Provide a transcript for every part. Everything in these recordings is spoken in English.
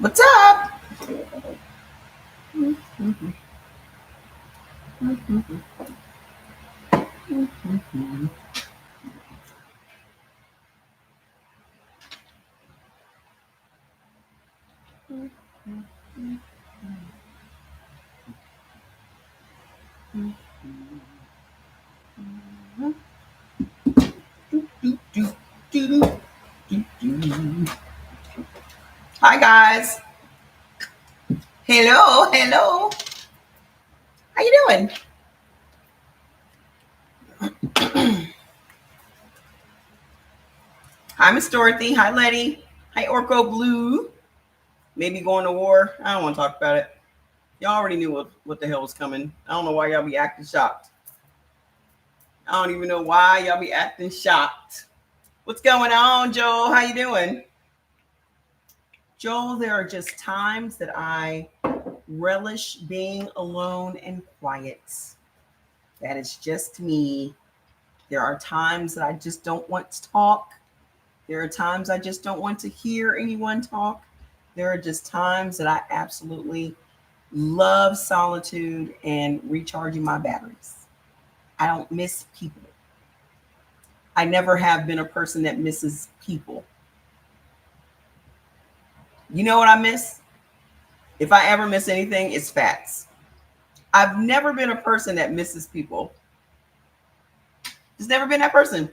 What's up? Hi guys. Hello, hello. How you doing? Hi, Miss Dorothy. Hi, Letty. Hi, Orco Blue. Maybe going to war. I don't want to talk about it. Y'all already knew what the hell was coming. I don't know why y'all be acting shocked. I don't even know why y'all be acting shocked. What's going on, Joel? How you doing? Joel, there are just times that I relish being alone and quiet. That is just me. There are times that I just don't want to talk. There are times I just don't want to hear anyone talk. There are just times that I absolutely love solitude and recharging my batteries. I don't miss people. I never have been a person that misses people. You know what I miss? If I ever miss anything, it's fats. I've never been a person that misses people. Just never been that person.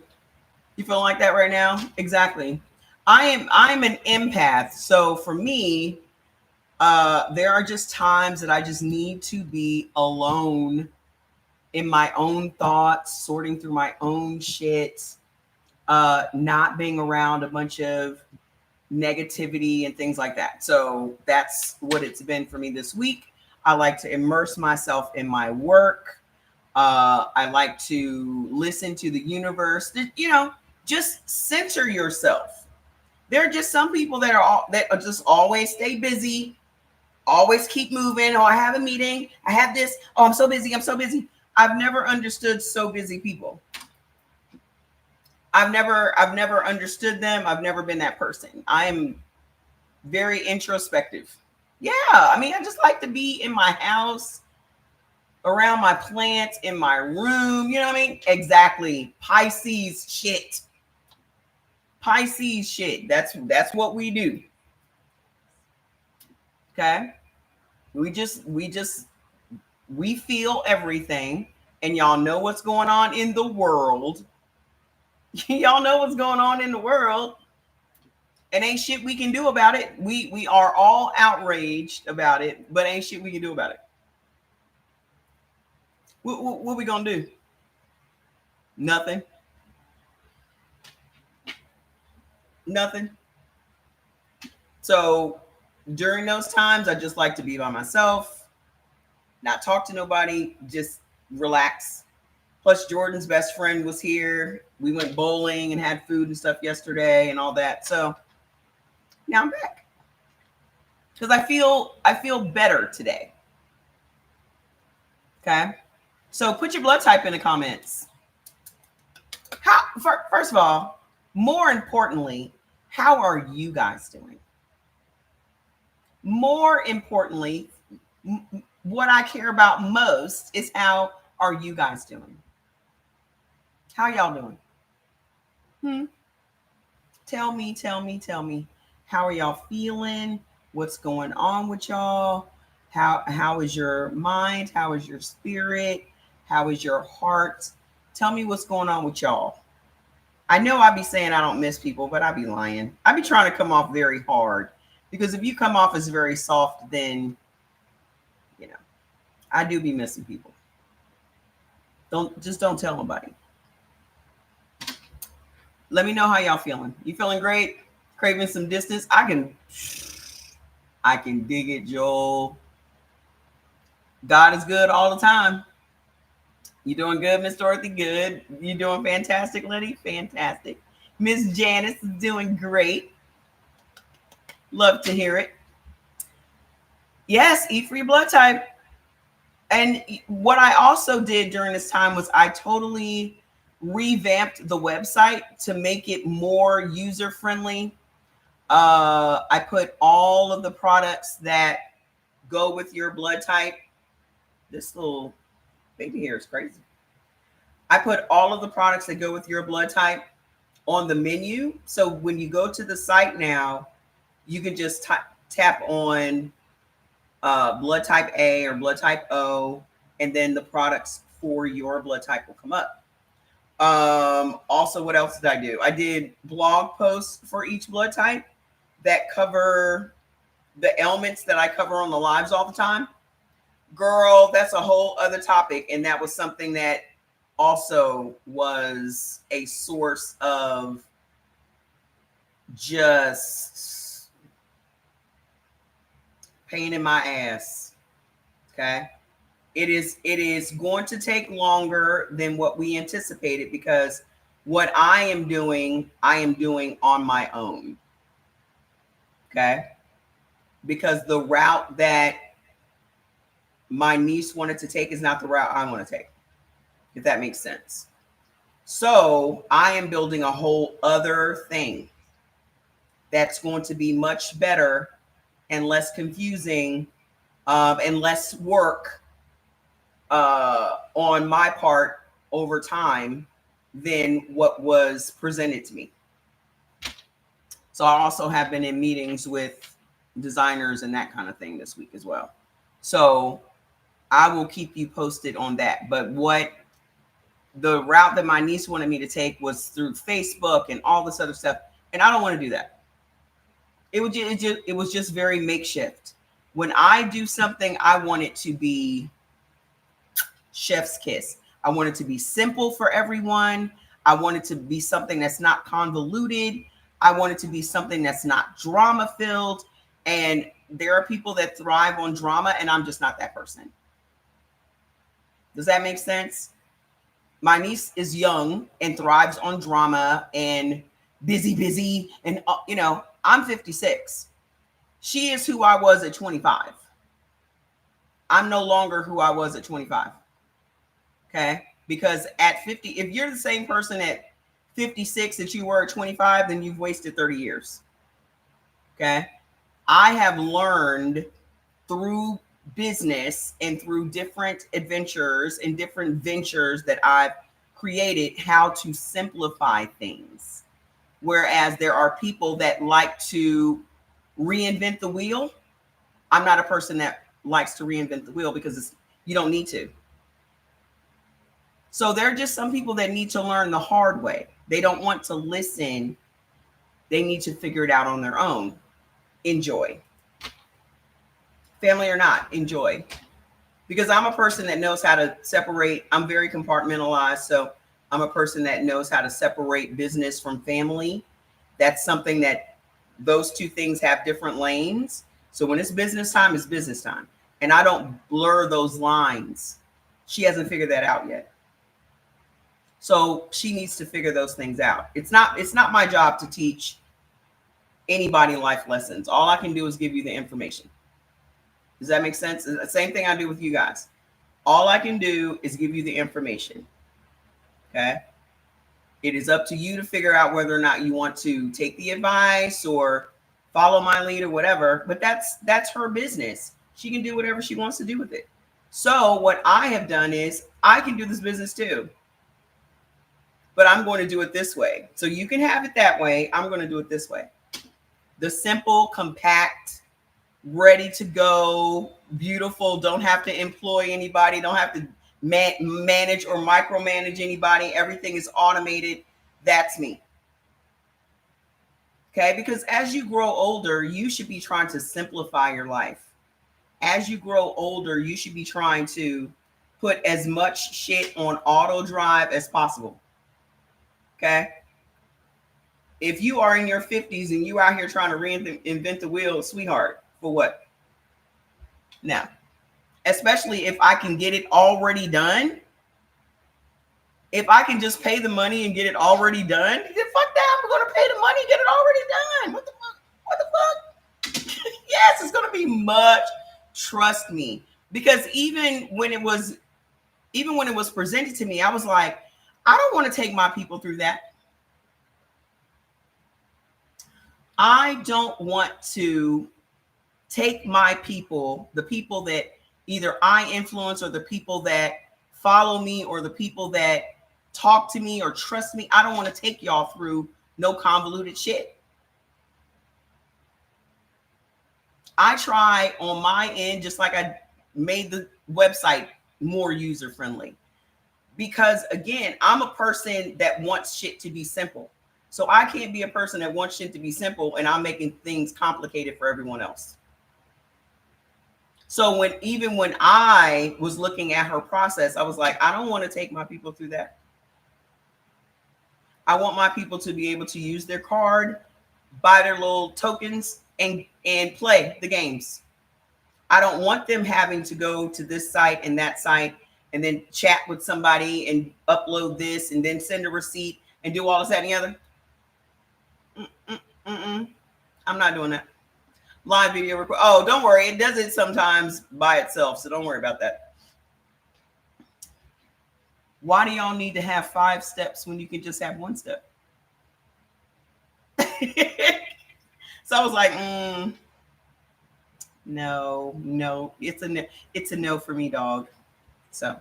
You feel like that right now? Exactly. I'm an empath. So for me, there are just times that I just need to be alone in my own thoughts, sorting through my own shit, not being around a bunch of negativity and things like that. So that's what it's been for me this week. I like to immerse myself in my work. I like to listen to the universe. Just center yourself. There are just some people that are just always stay busy, always keep moving. Oh, I have a meeting. I have this. Oh, I'm so busy. I'm so busy. I've never understood so busy people. I've never understood them. I've never been that person. I am very introspective. Yeah, I mean, I just like to be in my house, around my plants, in my room. You know what I mean? Exactly. Pisces shit. Pisces shit. That's what we do. Okay. We feel everything, and y'all know what's going on in the world. Y'all know what's going on in the world, and ain't shit we can do about it. We are all outraged about it, but ain't shit we can do about it. What we gonna do? Nothing. Nothing. So during those times, I just like to be by myself, not talk to nobody, just relax. Plus, Jordan's best friend was here. We went bowling and had food and stuff yesterday and all that. So now I'm back because I feel better today. Okay. So put your blood type in the comments. First of all, more importantly, how are you guys doing? More importantly, what I care about most is how are you guys doing? How y'all doing? Hmm? Tell me, tell me, tell me. How are y'all feeling? What's going on with y'all? How is your mind? How is your spirit? How is your heart? Tell me what's going on with y'all. I know I be saying I don't miss people, but I be lying. I be trying to come off very hard because if you come off as very soft, then you know I do be missing people. Don't tell nobody. Let me know how y'all feeling. You feeling great? Craving some distance? I can dig it, Joel. God is good all the time. You doing good, Miss Dorothy? Good. You doing fantastic, Letty? Fantastic. Miss Janice is doing great. Love to hear it. Yes, eat free blood type. And what I also did during this time was I totally revamped the website to make it more user friendly. I put all of the products that go with your blood type. This little baby here is crazy. I put all of the products that go with your blood type on the menu. So when you go to the site now, you can just tap on blood type A or blood type O, and then the products for your blood type will come up. Also, what else did I do? I did blog posts for each blood type that cover the ailments that I cover on the lives all the time. Girl, that's a whole other topic. And that was something that also was a source of just pain in my ass. Okay. It is going to take longer than what we anticipated, because what I am doing on my own. Okay. Because the route that my niece wanted to take is not the route I want to take, if that makes sense. So I am building a whole other thing that's going to be much better and less confusing, and less work on my part over time than what was presented to me. So I also have been in meetings with designers and that kind of thing this week as well. So I will keep you posted on that. But what the route that my niece wanted me to take was through Facebook and all this other stuff. And I don't want to do that. It was just very makeshift. When I do something, I want it to be chef's kiss. I want it to be simple for everyone. I want it to be something that's not convoluted. I want it to be something that's not drama filled. And there are people that thrive on drama, and I'm just not that person. Does that make sense? My niece is young and thrives on drama and busy. And, I'm 56. She is who I was at 25. I'm no longer who I was at 25. Okay. Because at 50, if you're the same person at 56 that you were at 25, then you've wasted 30 years. Okay. I have learned through business and through different adventures and different ventures that I've created how to simplify things. Whereas there are people that like to reinvent the wheel. I'm not a person that likes to reinvent the wheel, because you don't need to. So there are just some people that need to learn the hard way. They don't want to listen. They need to figure it out on their own. Enjoy. Family or not, enjoy. Because I'm a person that knows how to separate. I'm very compartmentalized. So I'm a person that knows how to separate business from family. That's something that those two things have different lanes. So when it's business time, it's business time. And I don't blur those lines. She hasn't figured that out yet. So she needs to figure those things out. It's not my job to teach anybody life lessons. All I can do is give you the information. Does that make sense? It's the same thing I do with you guys. All I can do is give you the information. Okay. It is up to you to figure out whether or not you want to take the advice or follow my lead or whatever. But that's her business. She can do whatever she wants to do with it. So what I have done is I can do this business too, but I'm going to do it this way. So you can have it that way. I'm going to do it this way. The simple, compact, ready to go, beautiful, don't have to employ anybody, don't have to manage or micromanage anybody. Everything is automated. That's me. Okay, because as you grow older, you should be trying to simplify your life. As you grow older, you should be trying to put as much shit on auto drive as possible. Okay. If you are in your 50s and you out here trying to reinvent the wheel, sweetheart, for what? Now, especially if I can get it already done. If I can just pay the money and get it already done, then fuck that. I'm going to pay the money and get it already done. What the fuck? What the fuck? Yes, it's going to be much. Trust me. Because even when it was presented to me, I was like, I don't want to take my people through that. I don't want to take my people, the people that either I influence or the people that follow me or the people that talk to me or trust me. I don't want to take y'all through no convoluted shit. I try on my end, just like I made the website more user friendly. Because again, I'm a person that wants shit to be simple. So I can't be a person that wants shit to be simple and I'm making things complicated for everyone else. So even when I was looking at her process, I was like, I don't want to take my people through that. I want my people to be able to use their card, buy their little tokens, and play the games. I don't want them having to go to this site and that site and then chat with somebody and upload this and then send a receipt and do all this, that, and the other. I'm not doing that. Live video record. Oh, don't worry. It does it sometimes by itself, so don't worry about that. Why do y'all need to have 5 steps when you can just have 1 step? So I was like, no, it's a no for me, dog. So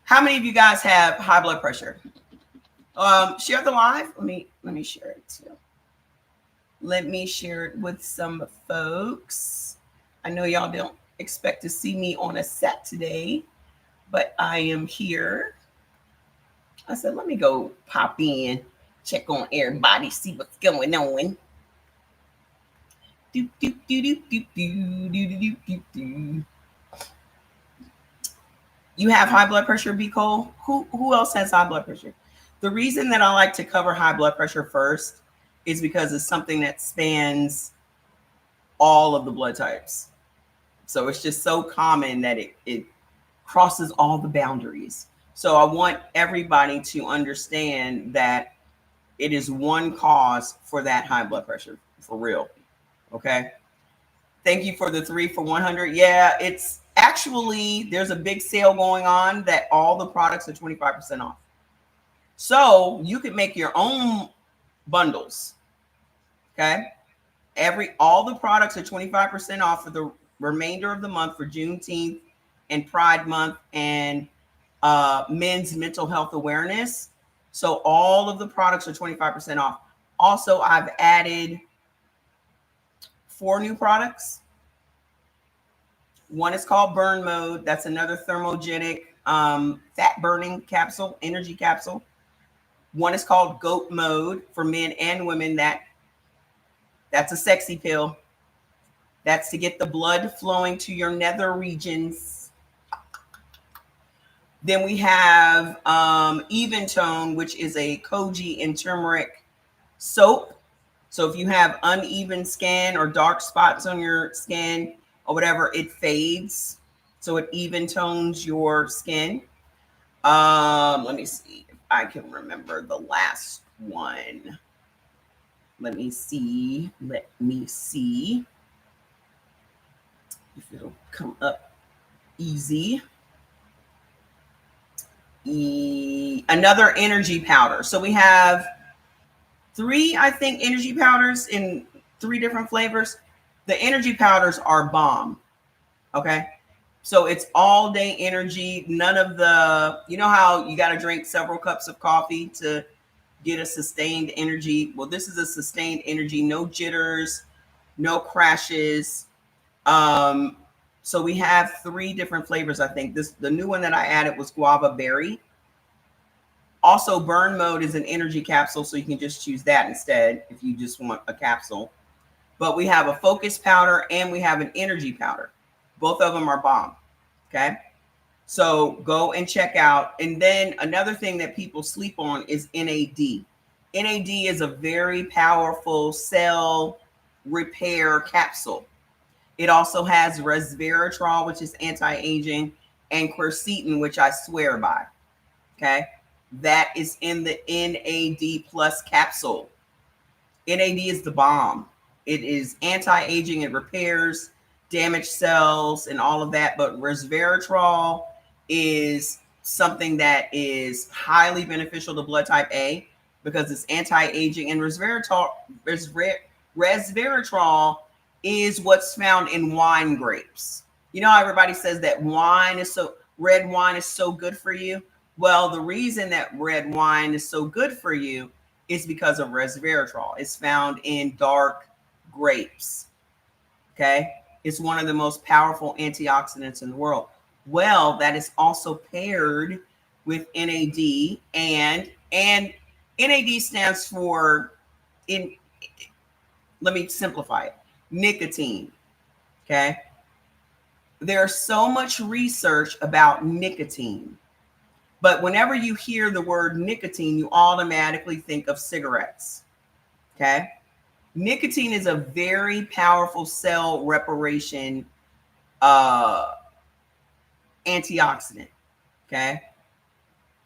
how many of you guys have high blood pressure? Share the live. Let me share it too. Let me share it with some folks. I know y'all don't expect to see me on a Saturday, but I am here. I said, let me go pop in, check on everybody, see what's going on. Do, do, do, do, do, do, do, do, do. You have high blood pressure, B. Cole? Who else has high blood pressure? The reason that I like to cover high blood pressure first is because it's something that spans all of the blood types. So it's just so common that it crosses all the boundaries. So I want everybody to understand that it is one cause for that high blood pressure, for real. Okay. Thank you for the 3 for 100. Yeah, it's actually, there's a big sale going on that all the products are 25% off. So you can make your own bundles. Okay. All the products are 25% off for the remainder of the month for Juneteenth and Pride Month and men's mental health awareness. So all of the products are 25% off. Also, I've added 4 new products. One is called Burn Mode. That's another thermogenic fat burning capsule, energy capsule. One is called Goat Mode for men and women. That's a sexy pill. That's to get the blood flowing to your nether regions. Then we have Even Tone, which is a koji and turmeric soap. So if you have uneven skin or dark spots on your skin or whatever, it fades. So it even tones your skin. Let me see if I can remember the last one. Let me see if it'll come up easy. Another energy powder. So we have 3, I think, energy powders in 3 different flavors. The energy powders are bomb. Okay. So it's all day energy. None of the, you know how you got to drink several cups of coffee to get a sustained energy? Well, this is a sustained energy, no jitters, no crashes. So we have 3 different flavors. I think the new one that I added was guava berry. Also, Burn Mode is an energy capsule, so you can just choose that instead if you just want a capsule. But we have a focus powder and we have an energy powder. Both of them are bomb. Okay. So go and check out. And then another thing that people sleep on is NAD. NAD is a very powerful cell repair capsule. It also has resveratrol, which is anti-aging, and quercetin, which I swear by. Okay. That is in the NAD plus capsule. NAD is the bomb. It is anti-aging. It repairs damaged cells and all of that. But resveratrol is something that is highly beneficial to blood type A because it's anti-aging. And resveratrol Resveratrol is what's found in wine grapes. You know how everybody says that red wine is so good for you? Well, the reason that red wine is so good for you is because of resveratrol. It's found in dark grapes. Okay? It's one of the most powerful antioxidants in the world. Well, that is also paired with NAD, and NAD stands for in let me simplify it. Nicotine. Okay? There's so much research about nicotine. But whenever you hear the word nicotine, you automatically think of cigarettes. Okay? Nicotine is a very powerful cell reparation antioxidant. Okay?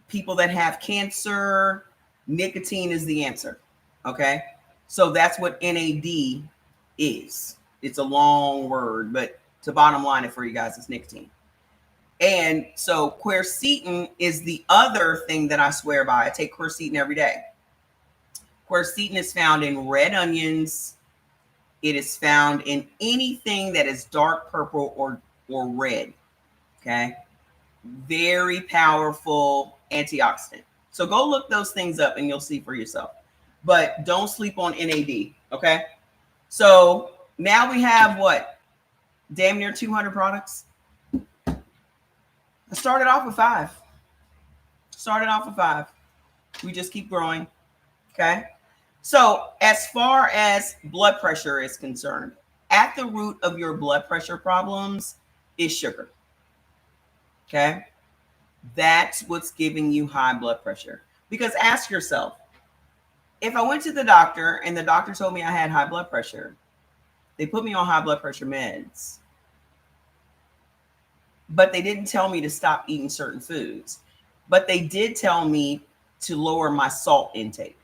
People that have cancer, nicotine is the answer. Okay? So that's what NAD is. It's a long word, but to bottom line it for you guys, it's nicotine. And so quercetin is the other thing that I swear by. I take quercetin every day. Quercetin is found in red onions. It is found in anything that is dark purple or red. Okay. Very powerful antioxidant. So go look those things up and you'll see for yourself. But don't sleep on NAD. Okay. So now we have what? Damn near 200 products. I started off with 5. We just keep growing. Okay. So as far as blood pressure is concerned, at the root of your blood pressure problems is sugar. Okay. That's what's giving you high blood pressure. Because ask yourself, if I went to the doctor and the doctor told me I had high blood pressure, they put me on high blood pressure meds, but they didn't tell me to stop eating certain foods, but they did tell me to lower my salt intake.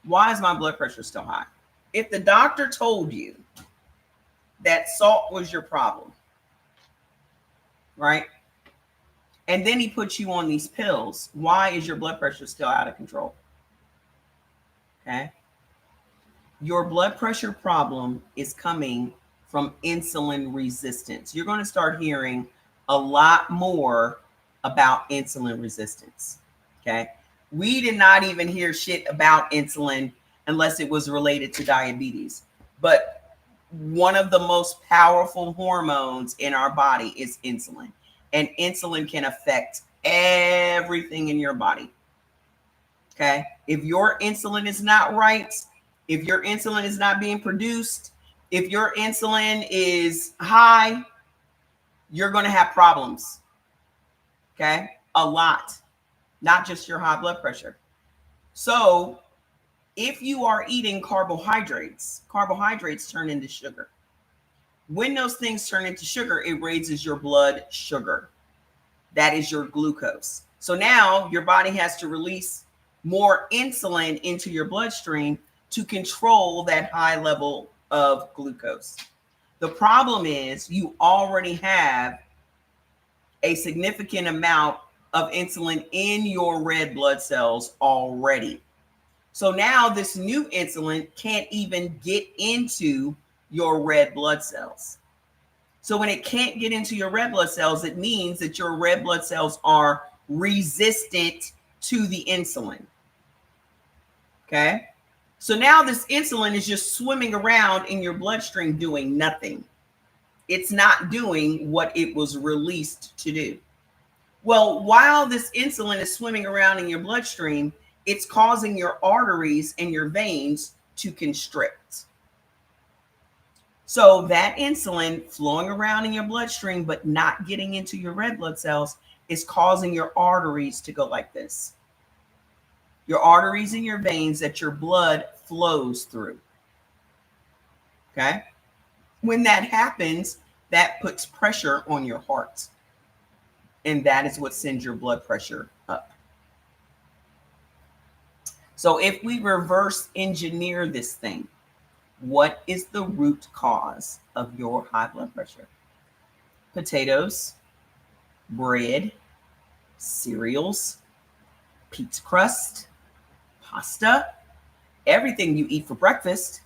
Why is my blood pressure still high? If the doctor told you that salt was your problem, right? And then he puts you on these pills, why is your blood pressure still out of control? Okay. Your blood pressure problem is coming from insulin resistance. You're going to start hearing a lot more about insulin resistance. Okay. We did not even hear shit about insulin unless it was related to diabetes. But one of the most powerful hormones in our body is insulin. And insulin can affect everything in your body. Okay. If your insulin is not right, if your insulin is not being produced, if your insulin is high, you're going to have problems. Okay. A lot, not just your high blood pressure. So if you are eating carbohydrates turn into sugar. When those things turn into sugar, it raises your blood sugar. That is your glucose. So now your body has to release more insulin into your bloodstream to control that high level of glucose. The problem is you already have a significant amount of insulin in your red blood cells already. So now this new insulin can't even get into your red blood cells. So when it can't get into your red blood cells, it means that your red blood cells are resistant to the insulin. Okay. So now this insulin is just swimming around in your bloodstream doing nothing. It's not doing what it was released to do. Well, while this insulin is swimming around in your bloodstream, it's causing your arteries and your veins to constrict. So that insulin flowing around in your bloodstream, but not getting into your red blood cells, is causing your arteries to go like this. Your arteries and your veins that your blood flows through. Okay. When that happens, that puts pressure on your heart. And that is what sends your blood pressure up. So if we reverse engineer this thing, what is the root cause of your high blood pressure? Potatoes, bread, cereals, pizza crust, pasta, everything you eat for breakfast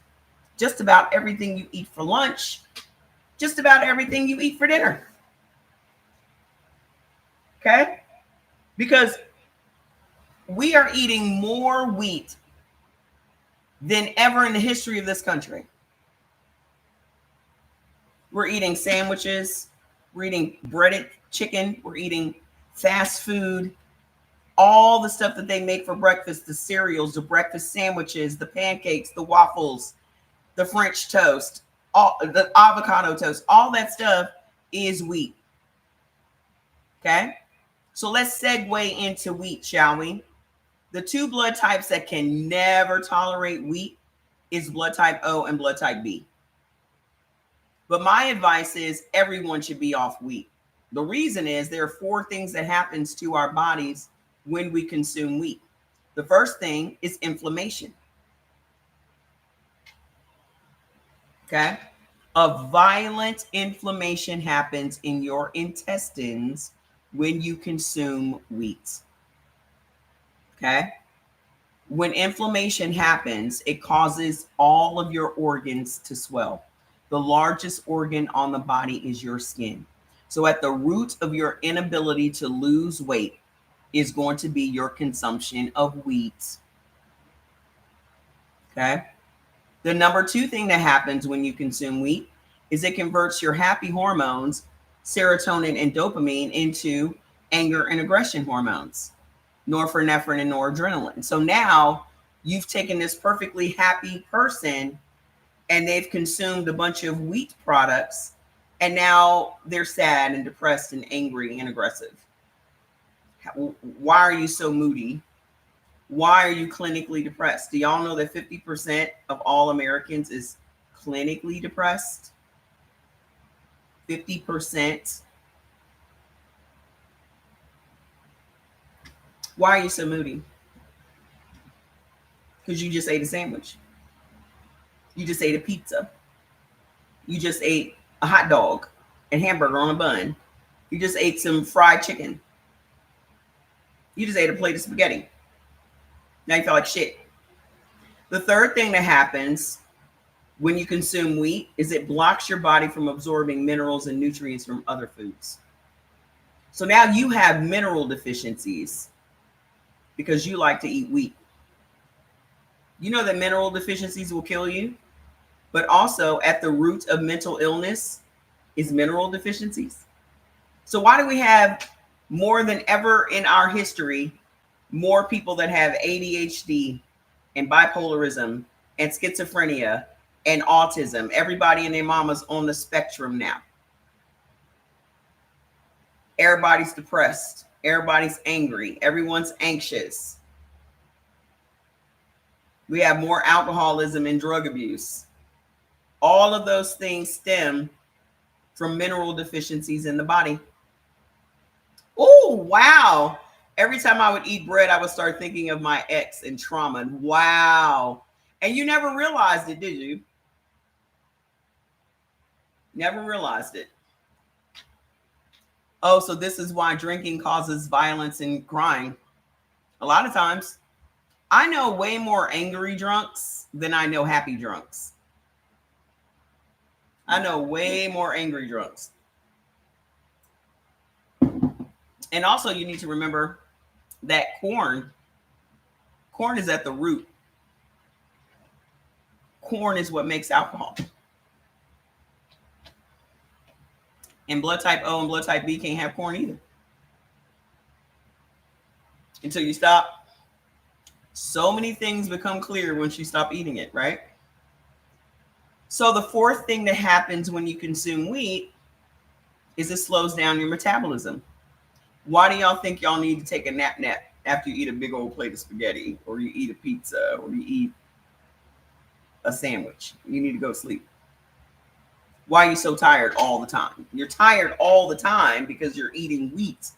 just about everything you eat for lunch, just about everything you eat for dinner. Okay? Because we are eating more wheat than ever in the history of this country. We're eating sandwiches, we're eating breaded chicken, we're eating fast food, all the stuff that they make for breakfast, the cereals, the breakfast sandwiches, the pancakes, the waffles, the French toast, all the avocado toast, all that stuff is wheat. Okay? So let's segue into wheat, shall we? The two blood types that can never tolerate wheat is blood type O and blood type B. But my advice is everyone should be off wheat. The reason is there are four things that happens to our bodies when we consume wheat. The first thing is inflammation. Okay? A violent inflammation happens in your intestines when you consume wheat. Okay? When inflammation happens, it causes all of your organs to swell. The largest organ on the body is your skin. So at the root of your inability to lose weight is going to be your consumption of wheat. Okay? The number two thing that happens when you consume wheat is it converts your happy hormones, serotonin and dopamine, into anger and aggression hormones, norepinephrine and noradrenaline. So now you've taken this perfectly happy person and they've consumed a bunch of wheat products, and now they're sad and depressed and angry and aggressive. Why are you so moody? Why are you clinically depressed? Do y'all know that 50% of all Americans is clinically depressed? 50%. Why are you so moody? Because you just ate a sandwich. You just ate a pizza. You just ate a hot dog and hamburger on a bun. You just ate some fried chicken. You just ate a plate of spaghetti. Now you feel like shit. The third thing that happens when you consume wheat is it blocks your body from absorbing minerals and nutrients from other foods. So now you have mineral deficiencies because you like to eat wheat. You know that mineral deficiencies will kill you, but also at the root of mental illness is mineral deficiencies. So why do we have more than ever in our history more people that have ADHD and bipolarism and schizophrenia and autism? Everybody and their mama's on the spectrum now. Everybody's depressed. Everybody's angry. Everyone's anxious. We have more alcoholism and drug abuse. All of those things stem from mineral deficiencies in the body. Oh, wow. Every time I would eat bread, I would start thinking of my ex and trauma. Wow. And you never realized it, did you? Never realized it. Oh, so this is why drinking causes violence and crying. A lot of times, I know way more angry drunks than I know happy drunks. I know way more angry drunks. And also, you need to remember that corn is at the root. Corn is what makes alcohol. And blood type O and blood type B can't have corn either. Until you stop. So many things become clear once you stop eating it, right? So the fourth thing that happens when you consume wheat is it slows down your metabolism. Why do y'all think y'all need to take a nap after you eat a big old plate of spaghetti, or you eat a pizza, or you eat a sandwich? You need to go to sleep. Why are you so tired all the time? You're tired all the time because you're eating wheat.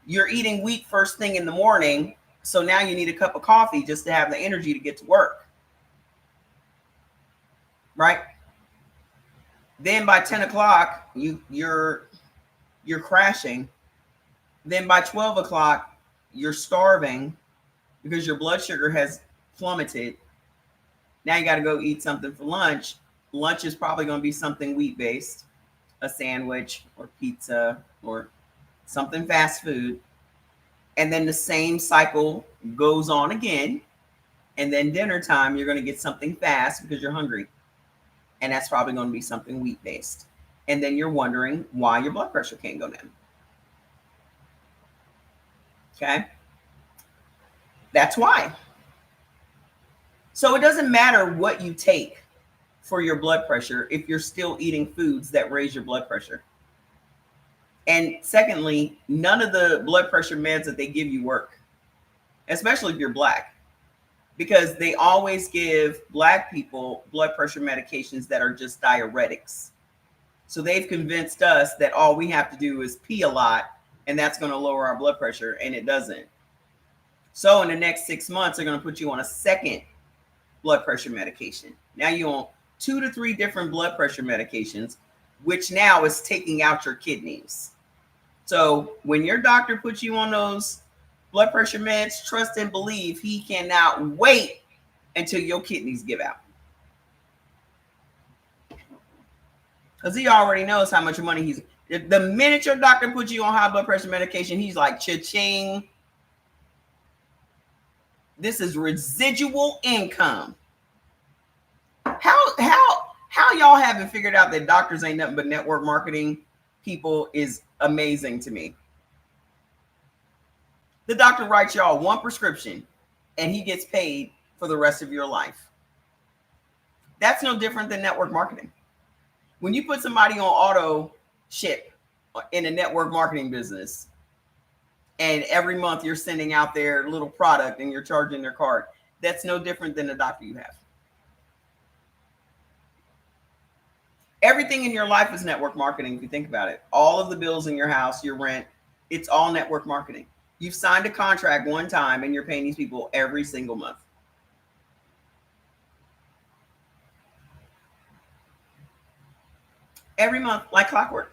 You're eating wheat first thing in the morning, so now you need a cup of coffee just to have the energy to get to work. Right? Then by 10 o'clock, you're crashing. Then by 12 o'clock, you're starving because your blood sugar has plummeted. Now you got to go eat something for lunch. Lunch is probably going to be something wheat based, a sandwich or pizza or something fast food. And then the same cycle goes on again. And then dinner time, you're going to get something fast because you're hungry. And that's probably going to be something wheat based. And then you're wondering why your blood pressure can't go down. Okay. That's why. So it doesn't matter what you take for your blood pressure if you're still eating foods that raise your blood pressure. And secondly, none of the blood pressure meds that they give you work, especially if you're Black, because they always give Black people blood pressure medications that are just diuretics. So they've convinced us that all we have to do is pee a lot and that's going to lower our blood pressure, and it doesn't. So in the next 6 months, they're going to put you on a second blood pressure medication. Now you're on 2 to 3 different blood pressure medications, which now is taking out your kidneys. So when your doctor puts you on those blood pressure meds, trust and believe he cannot wait until your kidneys give out. Because he already knows how much money he's. The minute your doctor puts you on high blood pressure medication, he's like, cha-ching. This is residual income. How y'all haven't figured out that doctors ain't nothing but network marketing people is amazing to me. The doctor writes y'all one prescription and he gets paid for the rest of your life. That's no different than network marketing. When you put somebody on auto ship in a network marketing business, and every month you're sending out their little product and you're charging their card, that's no different than the doctor you have. Everything in your life is network marketing if you think about it. All of the bills in your house, your rent, it's all network marketing. You've signed a contract one time and you're paying these people every single month. Every month, like clockwork.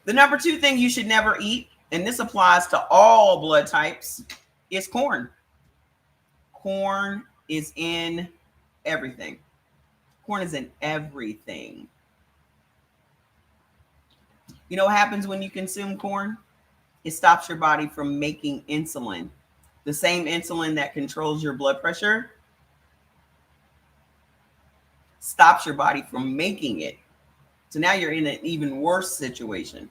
The number 2 thing you should never eat, and this applies to all blood types, is corn. Corn is in everything. Corn is in everything. You know what happens when you consume corn? It stops your body from making insulin. The same insulin that controls your blood pressure stops your body from making it. So now you're in an even worse situation.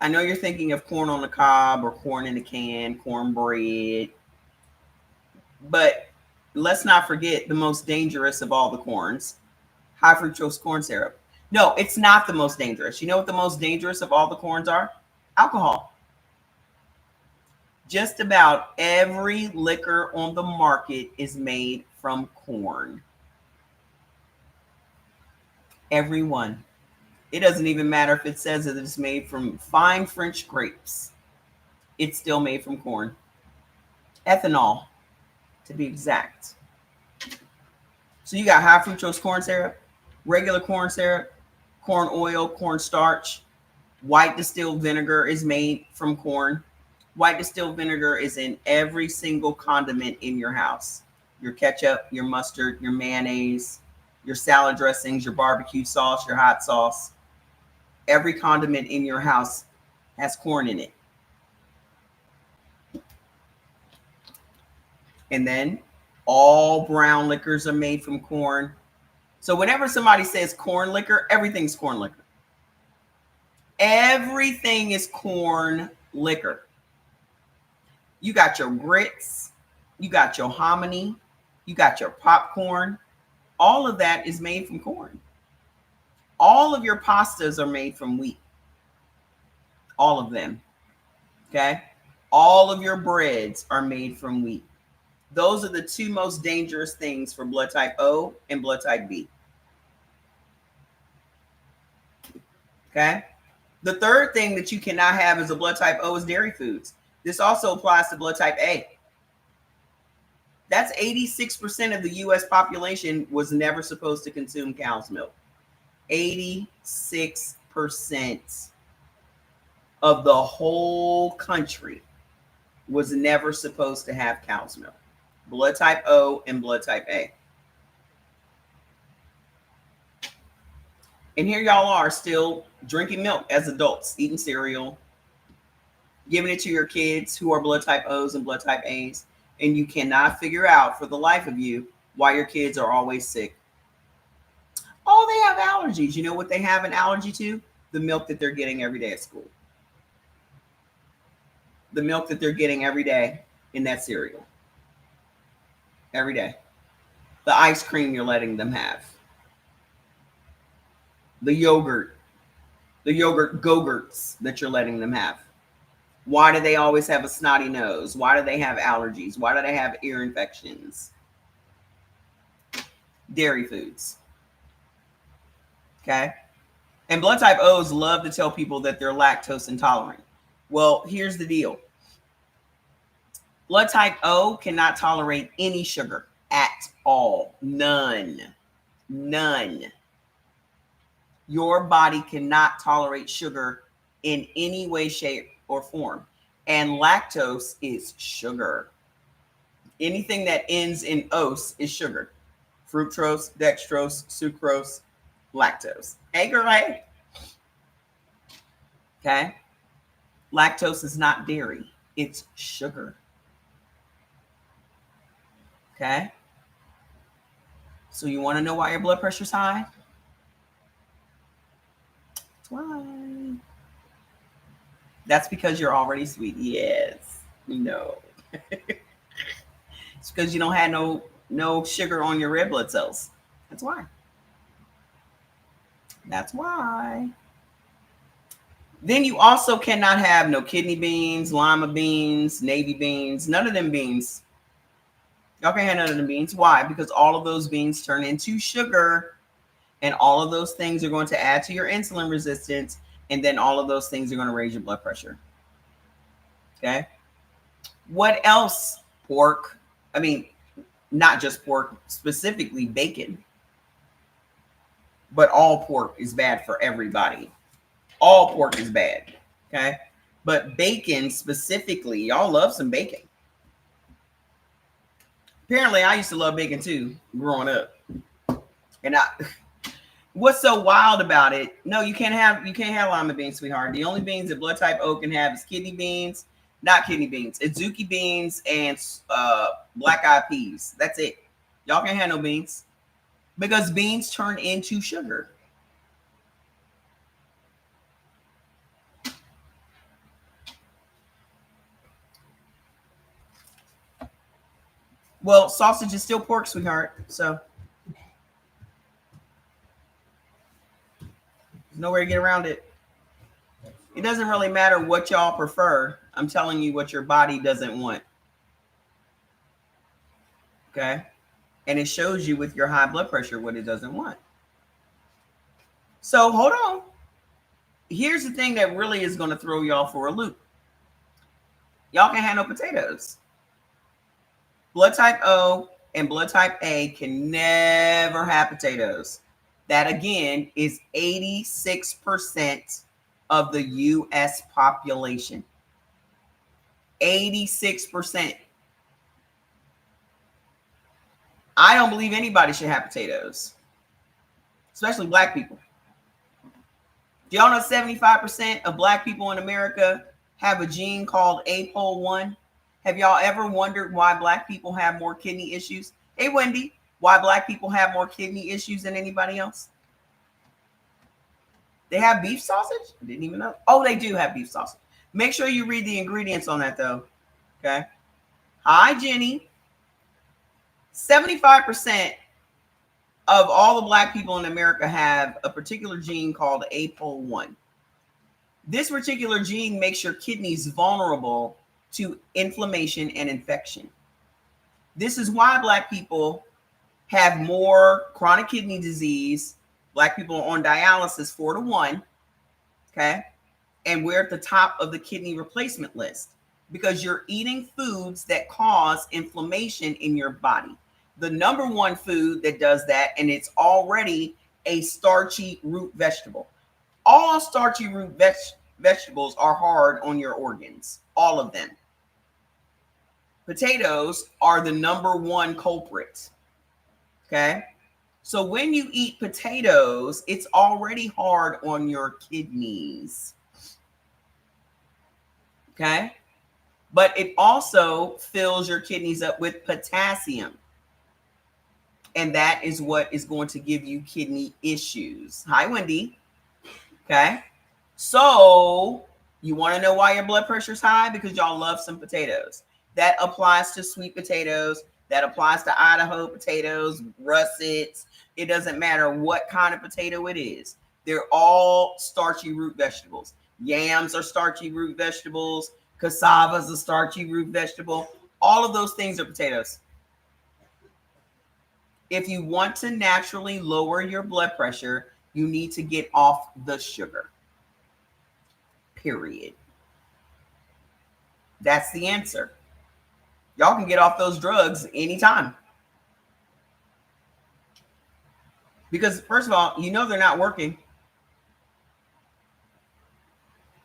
I know you're thinking of corn on the cob or corn in a can, cornbread, but let's not forget the most dangerous of all the corns, high fructose corn syrup. No, it's not the most dangerous. You know what the most dangerous of all the corns are? Alcohol. Just about every liquor on the market is made from corn. Every one. It doesn't even matter if it says that it's made from fine French grapes. It's still made from corn. Ethanol, to be exact. So you got high fructose corn syrup, regular corn syrup, corn oil, corn starch. White distilled vinegar is made from corn. White distilled vinegar is in every single condiment in your house. Your ketchup, your mustard, your mayonnaise, your salad dressings, your barbecue sauce, your hot sauce. Every condiment in your house has corn in it. And then all brown liquors are made from corn. So whenever somebody says corn liquor, everything's corn liquor. Everything is corn liquor. You got your grits, you got your hominy, you got your popcorn. All of that is made from corn. All of your pastas are made from wheat. All of them. Okay? All of your breads are made from wheat. Those are the 2 most dangerous things for blood type O and blood type B. Okay? The third thing that you cannot have as a blood type O is dairy foods. This also applies to blood type A. That's 86% of the US population was never supposed to consume cow's milk. 86% of the whole country was never supposed to have cow's milk. Blood type O and blood type A. And here y'all are still drinking milk as adults, eating cereal, giving it to your kids who are blood type O's and blood type A's. And you cannot figure out for the life of you why your kids are always sick. Oh, they have allergies. You know what they have an allergy to? The milk that they're getting every day at school. The milk that they're getting every day in that cereal. Every day. The ice cream you're letting them have. The yogurt Go-Gurts that you're letting them have. Why do they always have a snotty nose? Why do they have allergies? Why do they have ear infections? Dairy foods. Okay. And blood type O's love to tell people that they're lactose intolerant. Well, here's the deal. Blood type O cannot tolerate any sugar at all. None. Your body cannot tolerate sugar in any way, shape, or form. And lactose is sugar. Anything that ends in ose is sugar. Fructose, dextrose, sucrose, lactose. Hey, girl, hey. Okay. Lactose is not dairy. It's sugar. Okay. So you want to know why your blood pressure's high? That's why. That's because you're already sweet. Yes. No. It's because you don't have no sugar on your red blood cells. That's why. That's why. Then you also cannot have no kidney beans, lima beans, navy beans, none of them beans. Y'all can't have none of them beans. Why? Because all of those beans turn into sugar, and all of those things are going to add to your insulin resistance, and then all of those things are going to raise your blood pressure. Okay? What else? Pork. I mean, not just pork, specifically bacon. But all pork is bad for everybody. All pork is bad. Okay? But bacon specifically, y'all love some bacon. Apparently, I used to love bacon too, growing up. And what's so wild about it? No, you can't have lima beans, sweetheart. The only beans that blood type O can have is kidney beans, not kidney beans, Adzuki beans and black eyed peas. That's it. Y'all can't have no beans because beans turn into sugar. Well, sausage is still pork, sweetheart. So there's nowhere to get around it. It doesn't really matter what y'all prefer. I'm telling you what your body doesn't want. Okay? And it shows you with your high blood pressure what it doesn't want. So hold on. Here's the thing that really is going to throw y'all for a loop. Y'all can't have no potatoes. Blood type O and blood type A can never have potatoes. That again is 86% of the U.S. population. 86%. I don't believe anybody should have potatoes, especially black people. Do y'all know 75% of black people in America have a gene called APOL1? Have y'all ever wondered why black people have more kidney issues? Hey, Wendy, why black people have more kidney issues than anybody else? They have beef sausage? I didn't even know. Oh, they do have beef sausage. Make sure you read the ingredients on that, though. Okay. Hi, Jenny. 75% of all the black people in America have a particular gene called APOL1. This particular gene makes your kidneys vulnerable to inflammation and infection. This is why black people have more chronic kidney disease. Black people are on dialysis 4-1. Okay. And we're at the top of the kidney replacement list because you're eating foods that cause inflammation in your body. The number one food that does that, and it's already a starchy root vegetable. All starchy root vegetables are hard on your organs, all of them. Potatoes are the number one culprit. Okay. So when you eat potatoes, it's already hard on your kidneys. Okay. But it also fills your kidneys up with potassium. And that is what is going to give you kidney issues. Hi, Wendy. Okay. So you want to know why your blood pressure is high? Because y'all love some potatoes. That applies to sweet potatoes. That applies to Idaho potatoes, russets. It doesn't matter what kind of potato it is. They're all starchy root vegetables. Yams are starchy root vegetables. Cassava is a starchy root vegetable. All of those things are potatoes. If you want to naturally lower your blood pressure, you need to get off the sugar. Period. That's the answer. Y'all can get off those drugs anytime. Because, first of all, you know they're not working.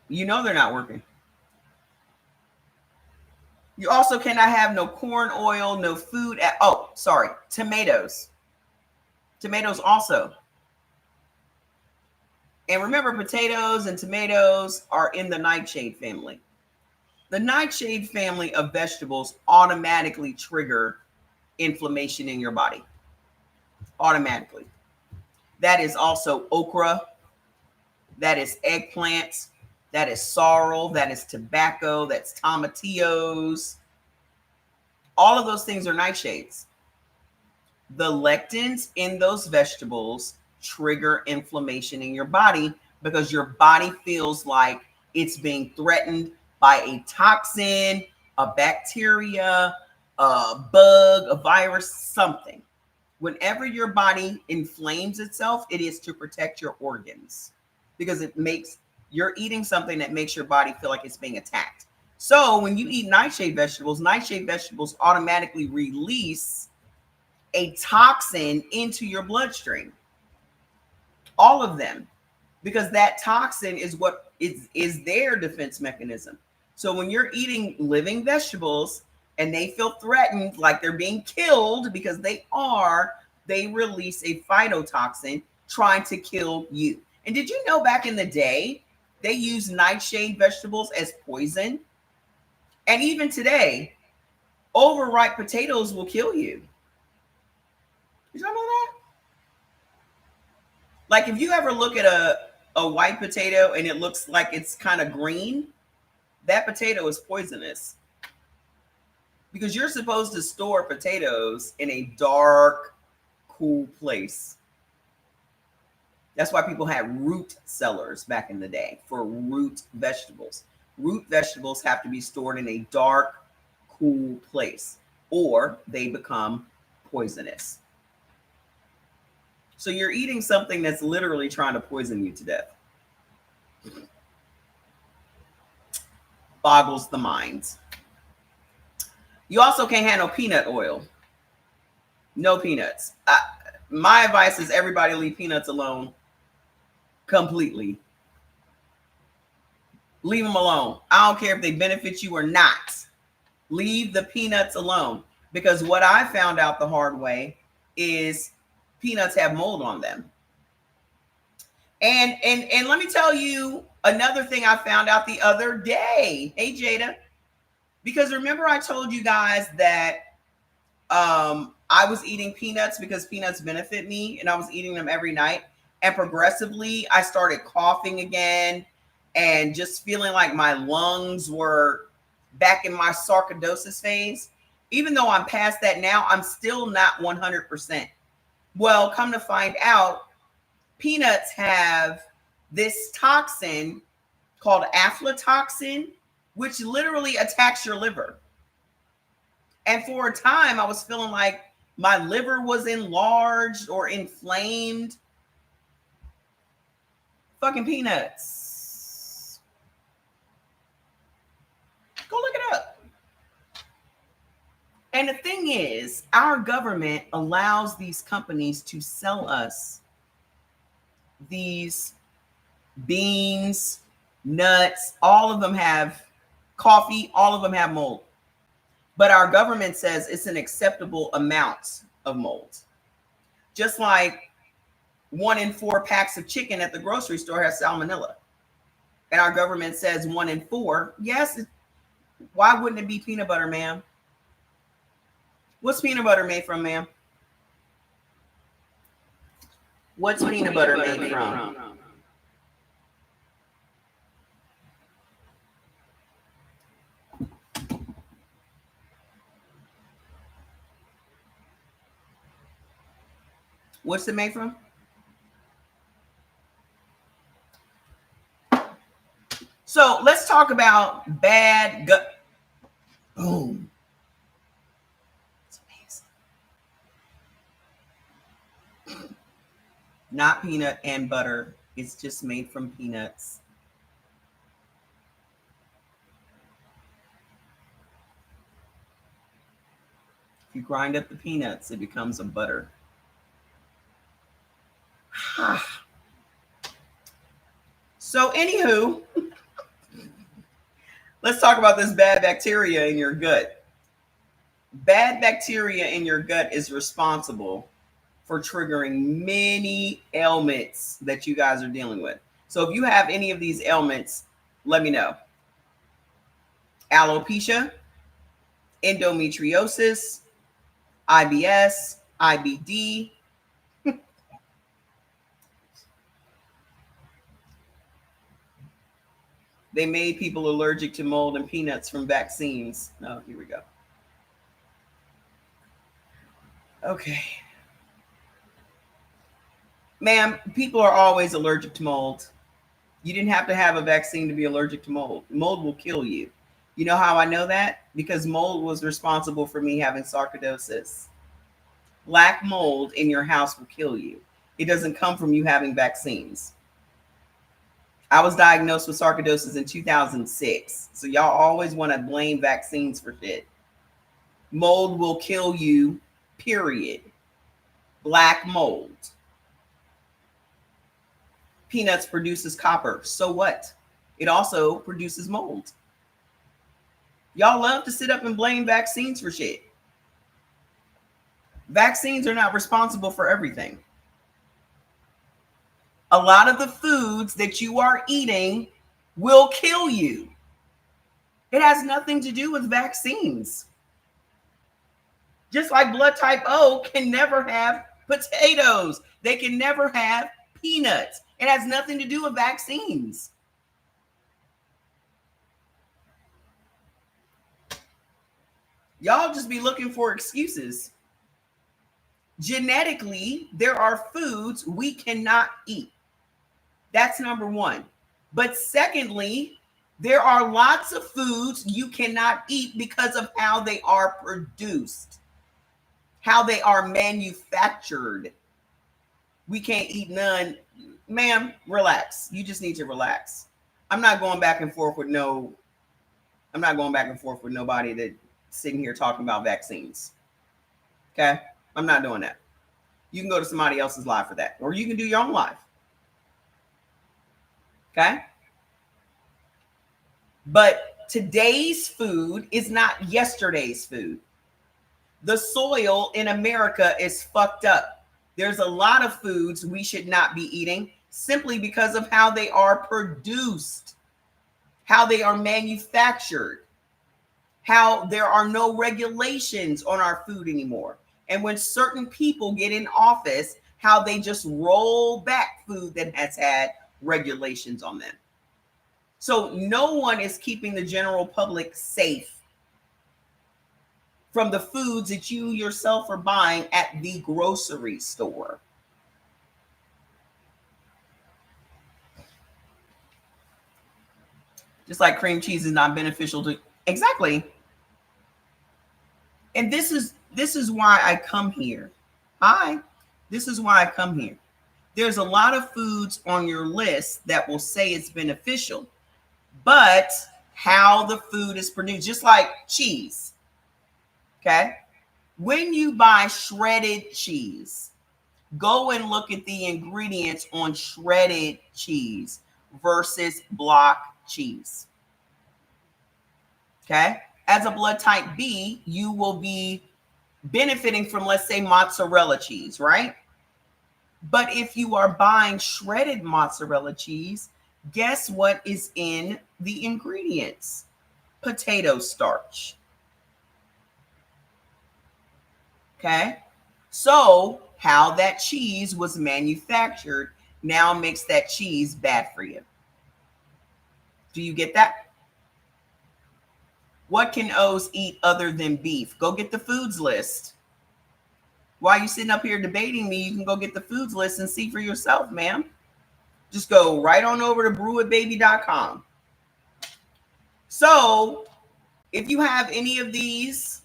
You know they're not working. You also cannot have no corn oil, no food. Tomatoes. Tomatoes also. And remember, potatoes and tomatoes are in the nightshade family. The nightshade family of vegetables automatically trigger inflammation in your body. Automatically. That is also okra. That is eggplants. That is sorrel. That is tobacco. That's tomatillos. All of those things are nightshades. The lectins in those vegetables trigger inflammation in your body because your body feels like it's being threatened by a toxin, a bacteria, a bug, a virus, something. Whenever your body inflames itself, it is to protect your organs because you're eating something that makes your body feel like it's being attacked. So when you eat nightshade vegetables automatically release a toxin into your bloodstream. All of them. Because that toxin is what is their defense mechanism. So when you're eating living vegetables and they feel threatened, like they're being killed because they release a phytotoxin trying to kill you. And did you know back in the day, they used nightshade vegetables as poison? And even today, overripe potatoes will kill you. You know that? Like if you ever look at a white potato and it looks like it's kind of green, that potato is poisonous. Because you're supposed to store potatoes in a dark, cool place. That's why people had root cellars back in the day for root vegetables. Root vegetables have to be stored in a dark, cool place or they become poisonous. So you're eating something that's literally trying to poison you to death. Boggles the mind. You also can't handle peanut oil. No peanuts. My advice is everybody leave peanuts alone completely. Leave them alone. I don't care if they benefit you or not. Leave the peanuts alone. Because what I found out the hard way is peanuts have mold on them. And let me tell you another thing I found out the other day. Hey, Jada. Because remember I told you guys that I was eating peanuts because peanuts benefit me and I was eating them every night. And progressively, I started coughing again and just feeling like my lungs were back in my sarcoidosis phase. Even though I'm past that now, I'm still not 100%. Well, come to find out, peanuts have this toxin called aflatoxin, which literally attacks your liver. And for a time, I was feeling like my liver was enlarged or inflamed. Fucking peanuts. Go look it up. And the thing is, our government allows these companies to sell us these beans, nuts, all of them have coffee, all of them have mold. But our government says it's an acceptable amount of mold. Just like 1 in 4 packs of chicken at the grocery store has salmonella. And our government says 1 in 4. Yes. Why wouldn't it be peanut butter, ma'am? What's peanut butter made from, ma'am? What's peanut butter made from? What's it made from? So let's talk about bad gut. Boom. It's amazing. Not peanut and butter. It's just made from peanuts. If you grind up the peanuts, it becomes a butter. So, anywho, let's talk about this bad bacteria in your gut. Bad bacteria in your gut is responsible for triggering many ailments that you guys are dealing with. So if you have any of these ailments, let me know. Alopecia, endometriosis, IBS, IBD. They made people allergic to mold and peanuts from vaccines. Oh, here we go. Okay. Ma'am, people are always allergic to mold. You didn't have to have a vaccine to be allergic to mold. Mold will kill you. You know how I know that? Because mold was responsible for me having sarcoidosis. Black mold in your house will kill you. It doesn't come from you having vaccines. I was diagnosed with sarcoidosis in 2006. So y'all always want to blame vaccines for shit. Mold will kill you, period. Black mold. Peanuts produces copper. So what? It also produces mold. Y'all love to sit up and blame vaccines for shit. Vaccines are not responsible for everything. A lot of the foods that you are eating will kill you. It has nothing to do with vaccines. Just like blood type O can never have potatoes. They can never have peanuts. It has nothing to do with vaccines. Y'all just be looking for excuses. Genetically, there are foods we cannot eat. That's number one. But secondly, there are lots of foods you cannot eat because of how they are produced, how they are manufactured. We can't eat none. Ma'am, relax. You just need to relax. I'm not going back and forth with nobody that sitting here talking about vaccines. Okay? I'm not doing that. You can go to somebody else's live for that, or you can do your own live. Okay? But today's food is not yesterday's food. The soil in America is fucked up. There's a lot of foods we should not be eating simply because of how they are produced, how they are manufactured, how there are no regulations on our food anymore. And when certain people get in office, how they just roll back food that has had regulations on them. So no one is keeping the general public safe from the foods that you yourself are buying at the grocery store. Just like cream cheese is not beneficial to exactly. And this is why I come here. Hi. This is why I come here. There's a lot of foods on your list that will say it's beneficial, but how the food is produced, just like cheese. Okay. When you buy shredded cheese, go and look at the ingredients on shredded cheese versus block cheese. Okay. As a blood type B, you will be benefiting from, let's say, mozzarella cheese, right? But if you are buying shredded mozzarella cheese, guess what is in the ingredients? Potato starch. Okay. So how that cheese was manufactured now makes that cheese bad for you. Do you get that? What can O's eat other than beef? Go get the foods list. While you sitting up here debating me, you can go get the foods list and see for yourself, ma'am. Just go right on over to brewitbaby.com. So if you have any of these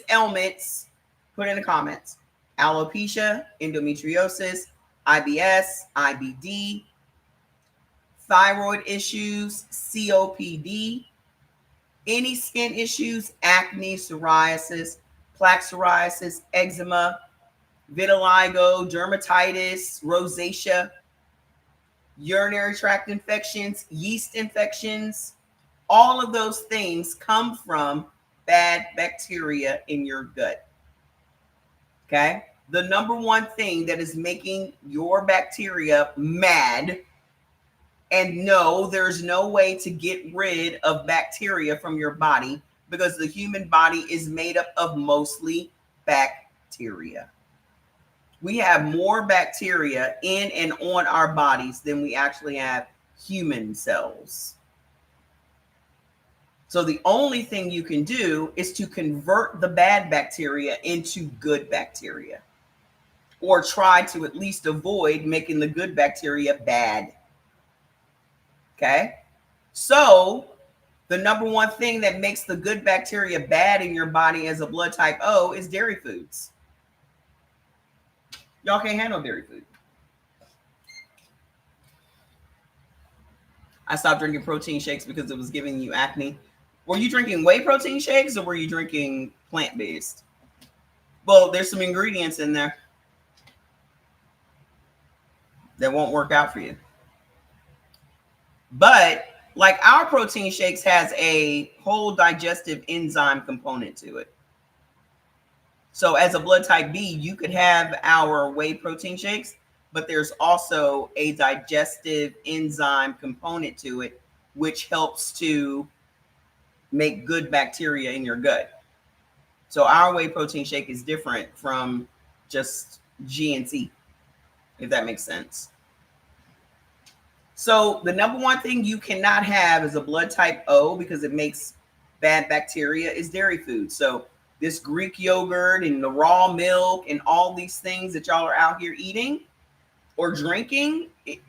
ailments, put in the comments. Alopecia, endometriosis, IBS, IBD, thyroid issues, COPD, any skin issues, acne, psoriasis, plaque psoriasis, eczema, vitiligo, dermatitis, rosacea, urinary tract infections, yeast infections. All of those things come from bad bacteria in your gut. Okay? The number one thing that is making your bacteria mad, and no, there's no way to get rid of bacteria from your body because the human body is made up of mostly bacteria. We have more bacteria in and on our bodies than we actually have human cells. So the only thing you can do is to convert the bad bacteria into good bacteria, or try to at least avoid making the good bacteria bad. Okay? So the number one thing that makes the good bacteria bad in your body as a blood type O is dairy foods. Y'all can't handle dairy food. I stopped drinking protein shakes because it was giving you acne. Were you drinking whey protein shakes or were you drinking plant-based? Well, there's some ingredients in there that won't work out for you. But like our protein shakes has a whole digestive enzyme component to it. So as a blood type B, you could have our whey protein shakes, but there's also a digestive enzyme component to it, which helps to make good bacteria in your gut. So our whey protein shake is different from just GNC, if that makes sense. So the number one thing you cannot have as a blood type O, because it makes bad bacteria, is dairy food. So this Greek yogurt and the raw milk and all these things that y'all are out here eating or drinking, it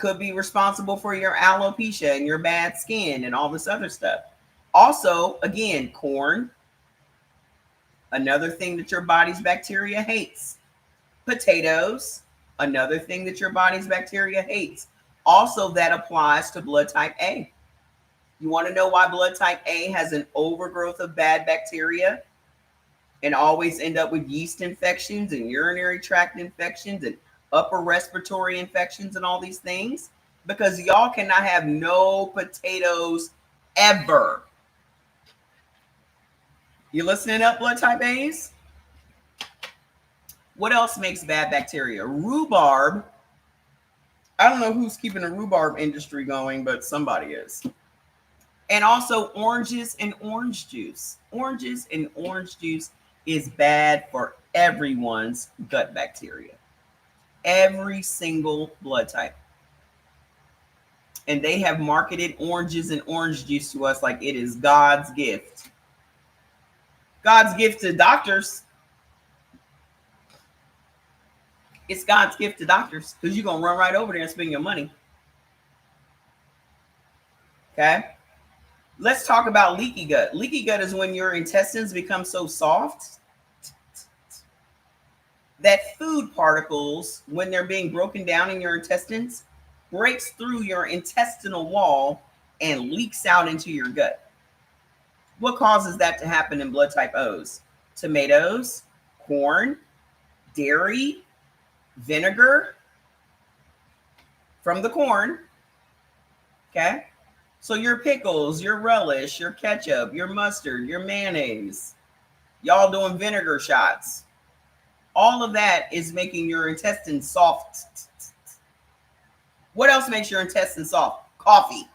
could be responsible for your alopecia and your bad skin and all this other stuff. Also, again, corn, another thing that your body's bacteria hates. Potatoes, another thing that your body's bacteria hates. Also, that applies to blood type A. You want to know why blood type A has an overgrowth of bad bacteria and always end up with yeast infections and urinary tract infections and upper respiratory infections and all these things? Because y'all cannot have no potatoes ever. You listening up, blood type A's? What else makes bad bacteria? Rhubarb. I don't know who's keeping the rhubarb industry going, but somebody is. And also oranges and orange juice. Oranges and orange juice is bad for everyone's gut bacteria. Every single blood type. And they have marketed oranges and orange juice to us like it is God's gift. God's gift to doctors. It's God's gift to doctors because you're going to run right over there and spend your money. Okay. Let's talk about leaky gut. Leaky gut is when your intestines become so soft that food particles, when they're being broken down in your intestines, breaks through your intestinal wall and leaks out into your gut. What causes that to happen in blood type O's? Tomatoes, corn, dairy, vinegar from the corn. Okay. So your pickles, your relish, your ketchup, your mustard, your mayonnaise, y'all doing vinegar shots. All of that is making your intestines soft. What else makes your intestines soft? Coffee.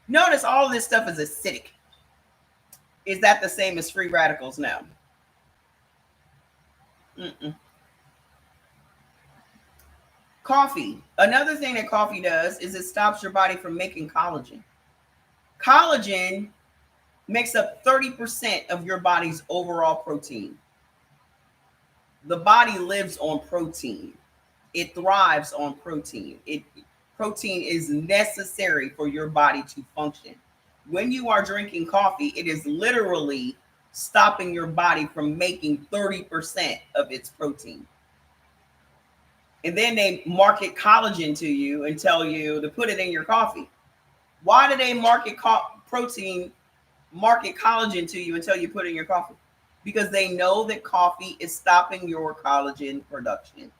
Notice all of this stuff is acidic. Is that the same as free radicals now? Mm-mm. Coffee. Another thing that coffee does is it stops your body from making collagen. Collagen makes up 30% of your body's overall protein. The body lives on protein. It thrives on protein. Protein is necessary for your body to function. When you are drinking coffee, it is literally stopping your body from making 30% of its protein. And then they market collagen to you and tell you to put it in your coffee. Why do they market collagen to you and tell you put it in your coffee? Because they know that coffee is stopping your collagen production.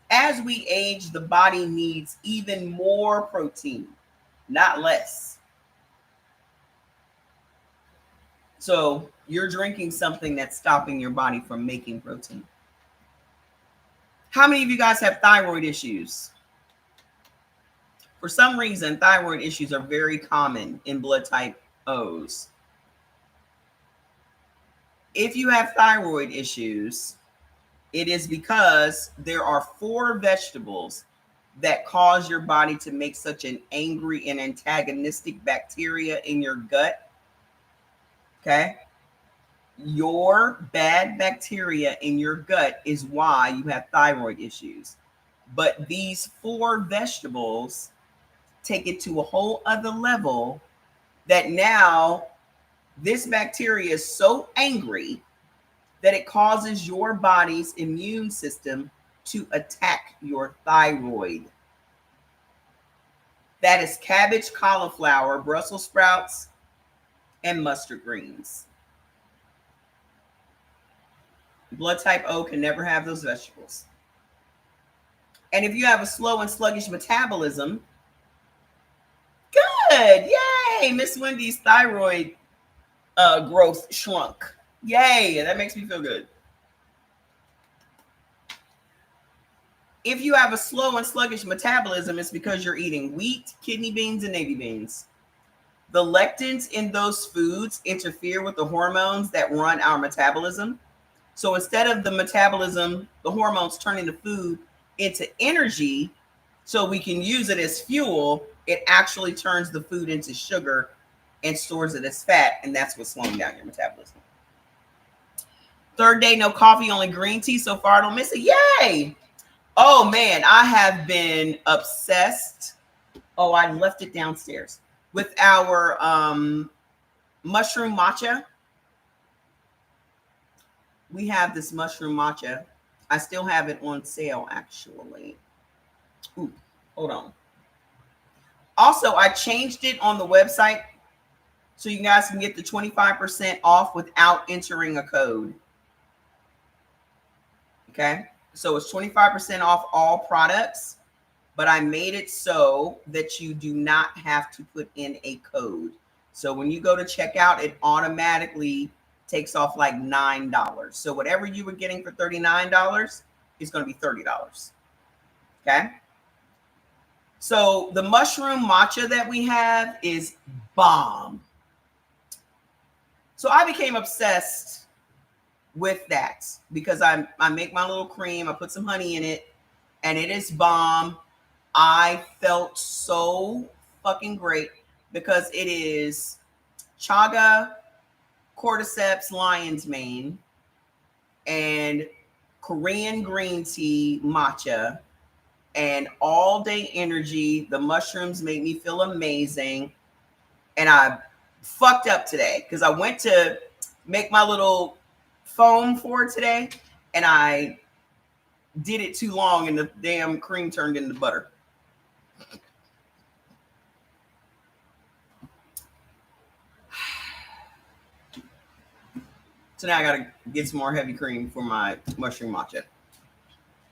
As we age, the body needs even more protein, not less. So you're drinking something that's stopping your body from making protein. How many of you guys have thyroid issues? For some reason, thyroid issues are very common in blood type O's. If you have thyroid issues, it is because there are 4 vegetables that cause your body to make such an angry and antagonistic bacteria in your gut. Okay? Your bad bacteria in your gut is why you have thyroid issues. But these 4 vegetables take it to a whole other level that now this bacteria is so angry that it causes your body's immune system to attack your thyroid. That is cabbage, cauliflower, Brussels sprouts, and mustard greens. Blood type O can never have those vegetables. And if you have a slow and sluggish metabolism, good, yay, Miss Wendy's thyroid growth shrunk. Yay, that makes me feel good. If you have a slow and sluggish metabolism, it's because you're eating wheat, kidney beans, and navy beans. The lectins in those foods interfere with the hormones that run our metabolism. So instead of the metabolism, the hormones turning the food into energy so we can use it as fuel, it actually turns the food into sugar and stores it as fat, and that's what's slowing down your metabolism. 3rd day, no coffee, only green tea. So far, I don't miss it. Yay! Oh, man, I have been obsessed. Oh, I left it downstairs. With our mushroom matcha. We have this mushroom matcha. I still have it on sale, actually. Ooh, hold on. Also, I changed it on the website so you guys can get the 25% off without entering a code. Okay, so it's 25% off all products, but I made it so that you do not have to put in a code. So when you go to checkout, it automatically takes off like $9. So whatever you were getting for $39 is going to be $30. Okay. So the mushroom matcha that we have is bomb. So I became obsessed with that because I make my little cream, I put some honey in it, and it is bomb. I felt so fucking great because it is chaga, cordyceps, lion's mane, and Korean green tea matcha, and all day energy. The mushrooms made me feel amazing. And I fucked up today because I went to make my little foam for it today, and I did it too long, and the damn cream turned into butter. So now I gotta get some more heavy cream for my mushroom matcha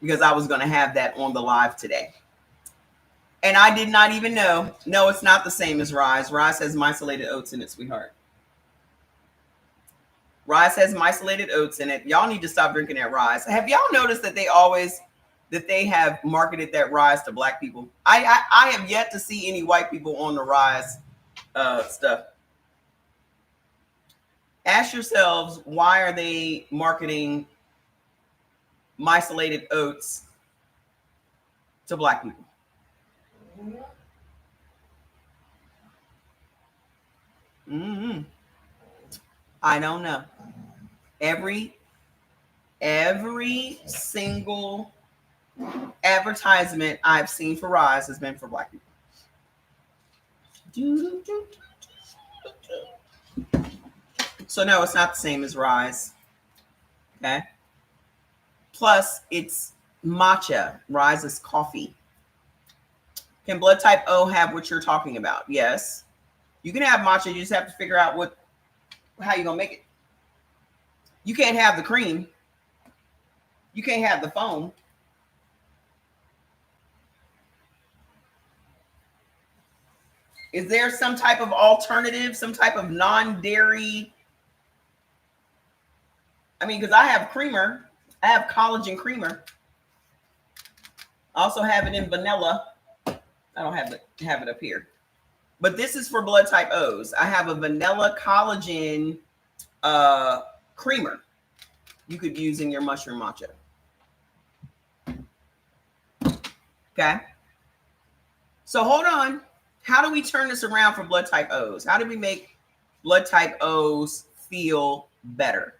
because I was gonna have that on the live today. And I did not even know. No, it's not the same as Rise. Rise has mycelated oats in it, sweetheart. Rise has mycelated oats in it. Y'all need to stop drinking that Rise. Have y'all noticed that they have marketed that Rise to black people? I have yet to see any white people on the Rise stuff. Ask yourselves, why are they marketing mycelated oats to black people? Mm-hmm. I don't know. Every single advertisement I've seen for Rise has been for black people. So no, it's not the same as Rise. Okay. Plus, it's matcha. Rise is coffee. Can blood type O have what you're talking about? Yes. You can have matcha. You just have to figure out how you're gonna make it. You can't have the cream. You can't have the foam. Is there some type of alternative, some type of non-dairy? I mean, because I have creamer. I have collagen creamer. I also have it in vanilla. I don't have it up here. But this is for blood type O's. I have a vanilla collagen creamer you could use in your mushroom matcha. Okay. So hold on. How do we turn this around for blood type O's? How do we make blood type O's feel better?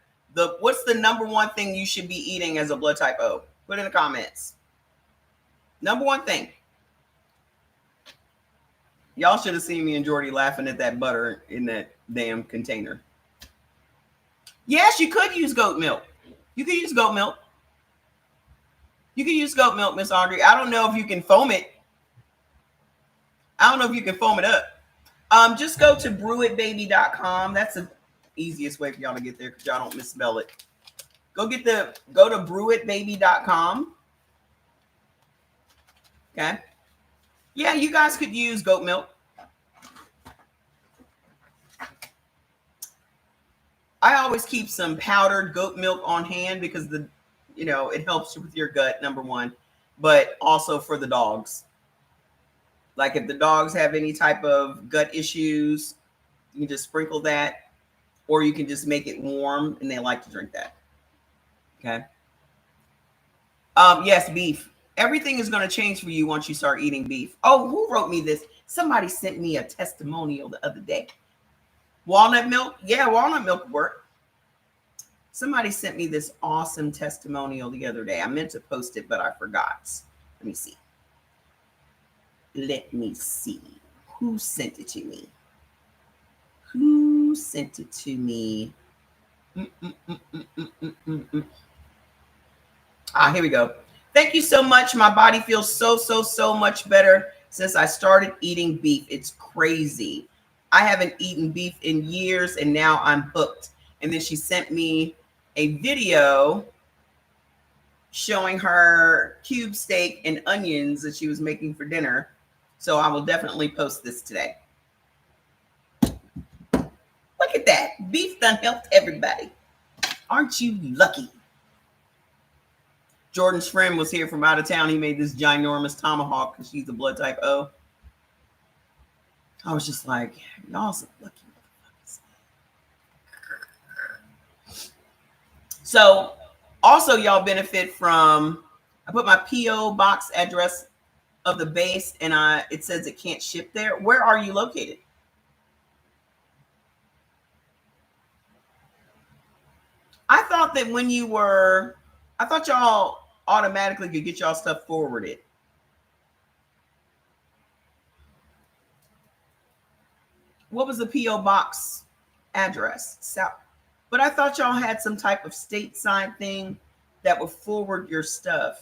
What's the number one thing you should be eating as a blood type O? Put in the comments. Number one thing. Y'all should have seen me and Jordy laughing at that butter in that damn container. Yes, you could use goat milk. You could use goat milk. You can use goat milk, Miss Audrey. I don't know if you can foam it. I don't know if you can foam it up. Just go to brewitbaby.com. That's the easiest way for y'all to get there because y'all don't misspell it. Go to brewitbaby.com. Okay. Yeah, you guys could use goat milk. I always keep some powdered goat milk on hand because it helps with your gut, number one, but also for the dogs. Like if the dogs have any type of gut issues, you can just sprinkle that, or you can just make it warm and they like to drink that. Okay. Yes, beef. Everything is going to change for you once you start eating beef. Oh, who wrote me this? Somebody sent me a testimonial the other day. Walnut milk? Yeah, walnut milk work. Somebody sent me this awesome testimonial the other day. I meant to post it, but I forgot. Let me see. Who sent it to me? Here we go. Thank you so much. My body feels so much better since I started eating beef. It's crazy. I haven't eaten beef in years and now I'm hooked. And then she sent me a video showing her cube steak and onions that she was making for dinner. So I will definitely post this today. Look at that. Beef done helped everybody. Aren't you lucky? Jordan's friend was here from out of town. He made this ginormous tomahawk because she's a blood type O. I was just like, y'all some lucky motherfuckers. So also y'all benefit from, I put my P.O. box address of the base and it says it can't ship there. Where are you located? I thought that I thought y'all automatically could get y'all stuff forwarded. What was the P.O. box address? South. But I thought y'all had some type of state sign thing that would forward your stuff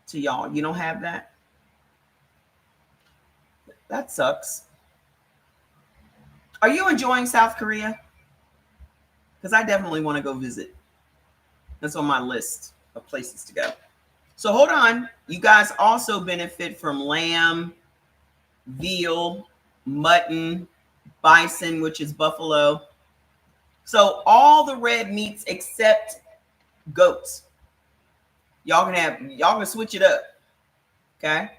to y'all. You don't have that? That sucks. Are you enjoying South Korea? Because I definitely want to go visit. That's on my list of places to go. So hold on. You guys also benefit from lamb, veal, mutton, bison, which is buffalo. So all the red meats except goats. Y'all can switch it up. Okay.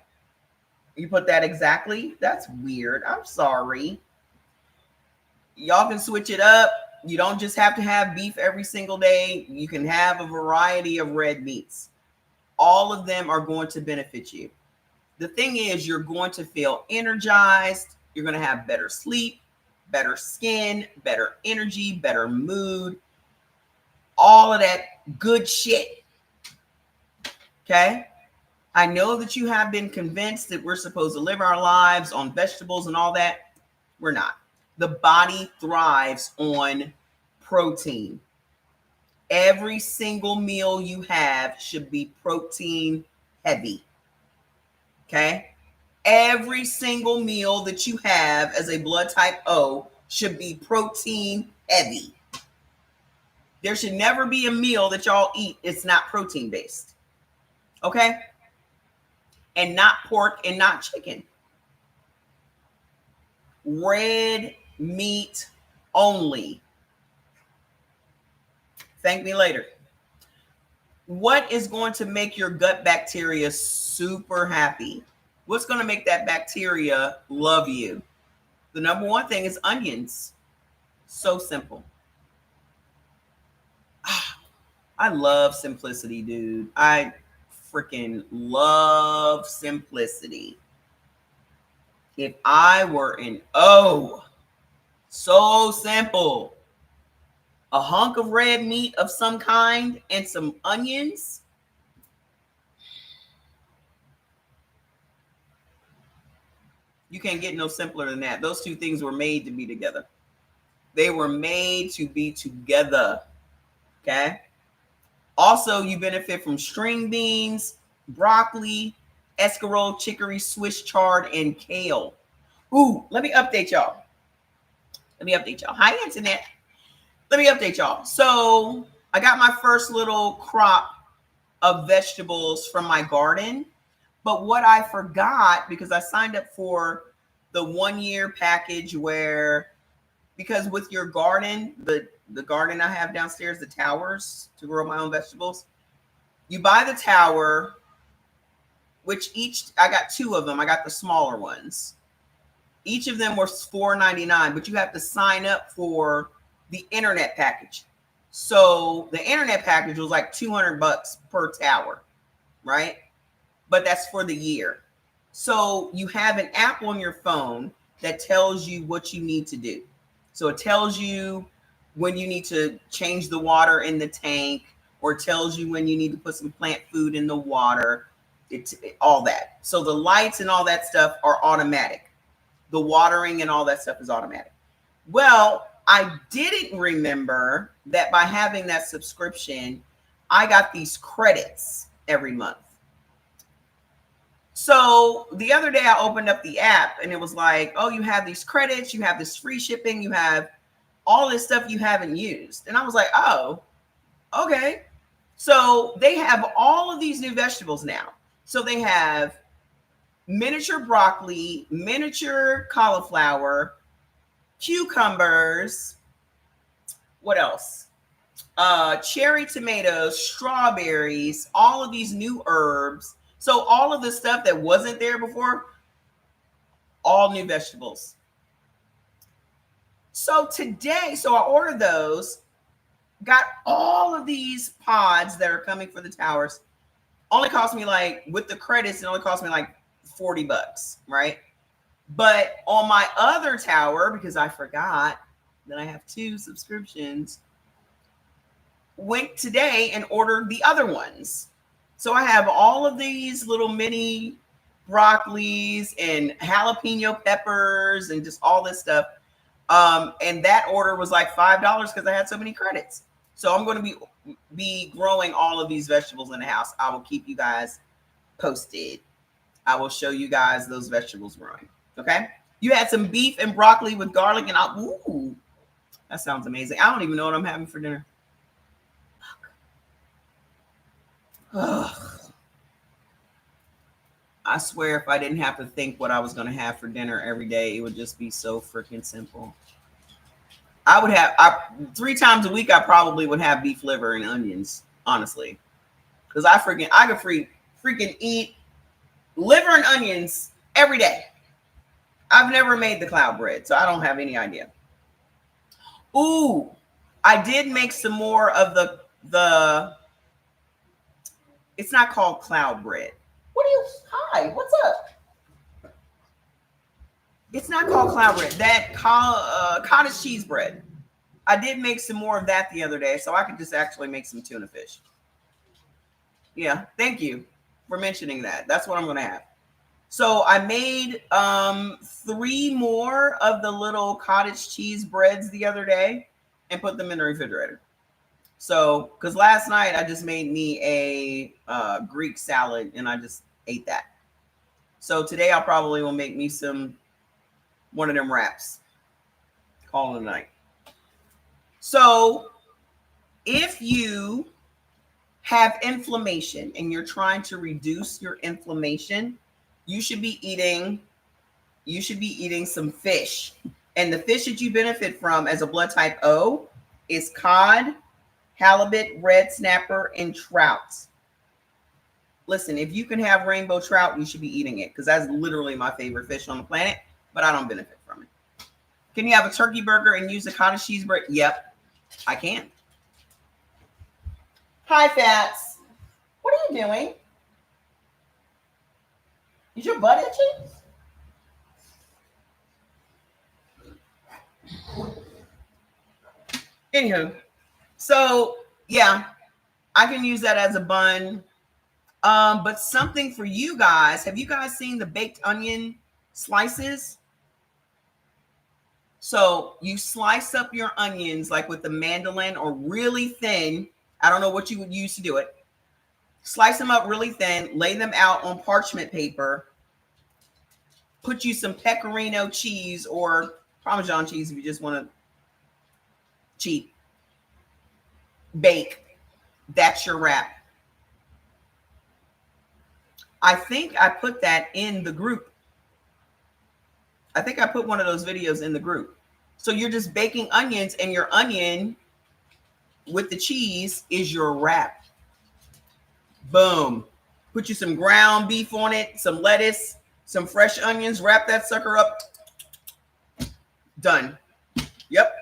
You put that exactly. That's weird. I'm sorry. Y'all can switch it up. You don't just have to have beef every single day. You can have a variety of red meats. All of them are going to benefit you. The thing is, you're going to feel energized. You're going to have better sleep, better skin, better energy, better mood, all of that good shit. Okay? I know that you have been convinced that we're supposed to live our lives on vegetables and all that. We're not. The body thrives on protein. Every single meal you have should be protein heavy. Okay? Every single meal that you have as a blood type O should be protein heavy. There should never be a meal that y'all eat it's not protein based. Okay? And not pork and not chicken. Red meat only. Thank me later. What is going to make your gut bacteria super happy? What's going to make that bacteria love you? The number one thing is onions. So simple. I love simplicity, dude. I freaking love simplicity. If I were in so simple. A hunk of red meat of some kind and some onions. You can't get no simpler than that. Those two things were made to be together. They were made to be together. Okay. Also, you benefit from string beans, broccoli, escarole, chicory, Swiss chard, and kale. Ooh, let me update y'all. Hi, Internet. Let me update y'all. So I got my first little crop of vegetables from my garden. But what I forgot, because I signed up for the 1 year package where, because with your garden, the garden I have downstairs, the towers to grow my own vegetables, you buy the tower, which I got 2 of them. I got the smaller ones. Each of them were $4.99, but you have to sign up for the internet package. So the internet package was like $200 per tower, right? But that's for the year. So you have an app on your phone that tells you what you need to do. So it tells you when you need to change the water in the tank, or tells you when you need to put some plant food in the water, all that. So the lights and all that stuff are automatic. The watering and all that stuff is automatic. Well, I didn't remember that by having that subscription, I got these credits every month. So the other day I opened up the app and it was like, oh, you have these credits, you have this free shipping, you have all this stuff you haven't used. And I was like, oh, okay. So they have all of these new vegetables now. So they have miniature broccoli, miniature cauliflower, cucumbers. What else? Cherry tomatoes, strawberries, all of these new herbs. So all of the stuff that wasn't there before, all new vegetables. So today, I ordered those, got all of these pods that are coming for the towers. Only cost me with the credits, it only cost me $40, right? But on my other tower, because I forgot that I have 2 subscriptions, went today and ordered the other ones. So I have all of these little mini broccolis and jalapeno peppers and just all this stuff. And that order was like $5 because I had so many credits. So I'm going to be growing all of these vegetables in the house. I will keep you guys posted. I will show you guys those vegetables growing. Okay. You had some beef and broccoli with garlic and ooh, that sounds amazing. I don't even know what I'm having for dinner. Ugh. I swear, if I didn't have to think what I was going to have for dinner every day, it would just be so freaking simple. I would have 3 times a week. I probably would have beef liver and onions, honestly, because I could freaking eat liver and onions every day. I've never made the cloud bread, so I don't have any idea. Ooh, I did make some more of the. It's not called cloud bread. What are you? Hi, what's up? It's not called cloud bread. That cottage cheese bread. I did make some more of that the other day, so I could just actually make some tuna fish. Yeah, thank you for mentioning that. That's what I'm going to have. So I made 3 more of the little cottage cheese breads the other day and put them in the refrigerator. So, because last night I just made me a Greek salad and I just ate that. So today I probably will make me one of them wraps. Call it a night. So if you have inflammation and you're trying to reduce your inflammation, you should be eating some fish. And the fish that you benefit from as a blood type O is cod, halibut, red snapper, and trout. Listen, if you can have rainbow trout, you should be eating it because that's literally my favorite fish on the planet, but I don't benefit from it. Can you have a turkey burger and use a cottage cheese bread? Yep, I can. Hi, Fats. What are you doing? Is your butt itchy? Anywho, so yeah, I can use that as a bun. But something for you guys. Have you guys seen the baked onion slices? So you slice up your onions like with the mandolin or really thin. I don't know what you would use to do it. Slice them up really thin, lay them out on parchment paper. Put you some pecorino cheese or Parmesan cheese if you just want to cheat. Bake. That's your wrap. I think I put that in the group. I think I put one of those videos in the group. So you're just baking onions and your onion with the cheese is your wrap. Boom. Put you some ground beef on it, some lettuce, some fresh onions, wrap that sucker up. Done. Yep.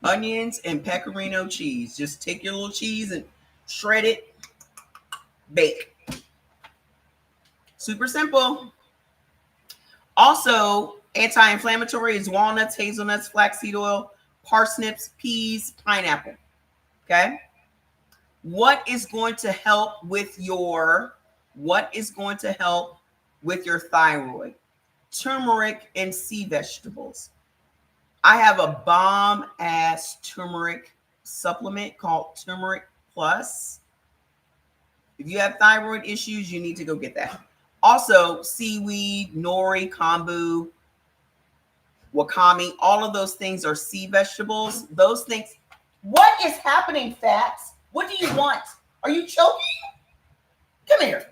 Onions and pecorino cheese. Just take your little cheese and shred it. Bake. Super simple. Also, anti-inflammatory is walnuts, hazelnuts, flaxseed oil, parsnips, peas, pineapple. Okay. What is going to help with your thyroid? Turmeric and sea vegetables. I have a bomb ass turmeric supplement called Turmeric Plus. If you have thyroid issues, you need to go get that. Also, seaweed, nori, kombu, wakame, all of those things are sea vegetables. Those things. What is happening, Fats? What do you want? Are you choking? Come here.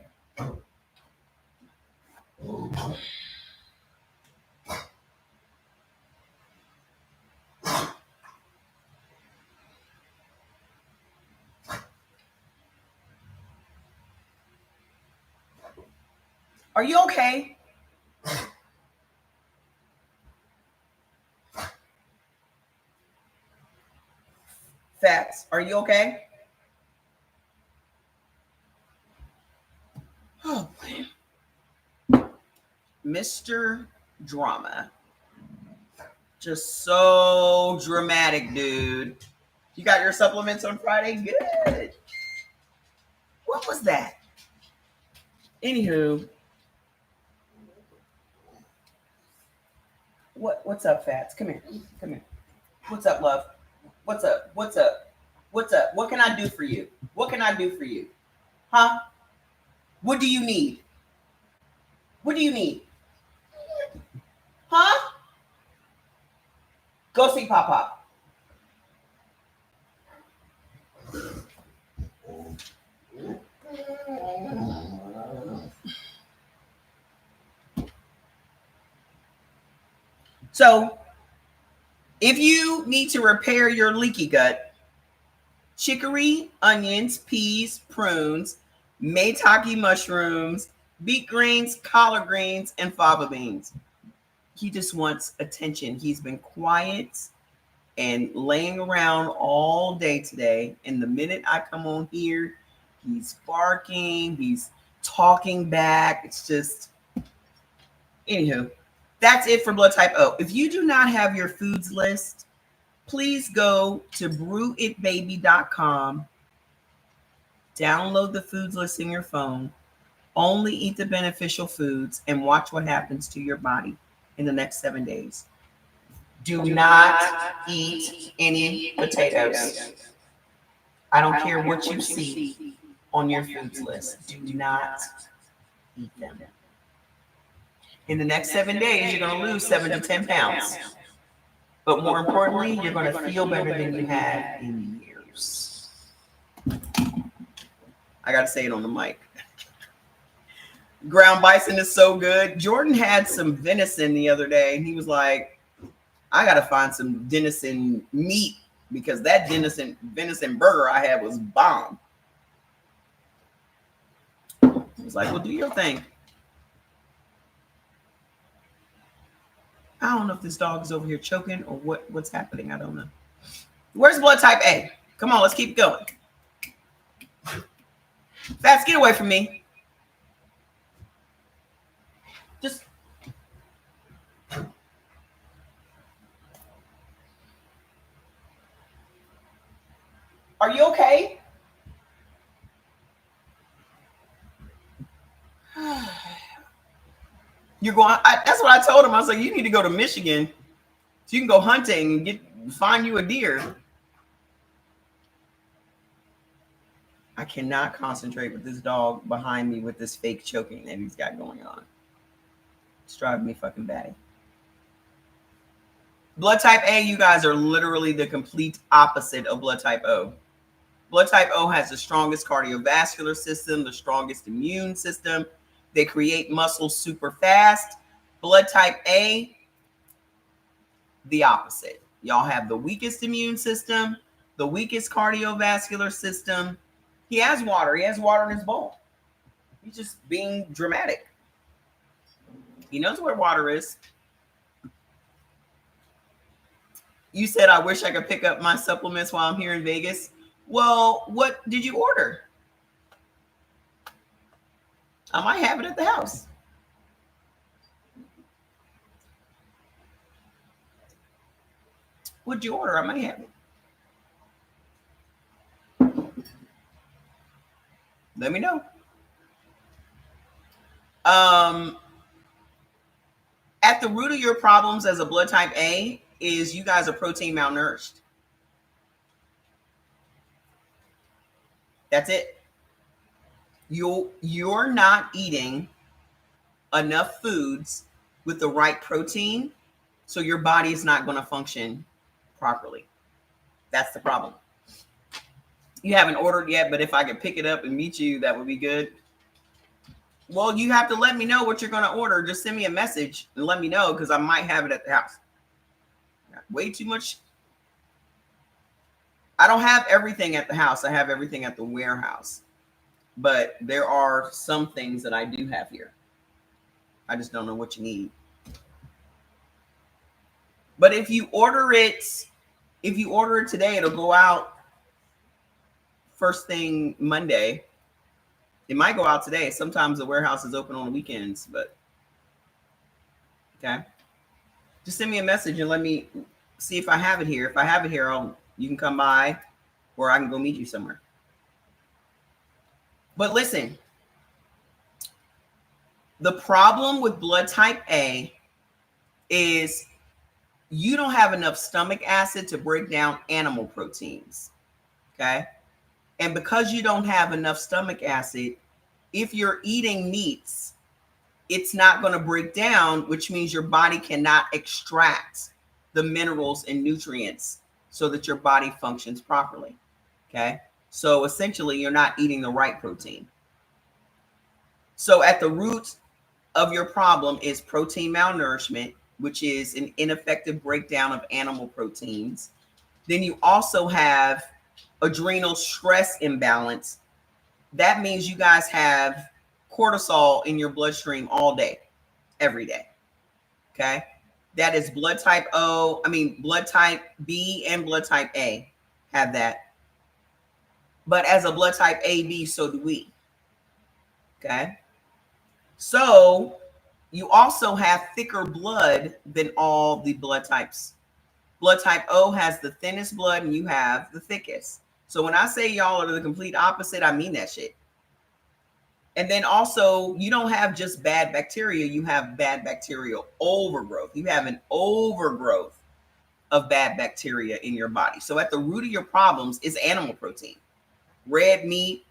Are you okay? Fats, are you okay? Oh, man. Mr. Drama. Just so dramatic, dude. You got your supplements on Friday? Good. What was that? Anywho. What's up, Fats? Come here. Come here. What's up, love? What's up? What's up? What's up? What can I do for you? What can I do for you? Huh? What do you need? What do you need? Huh? Go see Pop Pop. So if you need to repair your leaky gut, chicory, onions, peas, prunes, maitake mushrooms, beet greens, collard greens, and fava beans. He just wants attention. He's been quiet and laying around all day today. And the minute I come on here, he's barking, he's talking back. It's just, anywho, that's it for blood type O. If you do not have your foods list, please go to brewitbaby.com, download the foods list in your phone, only eat the beneficial foods, and watch what happens to your body in the next 7 days. Do not eat any potatoes. I don't care what you see on your foods list. Do not eat them. In the next 7 days, you're going to lose 7 to 10 pounds. But more importantly, you're going to feel better than you have in years. I got to say it on the mic. Ground bison is so good. Jordan had some venison the other day, and he was like, I got to find some venison meat because that venison burger I had was bomb. He was like, well, do your thing. I don't know if this dog is over here choking or what's happening. I don't know. Where's blood type A? Come on, let's keep going. Fats, get away from me. Just. Are you okay? You're going. That's what I told him. I was like, you need to go to Michigan so you can go hunting and find you a deer. I cannot concentrate with this dog behind me with this fake choking that he's got going on. It's driving me fucking batty. Blood type A, you guys are literally the complete opposite of blood type O. Blood type O has the strongest cardiovascular system, the strongest immune system. They create muscle super fast. Blood type A, the opposite. Y'all have the weakest immune system, the weakest cardiovascular system. He has water. He has water in his bowl. He's just being dramatic. He knows where water is. You said, I wish I could pick up my supplements while I'm here in Vegas. Well, what did you order? I might have it at the house. What'd you order? I might have it. Let me know. At the root of your problems as a blood type A is you guys are protein malnourished. That's it. You're not eating enough foods with the right protein, so your body is not going to function properly. That's the problem. You haven't ordered yet, but if I could pick it up and meet you, that would be good. Well, you have to let me know what you're going to order. Just send me a message and let me know because I might have it at the house. Way too much. I don't have everything at the house. I have everything at the warehouse. But there are some things that I do have here. I just don't know what you need. But if you order it today, it'll go out first thing Monday. It might go out today. Sometimes the warehouse is open on the weekends, but okay. Just send me a message and let me see if I have it here. If I have it here, you can come by or I can go meet you somewhere. But listen, the problem with blood type A is you don't have enough stomach acid to break down animal proteins, okay? And because you don't have enough stomach acid, if you're eating meats, it's not going to break down, which means your body cannot extract the minerals and nutrients so that your body functions properly, okay? So essentially, you're not eating the right protein. So at the root of your problem is protein malnourishment. which is an ineffective breakdown of animal proteins. Then you also have adrenal stress imbalance. That means you guys have cortisol in your bloodstream all day, every day. Okay. That is blood type blood type B and blood type A have that. But as a blood type AB, so do we. Okay. So you also have thicker blood than all the blood types. Blood type O has the thinnest blood and you have the thickest. So when I say y'all are the complete opposite, I mean that shit. And then also, you don't have just bad bacteria, you have bad bacterial overgrowth. You have an overgrowth of bad bacteria in your body. So at the root of your problems is animal protein. Red meat,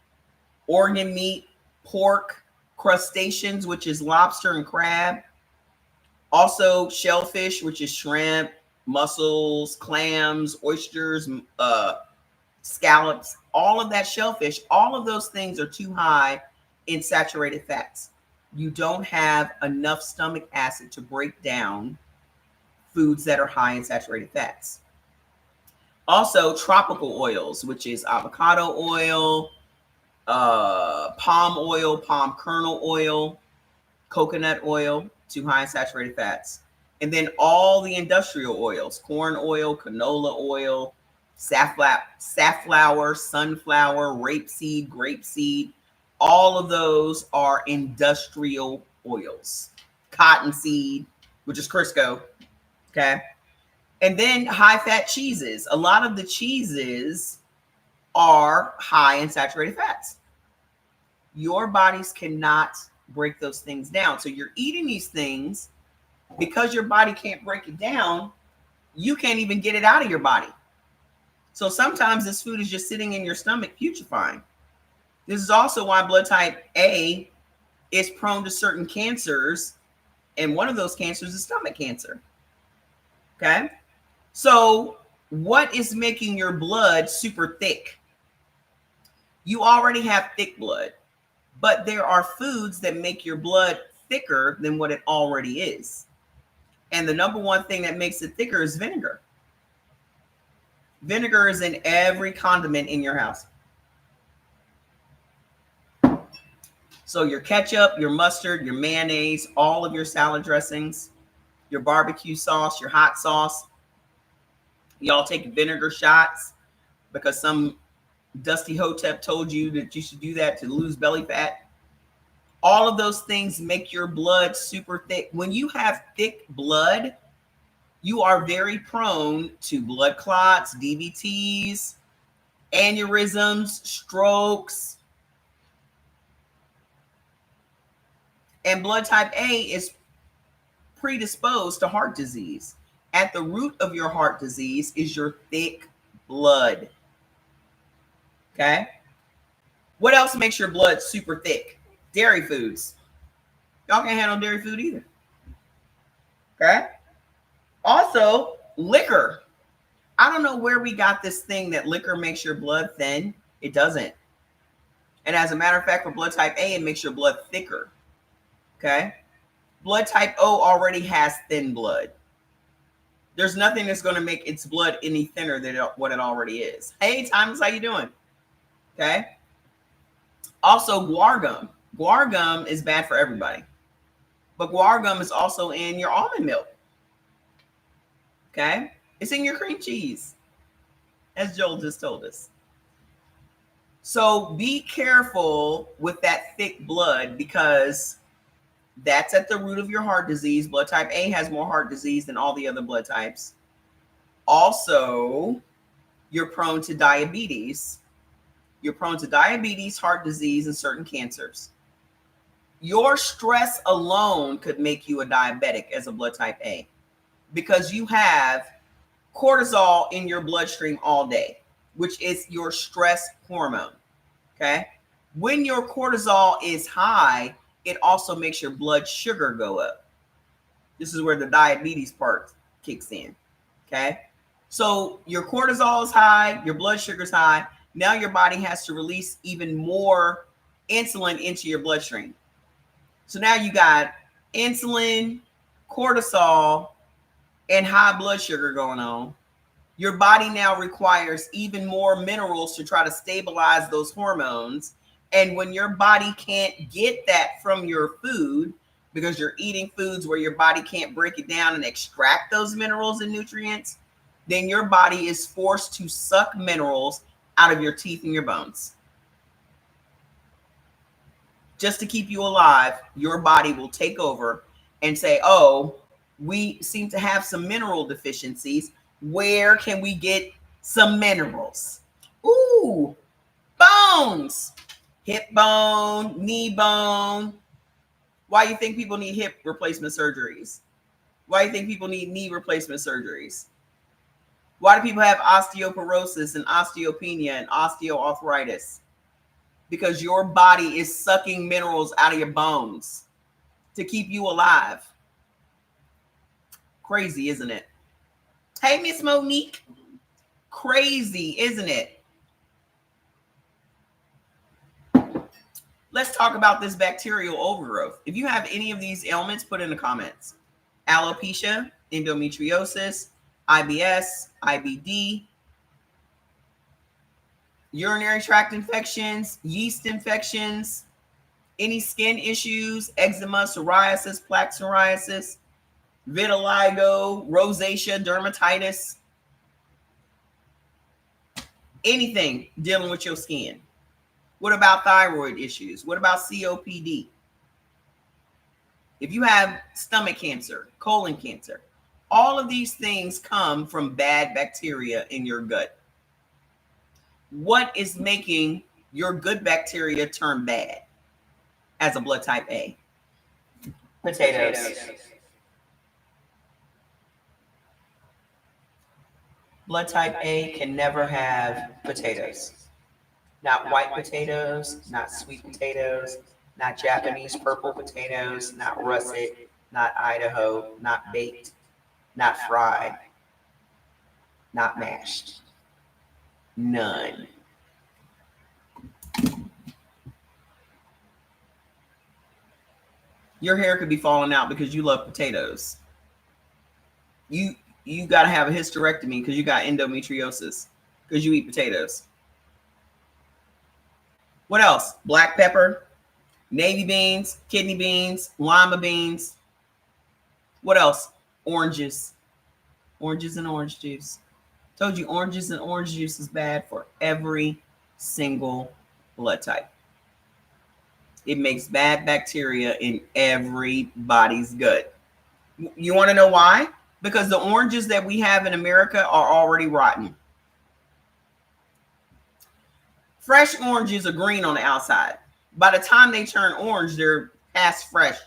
organ meat, pork, crustaceans, which is lobster and crab. Also shellfish, which is shrimp, mussels, clams, oysters, scallops, all of that shellfish, all of those things are too high in saturated fats. You don't have enough stomach acid to break down foods that are high in saturated fats. Also, tropical oils, which is avocado oil, palm oil, palm kernel oil, coconut oil, too high in saturated fats. And then all the industrial oils, corn oil, canola oil, safflower, sunflower, rapeseed, grapeseed, all of those are industrial oils. Cottonseed, which is Crisco, okay? And then high-fat cheeses. A lot of the cheeses are high in saturated fats. Your bodies cannot break those things down. So you're eating these things because your body can't break it down. You can't even get it out of your body. So sometimes this food is just sitting in your stomach putrefying. This is also why blood type A is prone to certain cancers. And one of those cancers is stomach cancer. Okay. So what is making your blood super thick? You already have thick blood, but there are foods that make your blood thicker than what it already is. And the number one thing that makes it thicker is vinegar. Vinegar is in every condiment in your house. So your ketchup, your mustard, your mayonnaise, all of your salad dressings, your barbecue sauce, your hot sauce. Y'all take vinegar shots because some dusty hotep told you that you should do that to lose belly fat. All of those things make your blood super thick. When you have thick blood, you are very prone to blood clots, DVTs, aneurysms, strokes. And blood type A is predisposed to heart disease. At the root of your heart disease is your thick blood. Okay. What else makes your blood super thick? Dairy foods. Y'all can't handle dairy food either. Okay. Also, liquor. I don't know where we got this thing that liquor makes your blood thin. It doesn't. And as a matter of fact, for blood type A, it makes your blood thicker. Okay. Blood type O already has thin blood. There's nothing that's going to make its blood any thinner than what it already is. Hey, Thomas, how you doing? Okay. Also, guar gum. Guar gum is bad for everybody. But guar gum is also in your almond milk. Okay. It's in your cream cheese, as Joel just told us. So be careful with that thick blood because that's at the root of your heart disease. Blood type A has more heart disease than all the other blood types. Also, you're prone to diabetes. You're prone to diabetes, heart disease, and certain cancers. Your stress alone could make you a diabetic as a blood type A because you have cortisol in your bloodstream all day, which is your stress hormone. Okay. When your cortisol is high, it also makes your blood sugar go up. This is where the diabetes part kicks in. Okay. So your cortisol is high, your blood sugar is high. Now your body has to release even more insulin into your bloodstream. So now you got insulin, cortisol, and high blood sugar going on, your body now requires even more minerals to try to stabilize those hormones. And when your body can't get that from your food, because you're eating foods where your body can't break it down and extract those minerals and nutrients, then your body is forced to suck minerals out of your teeth and your bones. Just to keep you alive, your body will take over and say, oh, we seem to have some mineral deficiencies. Where can we get some minerals? Ooh, bones, hip bone, knee bone. Why do you think people need hip replacement surgeries? Why do you think people need knee replacement surgeries? Why do people have osteoporosis and osteopenia and osteoarthritis? Because your body is sucking minerals out of your bones to keep you alive. Crazy, isn't it? Hey, Miss Monique. Crazy, isn't it? Let's talk about this bacterial overgrowth. If you have any of these ailments, put in the comments. Alopecia, endometriosis, IBS, IBD, urinary tract infections, yeast infections, any skin issues, eczema, psoriasis, plaque psoriasis, vitiligo, rosacea, dermatitis, anything dealing with your skin. What about thyroid issues? What about COPD? If you have stomach cancer, colon cancer, all of these things come from bad bacteria in your gut. What is making your good bacteria turn bad as a blood type A? Potatoes. Blood type A can never have potatoes. Not white potatoes, not sweet potatoes, not Japanese purple potatoes, not russet, not Idaho, not baked, not fried, not mashed. None. Your hair could be falling out because you love potatoes. You got to have a hysterectomy because you got endometriosis because you eat potatoes. What else? Black pepper, navy beans, kidney beans, lima beans. What else? Oranges. Oranges and orange juice. Told you oranges and orange juice is bad for every single blood type. It makes bad bacteria in everybody's gut. You want to know why? Because the oranges that we have in America are already rotten. Fresh oranges are green on the outside. By the time they turn orange, they're past fresh.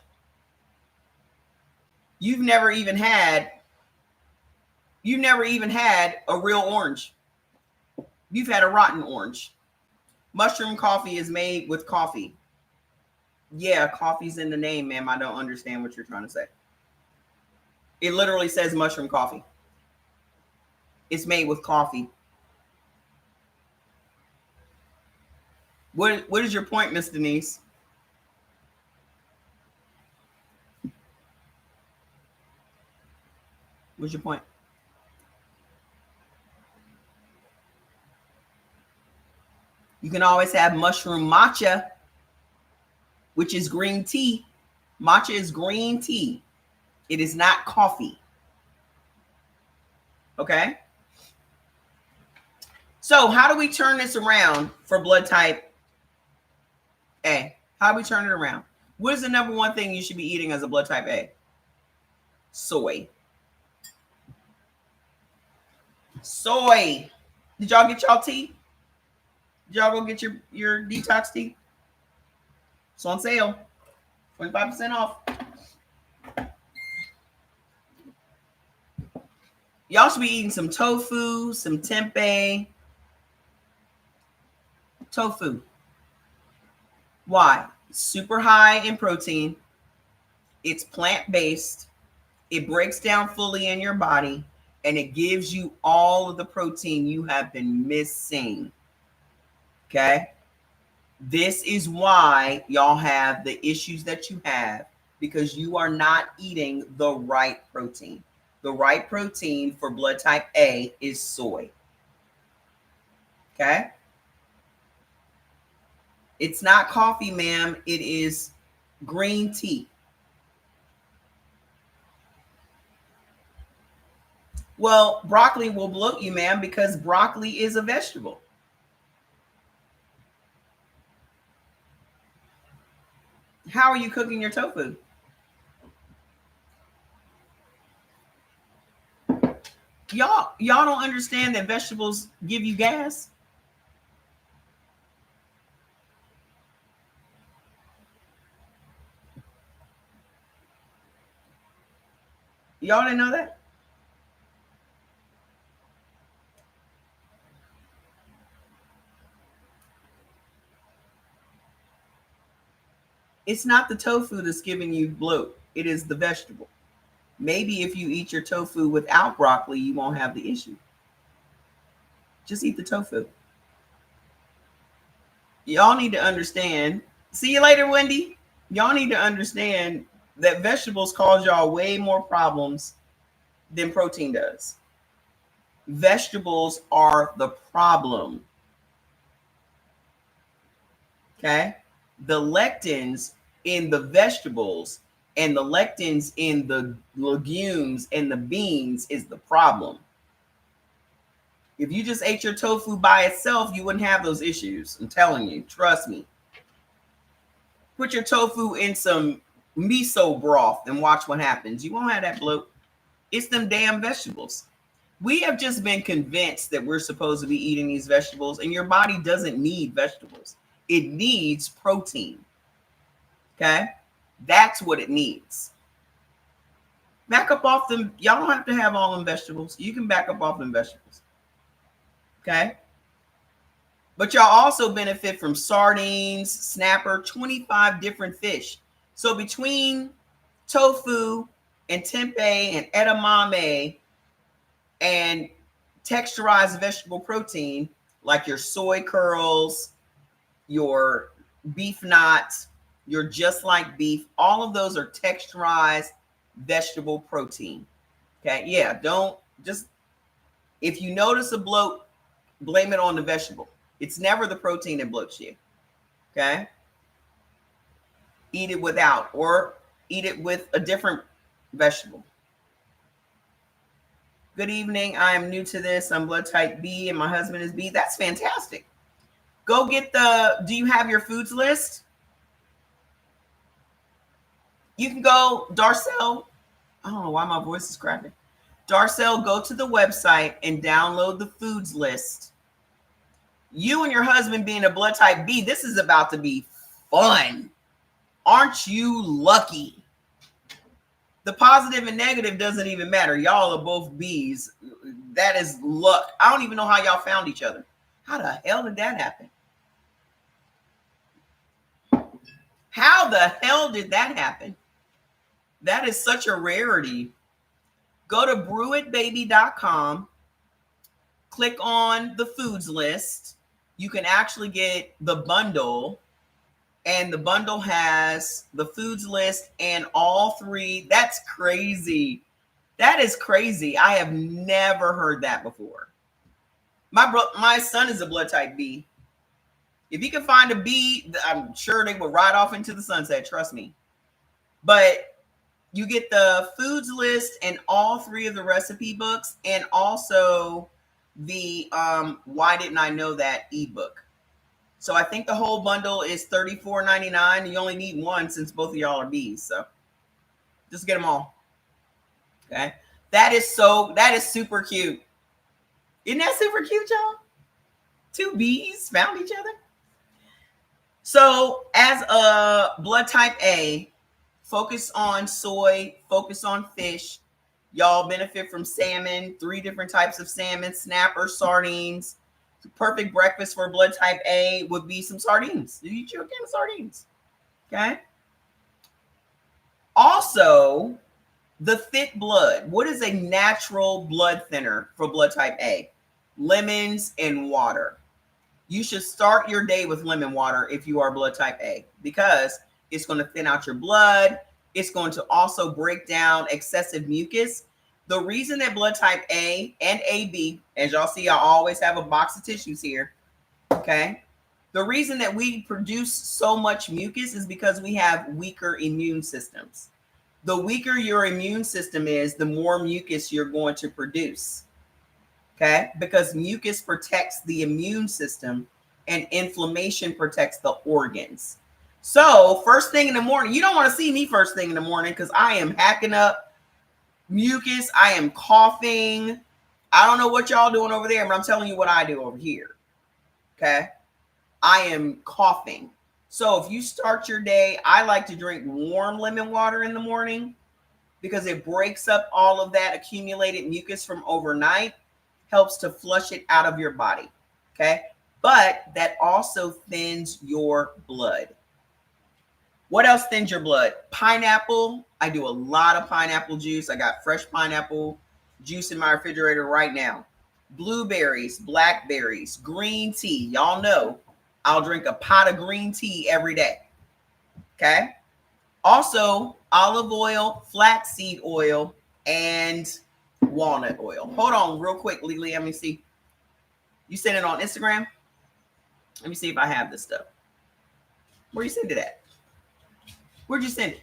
You've never even had a real orange. You've had a rotten orange. Mushroom coffee is made with coffee. Yeah, coffee's in the name, ma'am. I don't understand what you're trying to say. It literally says mushroom coffee. It's made with coffee. What is your point, Miss Denise? What's your point? You can always have mushroom matcha, which is green tea. Matcha is green tea. It is not coffee. Okay? So how do we turn this around for blood type A? How do we turn it around? What is the number one thing you should be eating as a blood type A? Soy. Soy. Did y'all get y'all tea? Did y'all go get your detox tea? It's on sale. 25% off. Y'all should be eating some tofu, some tempeh. Tofu. Why? It's super high in protein. It's plant-based. It breaks down fully in your body, and it gives you all of the protein you have been missing. Okay? This is why y'all have the issues that you have, because you are not eating the right protein. The right protein for blood type A is soy. Okay? It's not coffee, ma'am. It is green tea. Well, broccoli will bloat you, ma'am, because broccoli is a vegetable. How are you cooking your tofu? Y'all don't understand that vegetables give you gas? Y'all didn't know that? It's not the tofu that's giving you bloat. It is the vegetable. Maybe if you eat your tofu without broccoli, you won't have the issue. Just eat the tofu. Y'all need to understand. See you later, Wendy. Y'all need to understand that vegetables cause y'all way more problems than protein does. Vegetables are the problem. Okay? The lectins in the vegetables and the lectins in the legumes and the beans is the problem. If you just ate your tofu by itself, you wouldn't have those issues. I'm telling you, trust me. Put your tofu in some miso broth and watch what happens. You won't have that bloat. It's them damn vegetables. We have just been convinced that we're supposed to be eating these vegetables, and your body doesn't need vegetables. It needs protein. Okay? That's what it needs. Back up off them. Y'all don't have to have all them vegetables. You can back up off them vegetables. Okay? But y'all also benefit from sardines, snapper, 25 different fish. So between tofu and tempeh and edamame and texturized vegetable protein, like your soy curls, your beef knots, your just like beef, all of those are texturized vegetable protein. Okay, yeah, don't just, if you notice a bloat, blame it on the vegetable. It's never the protein that bloats you. Okay, eat it without, or eat it with a different vegetable. Good evening. I am new to this. I'm blood type B and my husband is B. That's fantastic. Go get do you have your foods list? You can go, Darcel. I don't know why my voice is cracking. Darcel, go to the website and download the foods list. You and your husband being a blood type B, this is about to be fun. Aren't you lucky? The positive and negative doesn't even matter. Y'all are both B's. That is luck. I don't even know how y'all found each other. How the hell did that happen? How the hell did that happen? That is such a rarity. Go to brewitbaby.com, click on the foods list. You can actually get the bundle, and the bundle has the foods list and all three. That's crazy. That is crazy. I have never heard that before. My son is a blood type B. If he could find a B, I'm sure they would ride off into the sunset. Trust me. But you get the foods list and all three of the recipe books, and also the Why Didn't I Know That ebook. So I think the whole bundle is $34.99. You only need one since both of y'all are B's. So just get them all. Okay. That is super cute. Isn't that super cute, y'all? Two B's found each other. So as a blood type A, focus on soy, focus on fish. Y'all benefit from salmon, 3 different types of salmon, snapper, sardines. The perfect breakfast for blood type A would be some sardines. You eat your can of sardines. Okay. Also, the thick blood. What is a natural blood thinner for blood type A? Lemons and water. You should start your day with lemon water if you are blood type A, because it's going to thin out your blood. It's going to also break down excessive mucus. The reason that blood type A and AB, as y'all see, I always have a box of tissues here. Okay. The reason that we produce so much mucus is because we have weaker immune systems. The weaker your immune system is, the more mucus you're going to produce. Okay. Because mucus protects the immune system and inflammation protects the organs. So first thing in the morning, you don't want to see me first thing in the morning because I am hacking up mucus. I am coughing. I don't know what y'all doing over there, but I'm telling you what I do over here. Okay. I am coughing. So if you start your day, I like to drink warm lemon water in the morning because it breaks up all of that accumulated mucus from overnight, helps to flush it out of your body. Okay. But that also thins your blood. What else thins your blood? Pineapple. I do a lot of pineapple juice. I got fresh pineapple juice in my refrigerator right now. Blueberries, blackberries, green tea. Y'all know I'll drink a pot of green tea every day. Okay. Also, olive oil, flaxseed oil, and walnut oil. Hold on real quick, Lily. Let me see. You sent it on Instagram? Let me see if I have this stuff. Where you send it at? Where'd you send it?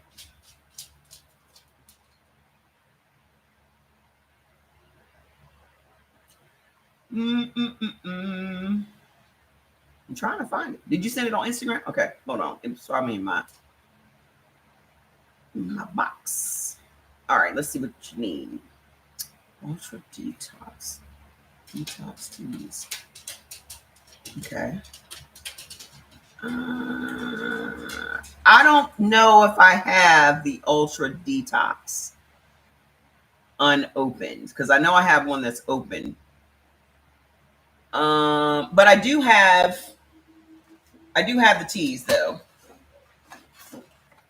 I'm trying to find it. Did you send it on Instagram? Okay, hold on. So I'm in my box. All right, let's see what you need. Ultra detox. Detox teas. Okay. I don't know if I have the Ultra Detox unopened because I know I have one that's open. But I do have the teas though.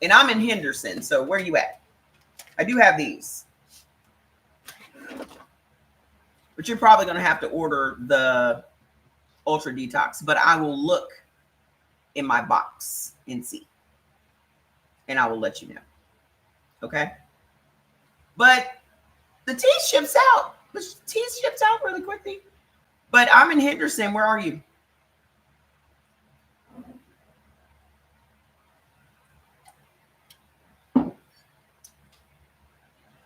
And I'm in Henderson, so where are you at? I do have these. But you're probably going to have to order the Ultra Detox, but I will look in my box and see. And I will let you know. Okay? But the tea ships out. The tea ships out really quickly. But I'm in Henderson. Where are you?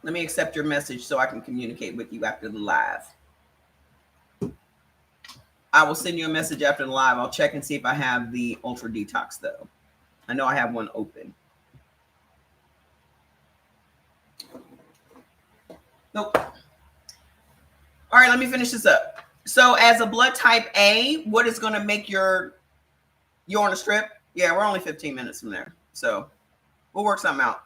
Let me accept your message so I can communicate with you after the live. I will send you a message after the live. I'll check and see if I have the Ultra Detox, though. I know I have one open. Nope. All right, let me finish this up. So as a blood type A, what is going to make you're on a strip? Yeah, we're only 15 minutes from there. So we'll work something out.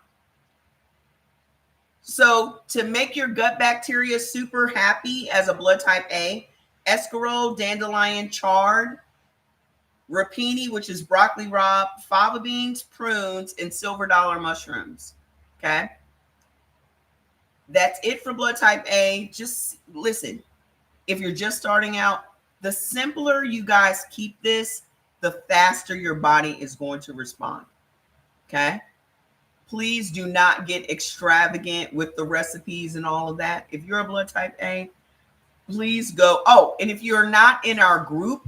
So to make your gut bacteria super happy as a blood type A, escarole, dandelion, chard, rapini, which is broccoli rabe, fava beans, prunes, and silver dollar mushrooms. Okay. That's it for blood type A. Just listen, if you're just starting out, the simpler you guys keep this, the faster your body is going to respond. Okay. Please do not get extravagant with the recipes and all of that. If you're a blood type A, please go. Oh, and if you're not in our group,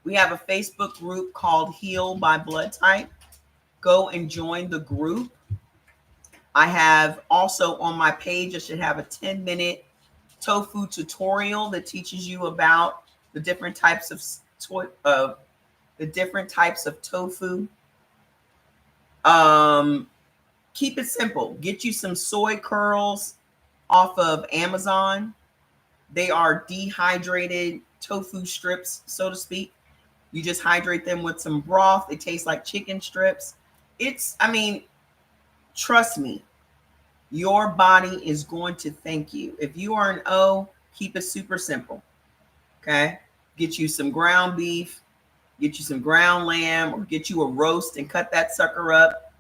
we have a Facebook group called Heal by Blood Type. Go and join the group. I have also on my page, I should have a 10-minute tofu tutorial that teaches you about the different types of tofu. Keep it simple. Get you some soy curls off of Amazon. They are dehydrated tofu strips, so to speak. You just hydrate them with some broth. They taste like chicken strips. Trust me, your body is going to thank you. If you are an O, keep it super simple. Okay? Get you some ground beef, get you some ground lamb, or get you a roast and cut that sucker up.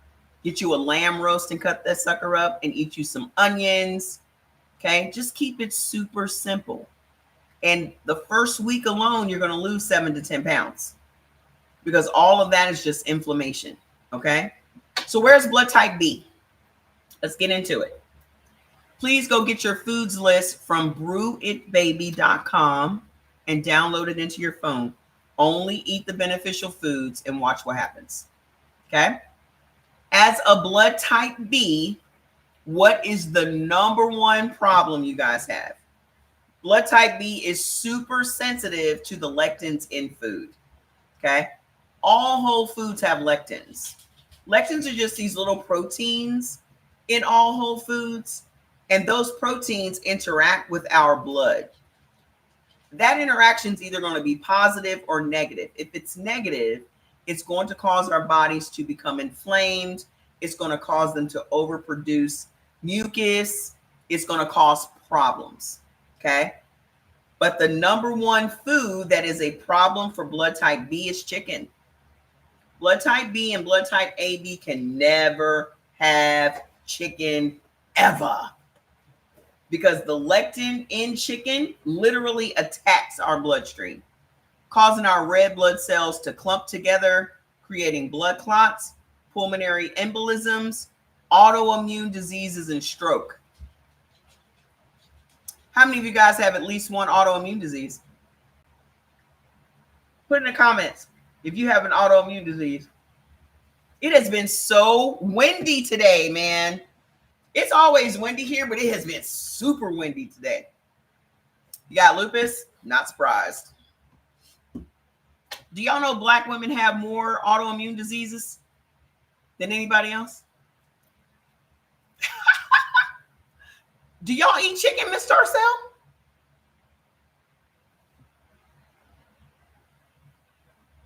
Get you a lamb roast and cut that sucker up and eat you some onions. Okay? Just keep it super simple. And the first week alone, you're going to lose 7 to 10 pounds because all of that is just inflammation. Okay? So where's blood type B? Let's get into it. Please go get your foods list from brewitbaby.com and download it into your phone. Only eat the beneficial foods and watch what happens. Okay? As a blood type B, what is the number one problem you guys have? Blood type B is super sensitive to the lectins in food. Okay? All whole foods have lectins. Lectins are just these little proteins in all whole foods, and those proteins interact with our blood. That interaction is either going to be positive or negative. If it's negative, it's going to cause our bodies to become inflamed. It's going to cause them to overproduce mucus. It's going to cause problems. Okay? But the number one food that is a problem for blood type B is chicken. Blood type B and blood type AB can never have chicken ever, because the lectin in chicken literally attacks our bloodstream, causing our red blood cells to clump together, creating blood clots, pulmonary embolisms, autoimmune diseases, and stroke. How many of you guys have at least one autoimmune disease? Put in the comments if you have an autoimmune disease. It has been so windy today, man. It's always windy here, but it has been super windy today. You got lupus? Not surprised. Do y'all know Black women have more autoimmune diseases than anybody else? Do y'all eat chicken, Miss Tarcell?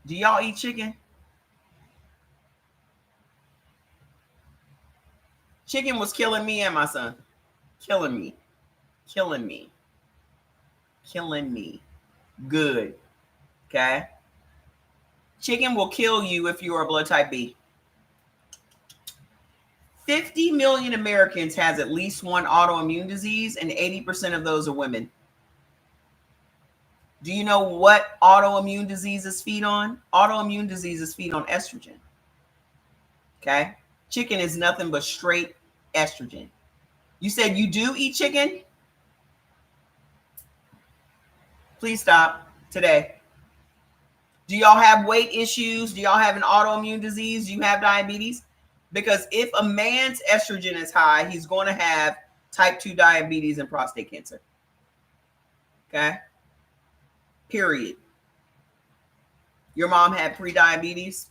Do y'all eat chicken? Chicken was killing me and my son. Killing me. Killing me. Killing me. Good. Okay? Chicken will kill you if you are blood type B. 50 million Americans has at least one autoimmune disease, and 80% of those are women. Do you know what autoimmune diseases feed on? Autoimmune diseases feed on estrogen. Okay? Chicken is nothing but straight estrogen. You said you do eat chicken? Please stop today. Do y'all have weight issues? Do y'all have an autoimmune disease? Do you have diabetes? Because if a man's estrogen is high, he's going to have type 2 diabetes and prostate cancer. Okay? Period. Your mom had pre-diabetes?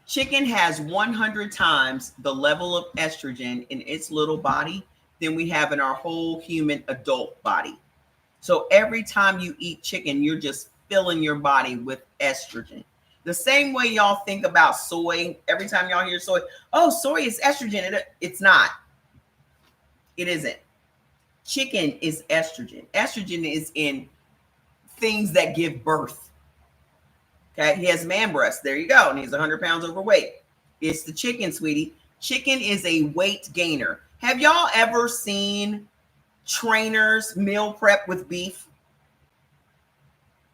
Chicken has 100 times the level of estrogen in its little body than we have in our whole human adult body. So every time you eat chicken, you're just filling your body with estrogen. The same way y'all think about soy. Every time y'all hear soy, oh, soy is estrogen. It's not. It isn't. Chicken is estrogen. Estrogen is in things that give birth. Okay, he has man breasts. There you go. And he's 100 pounds overweight. It's the chicken, sweetie. Chicken is a weight gainer. Have y'all ever seen trainers meal prep with beef?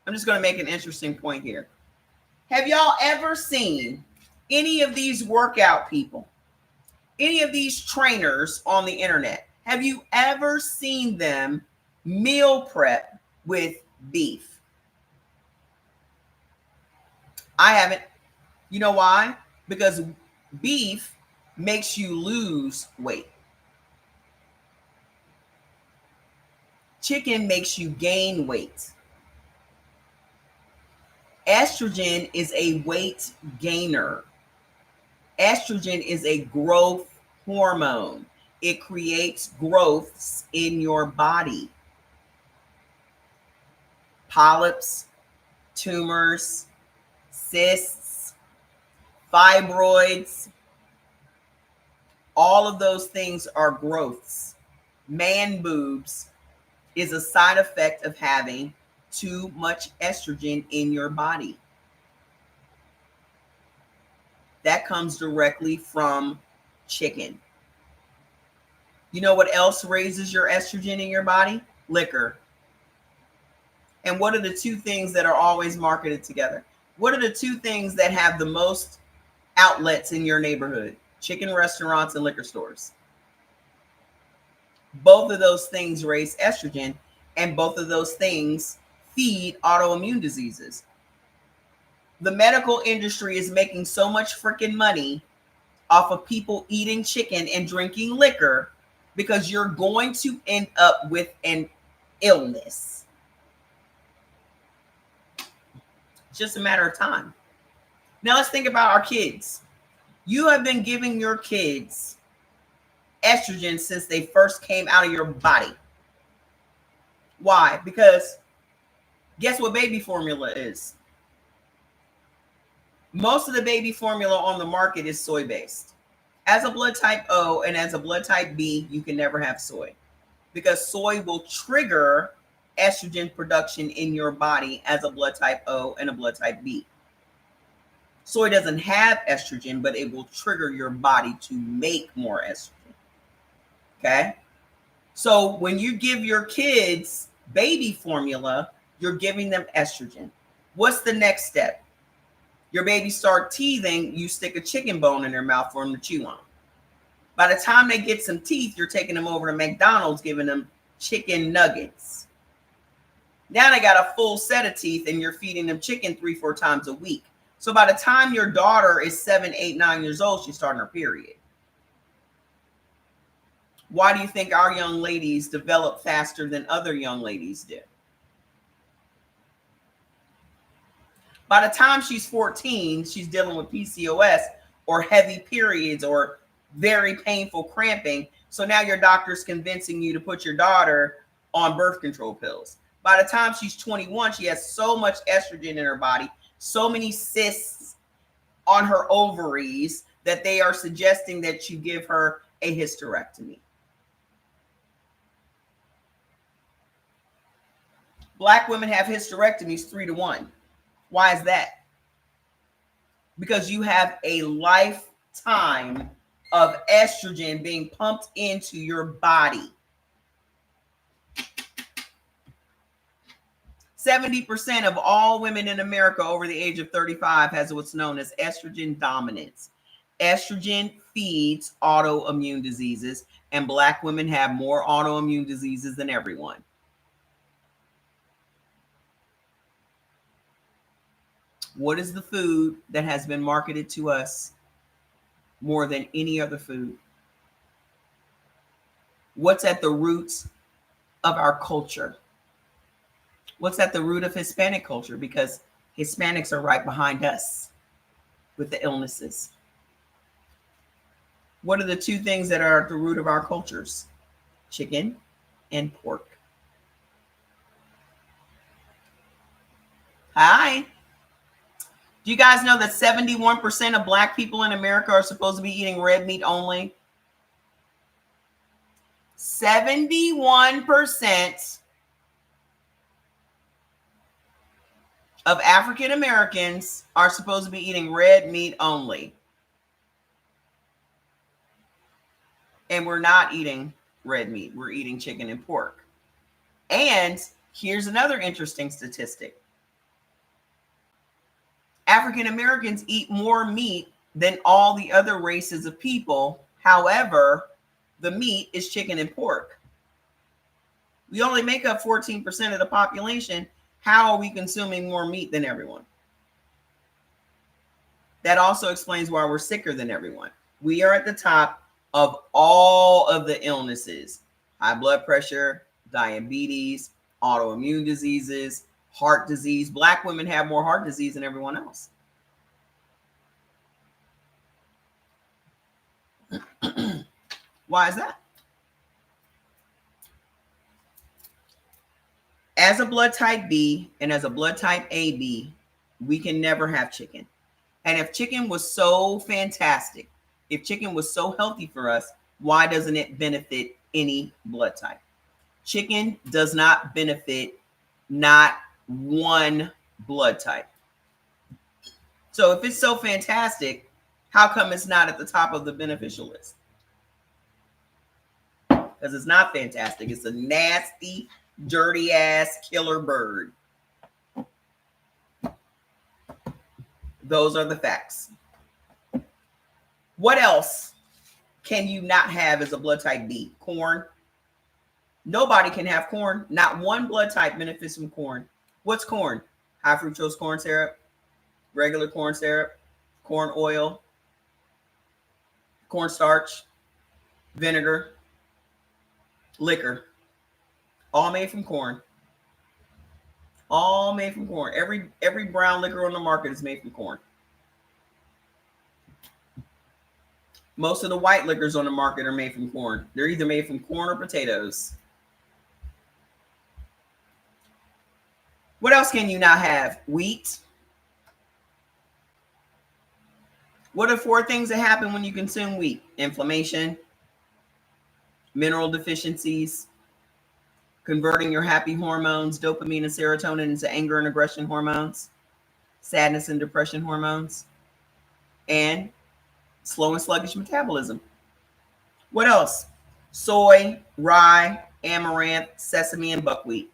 I'm just going to make an interesting point here. Have y'all ever seen any of these workout people, any of these trainers on the internet? Have you ever seen them meal prep with beef? I haven't. You know why? Because beef makes you lose weight. Chicken makes you gain weight. Estrogen is a weight gainer. Estrogen is a growth hormone. It creates growths in your body. Polyps, tumors, cysts, fibroids, all of those things are growths. Man boobs is a side effect of having too much estrogen in your body. That comes directly from chicken. You know what else raises your estrogen in your body? Liquor. And what are the two things that are always marketed together? What are the two things that have the most outlets in your neighborhood? chicken restaurants and liquor stores. Both of those things raise estrogen, and both of those things feed autoimmune diseases. The medical industry is making so much freaking money off of people eating chicken and drinking liquor because you're going to end up with an illness. It's just a matter of time. Now let's think about our kids. You have been giving your kids estrogen since they first came out of your body. Why? Because guess what baby formula is? Most of the baby formula on the market is soy-based. As a blood type O and as a blood type B, you can never have soy because soy will trigger estrogen production in your body as a blood type O and a blood type B. Soy doesn't have estrogen, but it will trigger your body to make more estrogen. Okay? So when you give your kids baby formula, you're giving them estrogen. What's the next step? Your baby start teething, you stick a chicken bone in their mouth for them to chew on. By the time they get some teeth, you're taking them over to McDonald's, giving them chicken nuggets. Now they got a full set of teeth and you're feeding them chicken 3-4 times a week. So by the time your daughter is 7, 8, 9 years old, she's starting her period. Why do you think our young ladies develop faster than other young ladies do? By the time she's 14, she's dealing with PCOS or heavy periods or very painful cramping. So now your doctor's convincing you to put your daughter on birth control pills. By the time she's 21, she has so much estrogen in her body, so many cysts on her ovaries that they are suggesting that you give her a hysterectomy. Black women have hysterectomies 3-to-1. Why is that? Because you have a lifetime of estrogen being pumped into your body. 70% of all women in America over the age of 35 has what's known as estrogen dominance. Estrogen feeds autoimmune diseases, and Black women have more autoimmune diseases than everyone. What is the food that has been marketed to us more than any other food? What's at the roots of our culture? What's at the root of Hispanic culture? Because Hispanics are right behind us with the illnesses. What are the two things that are at the root of our cultures? Chicken and pork. Hi. Do you guys know that 71% of Black people in America are supposed to be eating red meat only? 71% of African Americans are supposed to be eating red meat only. And we're not eating red meat. We're eating chicken and pork. And here's another interesting statistic. African Americans eat more meat than all the other races of people. However, the meat is chicken and pork. We only make up 14% of the population. How are we consuming more meat than everyone? That also explains why we're sicker than everyone. We are at the top of all of the illnesses: high blood pressure, diabetes, autoimmune diseases, heart disease. Black women have more heart disease than everyone else. Why is that? As a blood type B and as a blood type AB, we can never have chicken. And if chicken was so fantastic, if chicken was so healthy for us, why doesn't it benefit any blood type? Chicken does not benefit not one blood type. So if it's so fantastic, how come it's not at the top of the beneficial list? Because it's not fantastic. It's a nasty, dirty ass killer bird. Those are the facts. What else can you not have as a blood type B? Corn. Nobody can have corn. Not one blood type benefits from corn. What's corn? High fructose corn syrup, regular corn syrup, corn oil, cornstarch, vinegar, liquor, all made from corn. All made from corn. Every brown liquor on the market is made from corn. Most of the white liquors on the market are made from corn. They're either made from corn or potatoes. What else can you not have? Wheat. What are 4 things that happen when you consume wheat? Inflammation, mineral deficiencies, converting your happy hormones, dopamine and serotonin, into anger and aggression hormones, sadness and depression hormones, and slow and sluggish metabolism. What else? Soy, rye, amaranth, sesame, and buckwheat.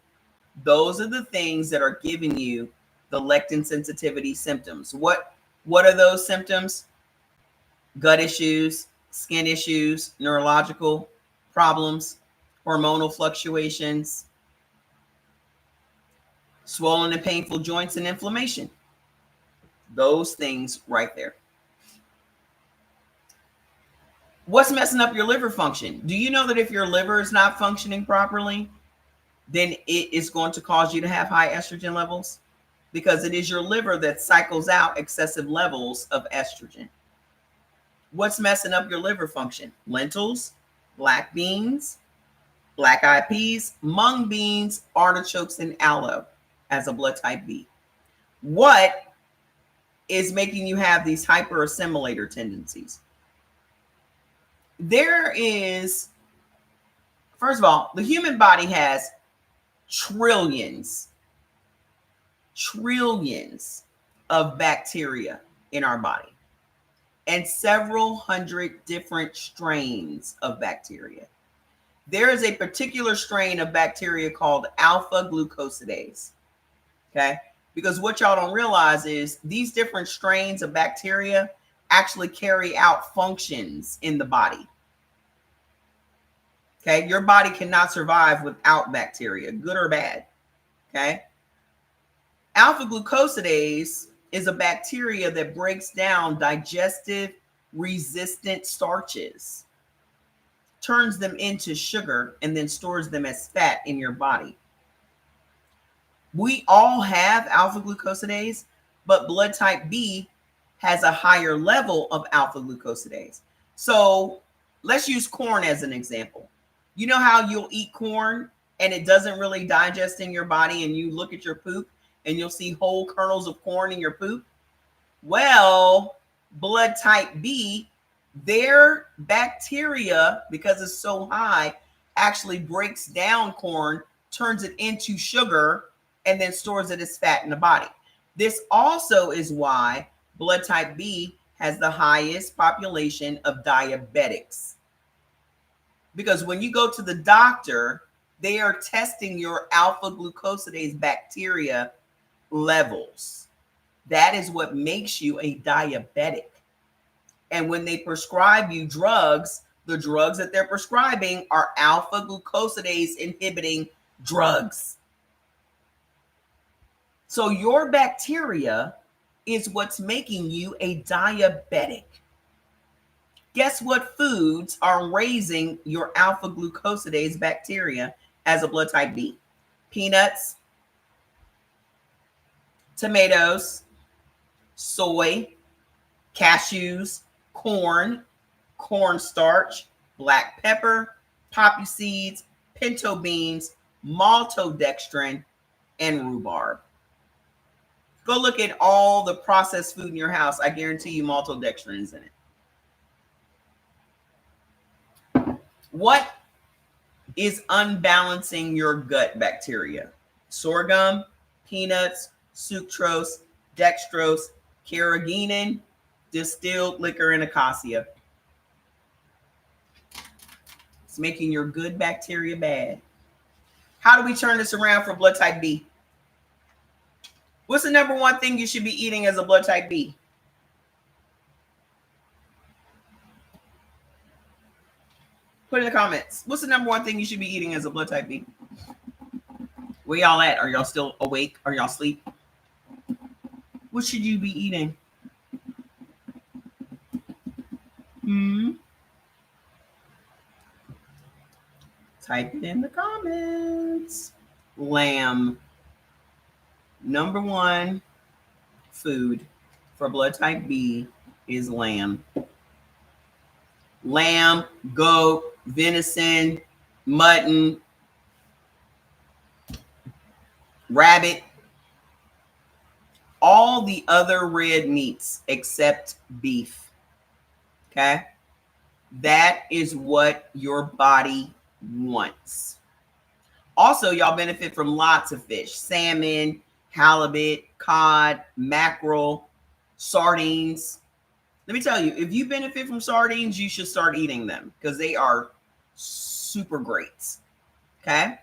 Those are the things that are giving you the lectin sensitivity symptoms. What are those symptoms? Gut issues, skin issues, neurological problems, hormonal fluctuations, swollen and painful joints, and inflammation. Those things right there. What's messing up your liver function? Do you know that if your liver is not functioning properly, then it is going to cause you to have high estrogen levels? Because it is your liver that cycles out excessive levels of estrogen. What's messing up your liver function? Lentils, black beans, black eyed peas, mung beans, artichokes, and aloe as a blood type B. What is making you have these hyperassimilator tendencies? There is, first of all, the human body has trillions of bacteria in our body and several hundred different strains of bacteria. There is a particular strain of bacteria called alpha glucosidase. Okay. Because what y'all don't realize is these different strains of bacteria actually carry out functions in the body. Okay. Your body cannot survive without bacteria, good or bad. Okay. Alpha glucosidase is a bacteria that breaks down digestive resistant starches, turns them into sugar, and then stores them as fat in your body. We all have alpha glucosidase, but blood type B has a higher level of alpha glucosidase. So let's use corn as an example. You know how you'll eat corn and it doesn't really digest in your body, and you look at your poop and you'll see whole kernels of corn in your poop? Well, blood type B, their bacteria, because it's so high, actually breaks down corn, turns it into sugar, and then stores it as fat in the body. This also is why blood type B has the highest population of diabetics. Because when you go to the doctor, they are testing your alpha glucosidase bacteria levels. That is what makes you a diabetic. And when they prescribe you drugs, the drugs that they're prescribing are alpha glucosidase inhibiting drugs. So your bacteria is what's making you a diabetic. Guess what foods are raising your alpha glucosidase bacteria as a blood type B? Peanuts, tomatoes, soy, cashews, corn, cornstarch, black pepper, poppy seeds, pinto beans, maltodextrin, and rhubarb. Go look at all the processed food in your house. I guarantee you maltodextrin is in it. What is unbalancing your gut bacteria? Sorghum, peanuts, sucrose, dextrose, carrageenan, distilled liquor, and acacia. It's making your good bacteria bad. How do we turn this around for blood type B? What's the number one thing you should be eating as a blood type B? Put in the comments. What's the number one thing you should be eating as a blood type B? Where y'all at? Are y'all still awake? Are y'all asleep? What should you be eating? Type it in the comments. Lamb. Number one food for blood type B is lamb. Lamb, goat, venison, mutton, rabbit, all the other red meats except beef. Okay? That is what your body wants. Also, y'all benefit from lots of fish: salmon, halibut, cod, mackerel, sardines. Let me tell you, if you benefit from sardines, you should start eating them because they are super great. Okay?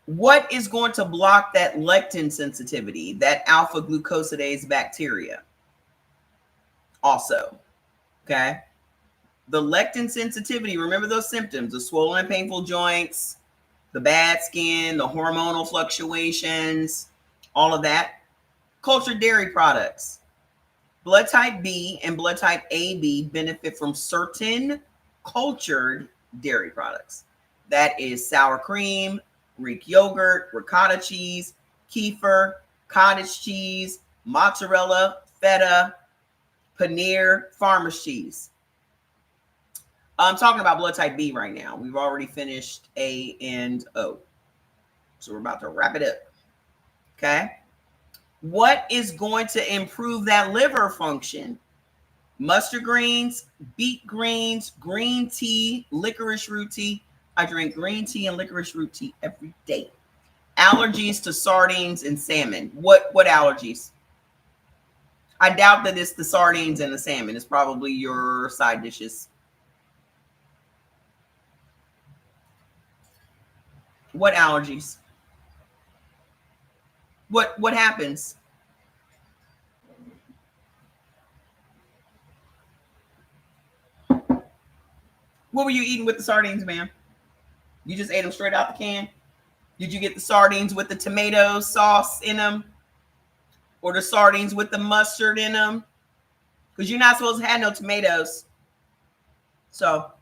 What is going to block that lectin sensitivity, that alpha glucosidase bacteria? Also, okay? The lectin sensitivity, remember those symptoms: the swollen and painful joints, the bad skin, the hormonal fluctuations, all of that. Cultured dairy products. Blood type B and blood type AB benefit from certain cultured dairy products. That is sour cream, Greek yogurt, ricotta cheese, kefir, cottage cheese, mozzarella, feta, paneer, farmer's cheese. I'm talking about blood type B right now. We've already finished A and O. So we're about to wrap it up. Okay. What is going to improve that liver function? Mustard greens, beet greens, green tea, licorice root tea. I drink green tea and licorice root tea every day. Allergies to sardines and salmon. What allergies? I doubt that it's the sardines and the salmon. It's probably your side dishes. What allergies? What happens? What were you eating with the sardines, ma'am? You just ate them straight out the can? Did you get the sardines with the tomato sauce in them? Or the sardines with the mustard in them? Because you're not supposed to have no tomatoes. So,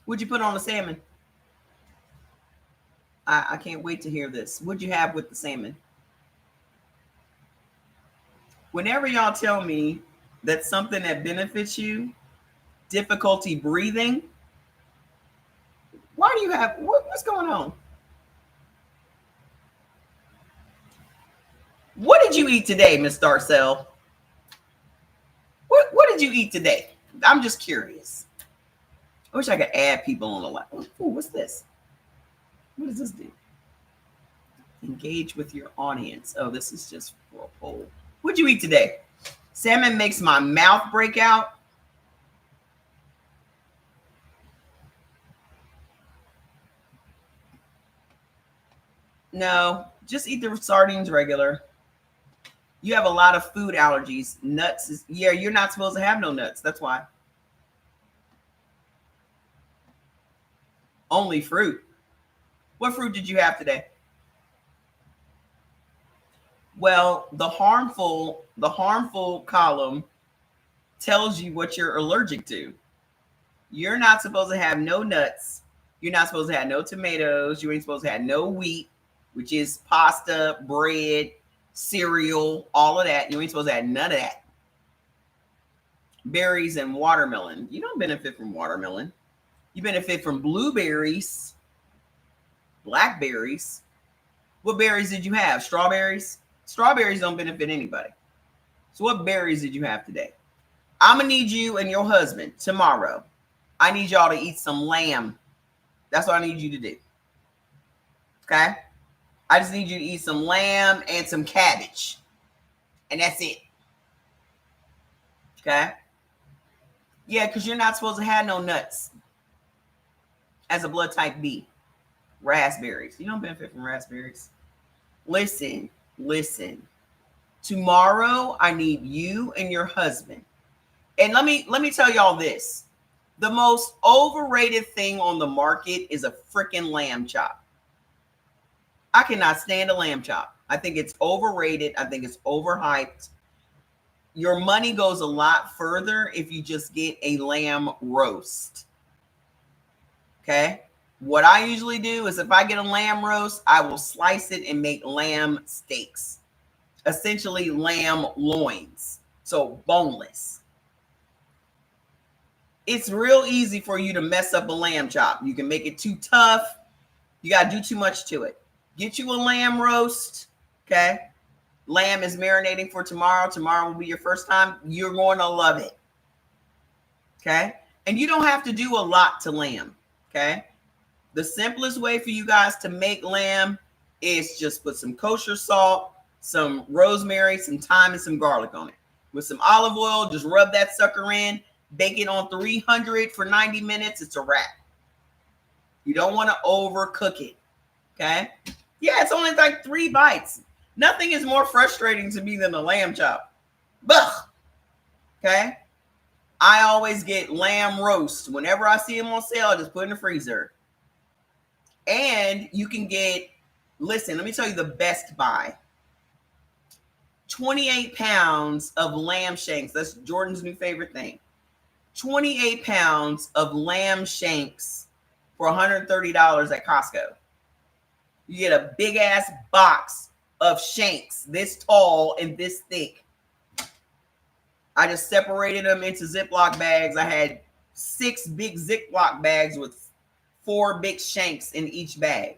what'd you put on the salmon? I can't wait to hear this. What'd you have with the salmon? Whenever y'all tell me that something that benefits you, difficulty breathing, why do you have, what's going on? What did you eat today, Miss Darcel? What did you eat today? I'm just curious. I wish I could add people on the line. Ooh, what's this? What does this do? Engage with your audience. Oh, this is just for a poll. What'd you eat today? Salmon makes my mouth break out. No, just eat the sardines regular. You have a lot of food allergies. Nuts is, yeah, you're not supposed to have no nuts. That's why. Only fruit. What fruit did you have today? Well, the harmful column tells you what you're allergic to. You're not supposed to have no nuts. You're not supposed to have no tomatoes. You ain't supposed to have no wheat, which is pasta, bread, cereal, all of that. You ain't supposed to have none of that. Berries and watermelon. You don't benefit from watermelon. You benefit from blueberries, blackberries. What berries did you have? Strawberries? Strawberries don't benefit anybody. So what berries did you have today? I'm going to need you and your husband tomorrow. I need y'all to eat some lamb. That's what I need you to do. Okay? I just need you to eat some lamb and some cabbage. And that's it. Okay? Yeah, because you're not supposed to have no nuts as a blood type B. Raspberries. You don't benefit from raspberries. Listen. Tomorrow, I need you and your husband. And let me tell y'all this. The most overrated thing on the market is a freaking lamb chop. I cannot stand a lamb chop. I think it's overrated. I think it's overhyped. Your money goes a lot further if you just get a lamb roast. Okay? What I usually do is if I get a lamb roast, I will slice it and make lamb steaks. Essentially lamb loins. So boneless. It's real easy for you to mess up a lamb chop. You can make it too tough. You got to do too much to it. Get you a lamb roast. Okay? Lamb is marinating for tomorrow. Tomorrow will be your first time. You're going to love it. Okay? And you don't have to do a lot to lamb. Okay? The simplest way for you guys to make lamb is just put some kosher salt, some rosemary, some thyme, and some garlic on it. With some olive oil, just rub that sucker in. Bake it on 300 for 90 minutes. It's a wrap. You don't want to overcook it. Okay? Yeah, it's only like 3 bites. Nothing is more frustrating to me than a lamb chop. Bah! Okay? I always get lamb roast. Whenever I see them on sale, I just put it in the freezer. And you can get, listen, let me tell you the best buy. 28 pounds of lamb shanks. That's Jordan's new favorite thing. 28 pounds of lamb shanks for $130 at Costco. You get a big ass box of shanks this tall and this thick. I just separated them into Ziploc bags. I had 6 big Ziploc bags with 4 big shanks in each bag.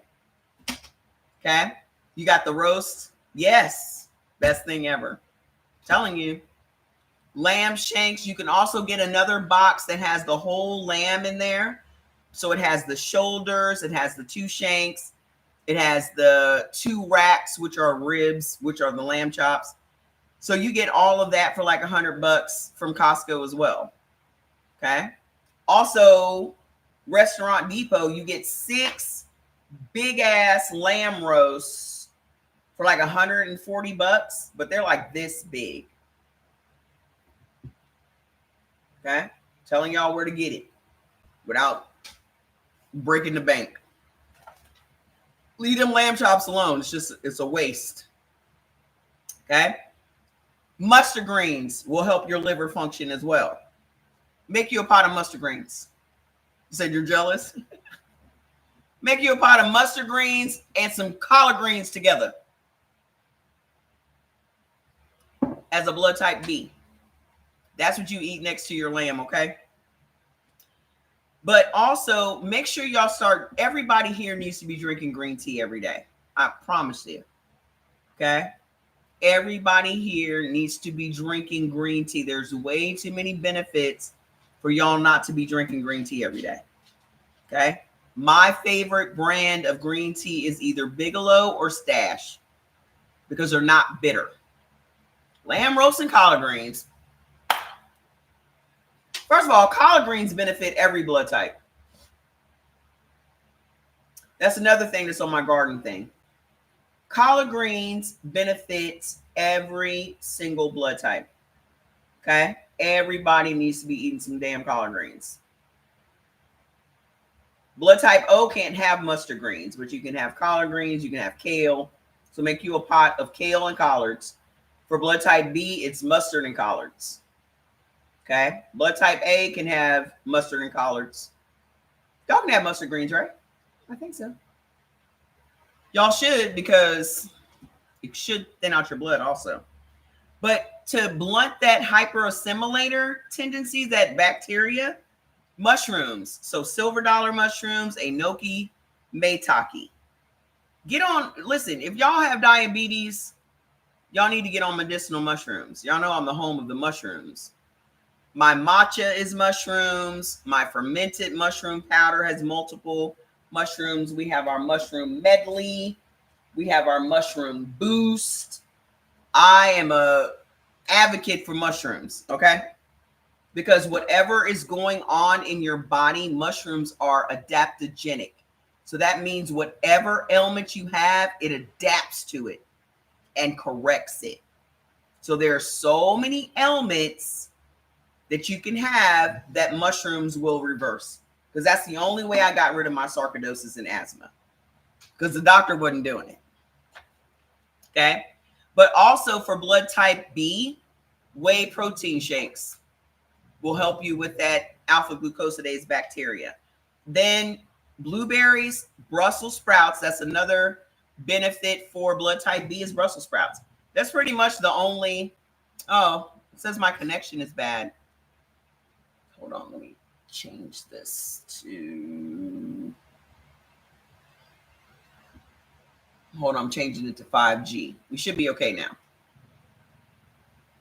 Okay. You got the roast. Yes. Best thing ever. I'm telling you. Lamb shanks. You can also get another box that has the whole lamb in there. So it has the shoulders. It has the 2 shanks. It has the 2 racks, which are ribs, which are the lamb chops. So you get all of that for like $100 from Costco as well. Okay. Also, Restaurant Depot, you get 6 big ass lamb roasts for like $140, but they're like this big. Okay. Telling y'all where to get it without breaking the bank. Leave them lamb chops alone. It's a waste. Okay. Mustard greens will help your liver function as well. Make you a pot of mustard greens. You said you're jealous? Make you a pot of mustard greens and some collard greens together as a blood type B. That's what you eat next to your lamb, okay? But also, make sure y'all start, everybody here needs to be drinking green tea every day. I promise you, okay? Everybody here needs to be drinking green tea. There's way too many benefits for y'all not to be drinking green tea every day, okay? My favorite brand of green tea is either Bigelow or Stash because they're not bitter. Lamb roast and collard greens. First of all, collard greens benefit every blood type. That's another thing that's on my garden thing. Collard greens benefit every single blood type. Okay? Everybody needs to be eating some damn collard greens. Blood type O can't have mustard greens, but you can have collard greens, you can have kale. So make you a pot of kale and collards. For blood type B, it's mustard and collards. Okay? Blood type A can have mustard and collards. Y'all can have mustard greens, right? I think so. Y'all should, because it should thin out your blood also. But to blunt that hyperassimilator tendency, that bacteria, mushrooms. So silver dollar mushrooms, enoki, maitake. Get on, listen, if y'all have diabetes, y'all need to get on medicinal mushrooms. Y'all know I'm the home of the mushrooms. My matcha is mushrooms. My fermented mushroom powder has multiple mushrooms. We have our mushroom medley. We have our mushroom boost. I am a advocate for mushrooms, okay? Because whatever is going on in your body, mushrooms are adaptogenic. So that means whatever ailment you have, it adapts to it and corrects it. So there are so many ailments that you can have that mushrooms will reverse. Because that's the only way I got rid of my sarcoidosis and asthma. Because the doctor wasn't doing it. Okay. But also for blood type B, whey protein shakes will help you with that alpha glucosidase bacteria. Then blueberries, Brussels sprouts. That's another benefit for blood type B is Brussels sprouts. That's pretty much the only. Oh, it says my connection is bad. Hold on, let me change this to. Hold on, I'm changing it to 5G. We should be okay now.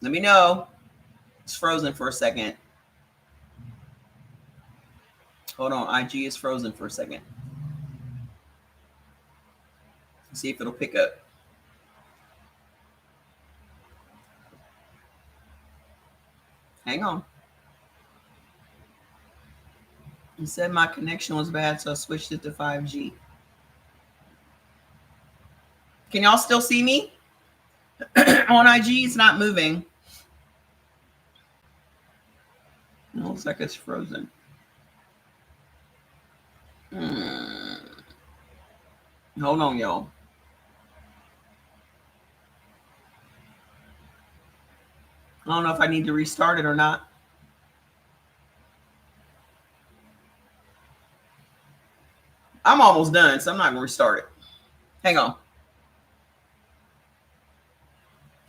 Let me know. It's frozen for a second. Hold on, IG is frozen for a second. Let's see if it'll pick up. Hang on. It said my connection was bad, so I switched it to 5G. Can y'all still see me? On IG, it's not moving. It looks like it's frozen. Hold on, y'all. I don't know if I need to restart it or not. I'm almost done, so I'm not going to restart it. Hang on.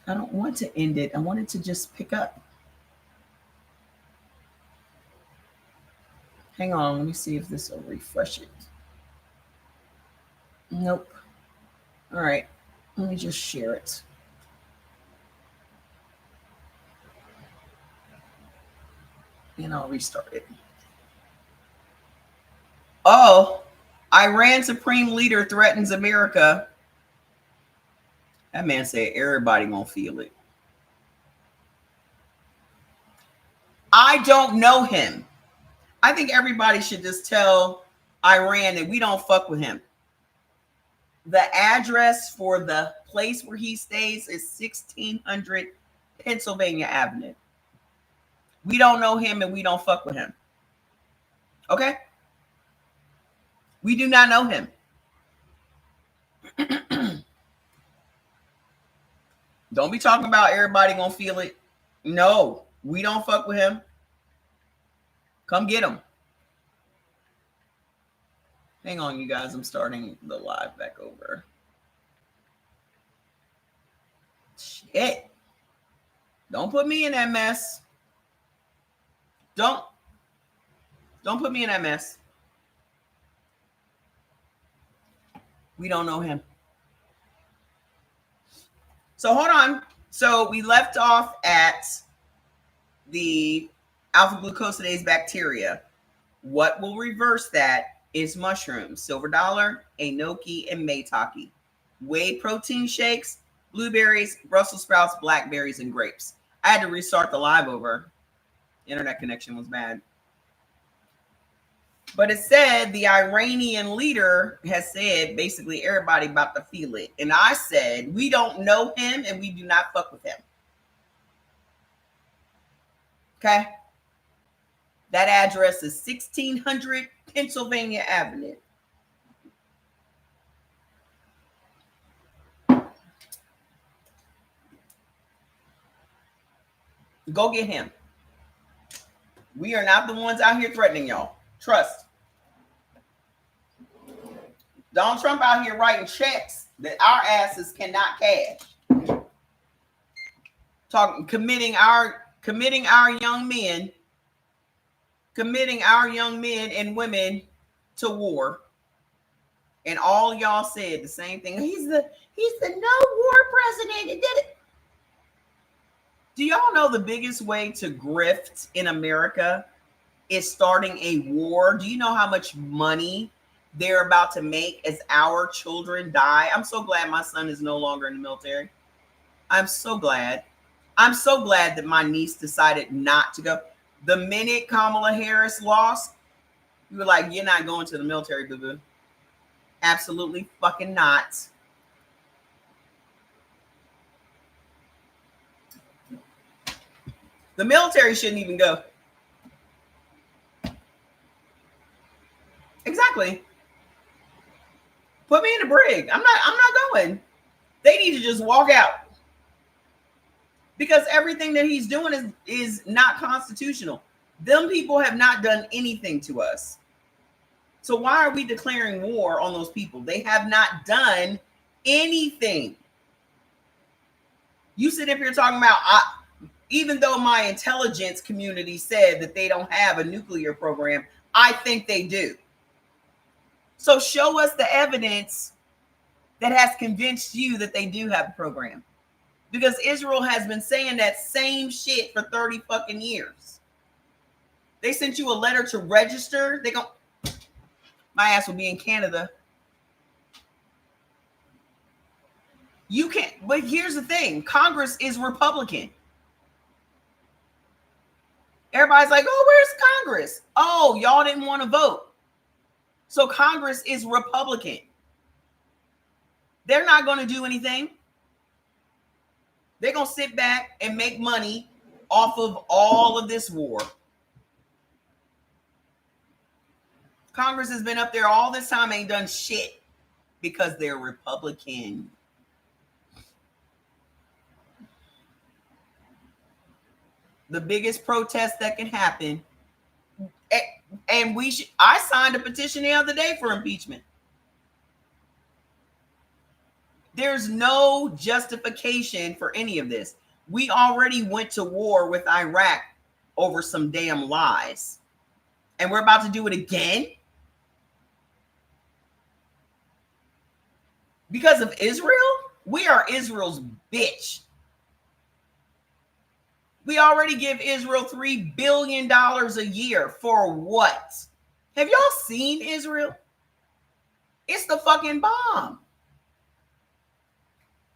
I don't want to end it. I want it to just pick up. Hang on. Let me see if this will refresh it. Nope. All right. Let me just share it. And I'll restart it. Oh, Iran Supreme Leader threatens America. That man said everybody gonna feel it. I don't know him. I think everybody should just tell Iran that we don't fuck with him. The address for the place where he stays is 1600 Pennsylvania Avenue. We don't know him and we don't fuck with him. Okay? We do not know him. Don't be talking about everybody gonna feel it. No, we don't fuck with him. Come get him. Hang on, you guys. I'm starting the live back over. Shit. Don't put me in that mess. Don't put me in that mess. We don't know him. So hold on. So we left off at the alpha glucosidase bacteria. What will reverse that is mushrooms, silver dollar, enoki, and maitake. Whey protein shakes, blueberries, Brussels sprouts, blackberries, and grapes. I had to restart the live over. Internet connection was bad. But it said the Iranian leader has said basically everybody about to feel it. And I said, we don't know him and we do not fuck with him. Okay? That address is 1600 Pennsylvania Avenue. Go get him. We are not the ones out here threatening y'all. Trust. Donald Trump out here writing checks that our asses cannot cash. Committing our young men and women to war. And all y'all said the same thing. He's the no war president. He did it. Do y'all know the biggest way to grift in America is starting a war? Do you know how much money they're about to make as our children die? I'm so glad my son is no longer in the military. I'm so glad. I'm so glad that my niece decided not to go. The minute Kamala Harris lost, we were like, you're not going to the military, boo-boo. Absolutely fucking not. The military shouldn't even go. Exactly. Put me in the brig. I'm not going. They need to just walk out. Because everything that he's doing is not constitutional. Them people have not done anything to us. So why are we declaring war on those people? They have not done anything. You sit up here talking about, even though my intelligence community said that they don't have a nuclear program, I think they do. So show us the evidence that has convinced you that they do have a program. Because Israel has been saying that same shit for 30 fucking years. They sent you a letter to register. They go, my ass will be in Canada. You can't, but here's the thing. Congress is Republican. Everybody's like, oh, where's Congress? Oh, y'all didn't want to vote. So Congress is Republican. They're not going to do anything. They're going to sit back and make money off of all of this war. Congress has been up there all this time, ain't done shit because they're Republican. The biggest protest that can happen. And I signed a petition the other day for impeachment. There's no justification for any of this. We already went to war with Iraq over some damn lies. And we're about to do it again? Because of Israel? We are Israel's bitch. We already give Israel $3 billion a year. For what? Have y'all seen Israel? It's the fucking bomb.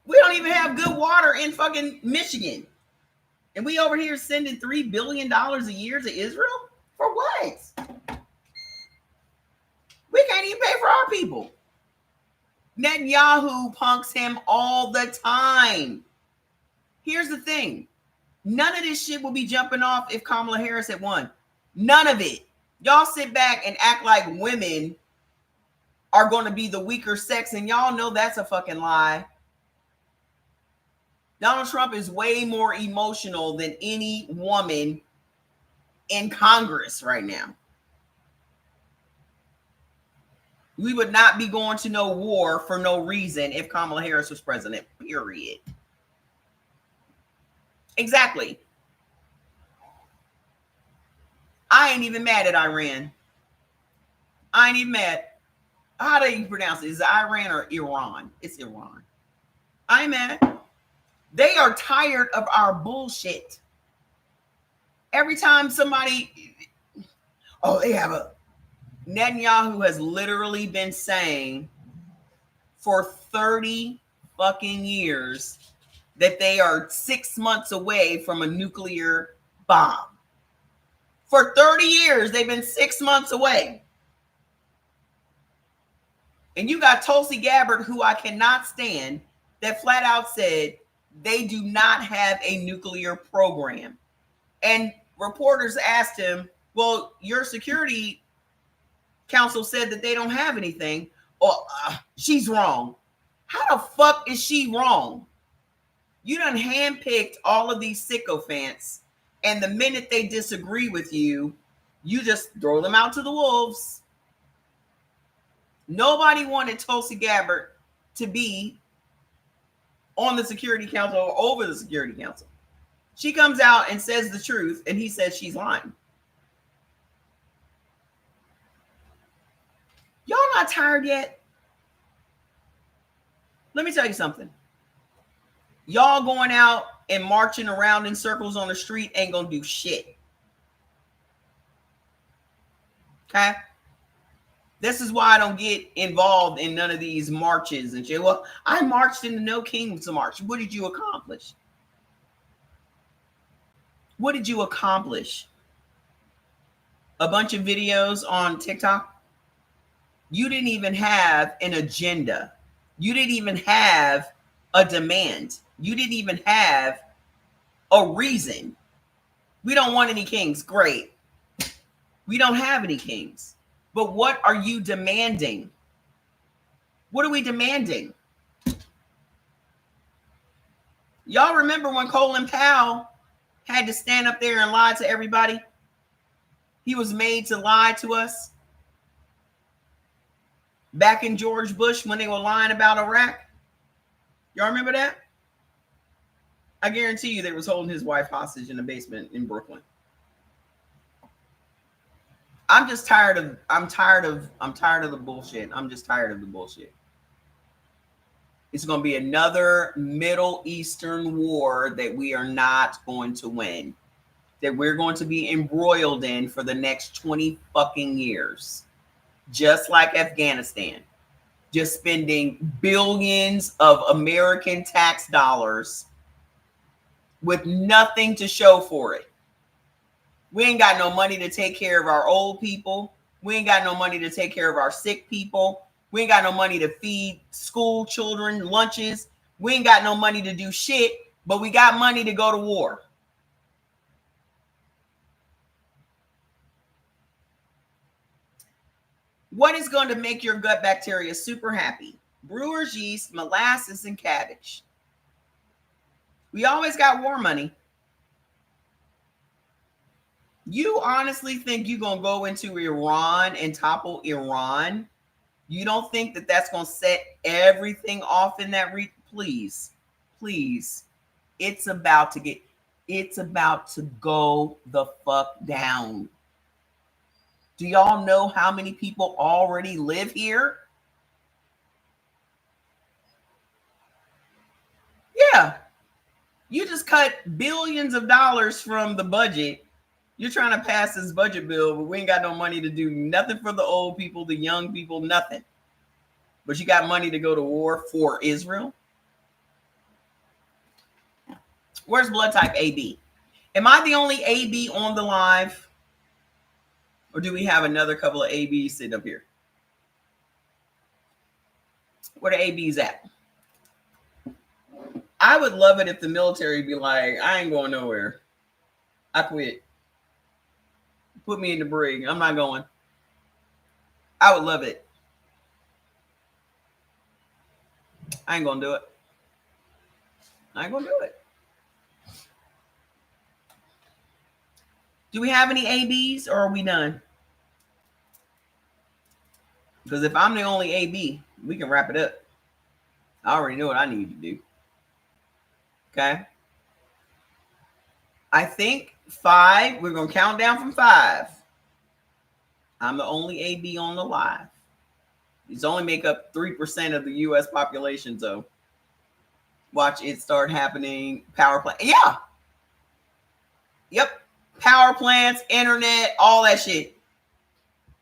We don't even have good water in fucking Michigan. And we over here sending $3 billion a year to Israel? For what? We can't even pay for our people. Netanyahu punks him all the time. Here's the thing. None of this shit will be jumping off if Kamala Harris had won. None of it. Y'all sit back and act like women are going to be the weaker sex, and y'all know that's a fucking lie. Donald Trump is way more emotional than any woman in Congress right now. We would not be going to no war for no reason if Kamala Harris was president, period. Exactly. I ain't even mad at Iran. I ain't even mad. How do you pronounce it? Is it Iran or Iran? It's Iran. I ain't mad. They are tired of our bullshit. Every time somebody, they have a, Netanyahu has literally been saying for 30 fucking years that they are 6 months away from a nuclear bomb. For 30 years, they've been 6 months away. And you got Tulsi Gabbard, who I cannot stand, that flat out said they do not have a nuclear program. And reporters asked him, well, your security council said that they don't have anything. She's wrong. How the fuck is she wrong? You done handpicked all of these sycophants, and the minute they disagree with you, you just throw them out to the wolves. Nobody wanted Tulsi Gabbard to be on the Security Council or over the Security Council. She comes out and says the truth, and he says she's lying. Y'all not tired yet? Let me tell you something. Y'all going out and marching around in circles on the street ain't gonna do shit. Okay? This is why I don't get involved in none of these marches and shit. Well, I marched in the No Kings March. What did you accomplish? What did you accomplish? A bunch of videos on TikTok? You didn't even have an agenda. You didn't even have a demand. You didn't even have a reason. We don't want any kings. Great. We don't have any kings. But what are you demanding? What are we demanding? Y'all remember when Colin Powell had to stand up there and lie to everybody? He was made to lie to us. Back in George Bush when they were lying about Iraq. Y'all remember that? I guarantee you they was holding his wife hostage in the basement in Brooklyn. I'm tired of the bullshit. I'm just tired of the bullshit. It's going to be another Middle Eastern war that we are not going to win. That we're going to be embroiled in for the next 20 fucking years. Just like Afghanistan. Just spending billions of American tax dollars with nothing to show for it. We ain't got no money to take care of our old people. We ain't got no money to take care of our sick people. We ain't got no money to feed school children lunches. We ain't got no money to do shit, but we got money to go to war. What is going to make your gut bacteria super happy? Brewer's yeast, molasses, and cabbage. We always got war money. You honestly think you're going to go into Iran and topple Iran? You don't think that that's going to set everything off in that please. It's about to go the fuck down. Do y'all know how many people already live here? Yeah. You just cut billions of dollars from the budget. You're trying to pass this budget bill, but we ain't got no money to do nothing for the old people, the young people, nothing. But you got money to go to war for Israel? Where's blood type AB? Am I the only AB on the live? Or do we have another couple of ABs sitting up here? Where the ABs at? I would love it if the military be like, I ain't going nowhere. I quit. Put me in the brig. I'm not going. I would love it. I ain't going to do it. I ain't going to do it. Do we have any ABs or are we done? Because if I'm the only AB, we can wrap it up. I already know what I need to do. Okay. I think 5. We're going to count down from 5. I'm the only AB on the live. These only make up 3% of the U.S. population, so watch it start happening. Power plant. Yeah. Yep. Power plants, internet, all that shit.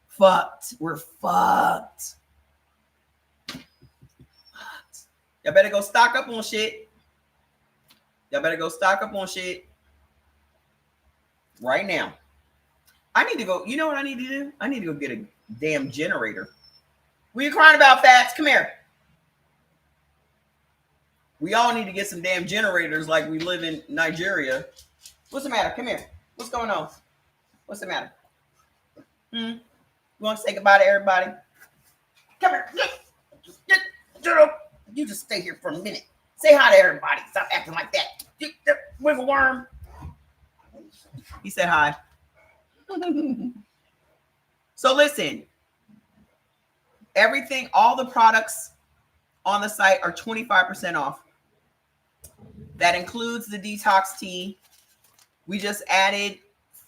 Fucked. We're fucked. Y'all better go stock up on shit. Y'all better go stock up on shit right now. I need to go. You know what I need to do? I need to go get a damn generator. What are you crying about, Fats? Come here. We all need to get some damn generators like we live in Nigeria. What's the matter? Come here. What's going on? What's the matter? You want to say goodbye to everybody? Come here. You just stay here for a minute. Say hi to everybody. Stop acting like that. Wiggle worm. He said hi. So listen, everything, all the products on the site are 25% off. That includes the detox tea. We just added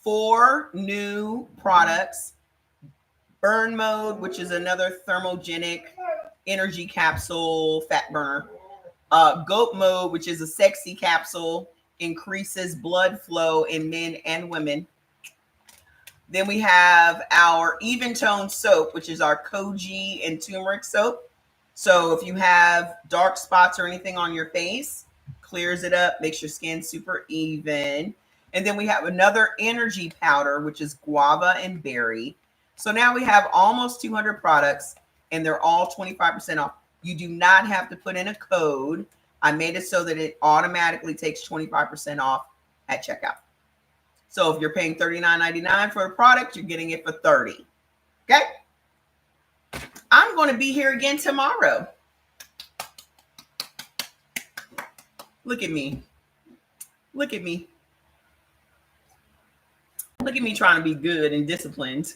4 new products. Burn mode, which is another thermogenic energy capsule, fat burner. Goat mode, which is a sexy capsule, increases blood flow in men and women. Then we have our Even Tone soap, which is our koji and turmeric soap. So if you have dark spots or anything on your face, clears it up, makes your skin super even. And then we have another energy powder, which is guava and berry. So now we have almost 200 products, and they're all 25% off. You do not have to put in a code. I made it so that it automatically takes 25% off at checkout. So if you're paying $39.99 for a product, you're getting it for $30. Okay. I'm going to be here again tomorrow. Look at me. Look at me. Look at me trying to be good and disciplined.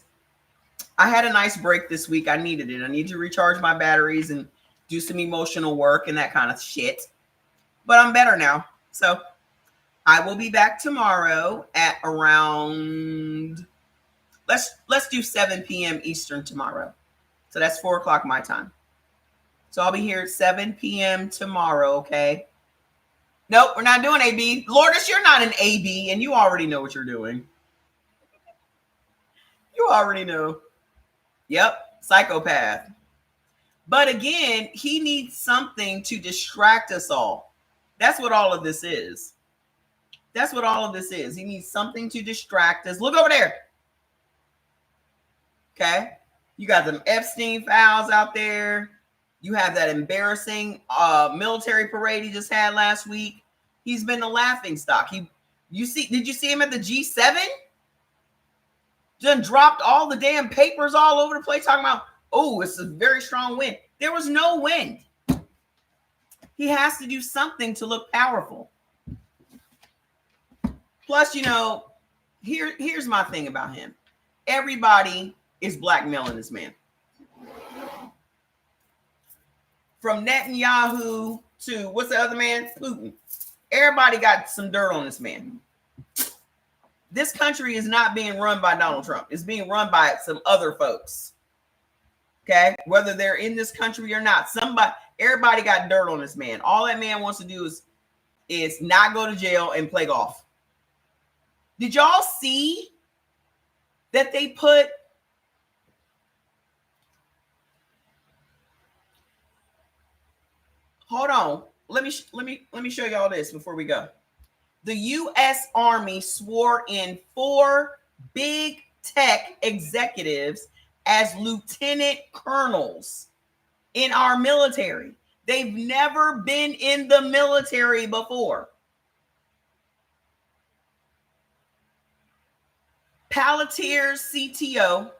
I had a nice break this week. I needed it. I need to recharge my batteries and do some emotional work and that kind of shit. But I'm better now. So I will be back tomorrow at around, let's do 7 p.m. Eastern tomorrow. So that's 4 o'clock my time. So I'll be here at 7 p.m. tomorrow, okay? Nope, we're not doing AB. Lourdes, you're not an AB, and you already know what you're doing. You already know. Yep, psychopath. But again, he needs something to distract us all. That's what all of this is. That's what all of this is. He needs something to distract us. Look over there. Okay? You got them Epstein files out there. You have that embarrassing military parade he just had last week. He's been the laughing stock. Did you see him at the G7? Just dropped all the damn papers all over the place talking about, oh, it's a very strong wind. There was no wind. He has to do something to look powerful. Plus, here's my thing about him. Everybody is blackmailing this man. From Netanyahu to, what's the other man? Putin. Everybody got some dirt on this man. This country is not being run by Donald Trump. It's being run by some other folks. Okay? Whether they're in this country or not. Everybody got dirt on this man. All that man wants to do is not go to jail and play golf. Did y'all see that they put hold on. Let me show y'all this before we go. The U.S. Army swore in 4 big tech executives as lieutenant colonels in our military. They've never been in the military before. Palantir's CTO,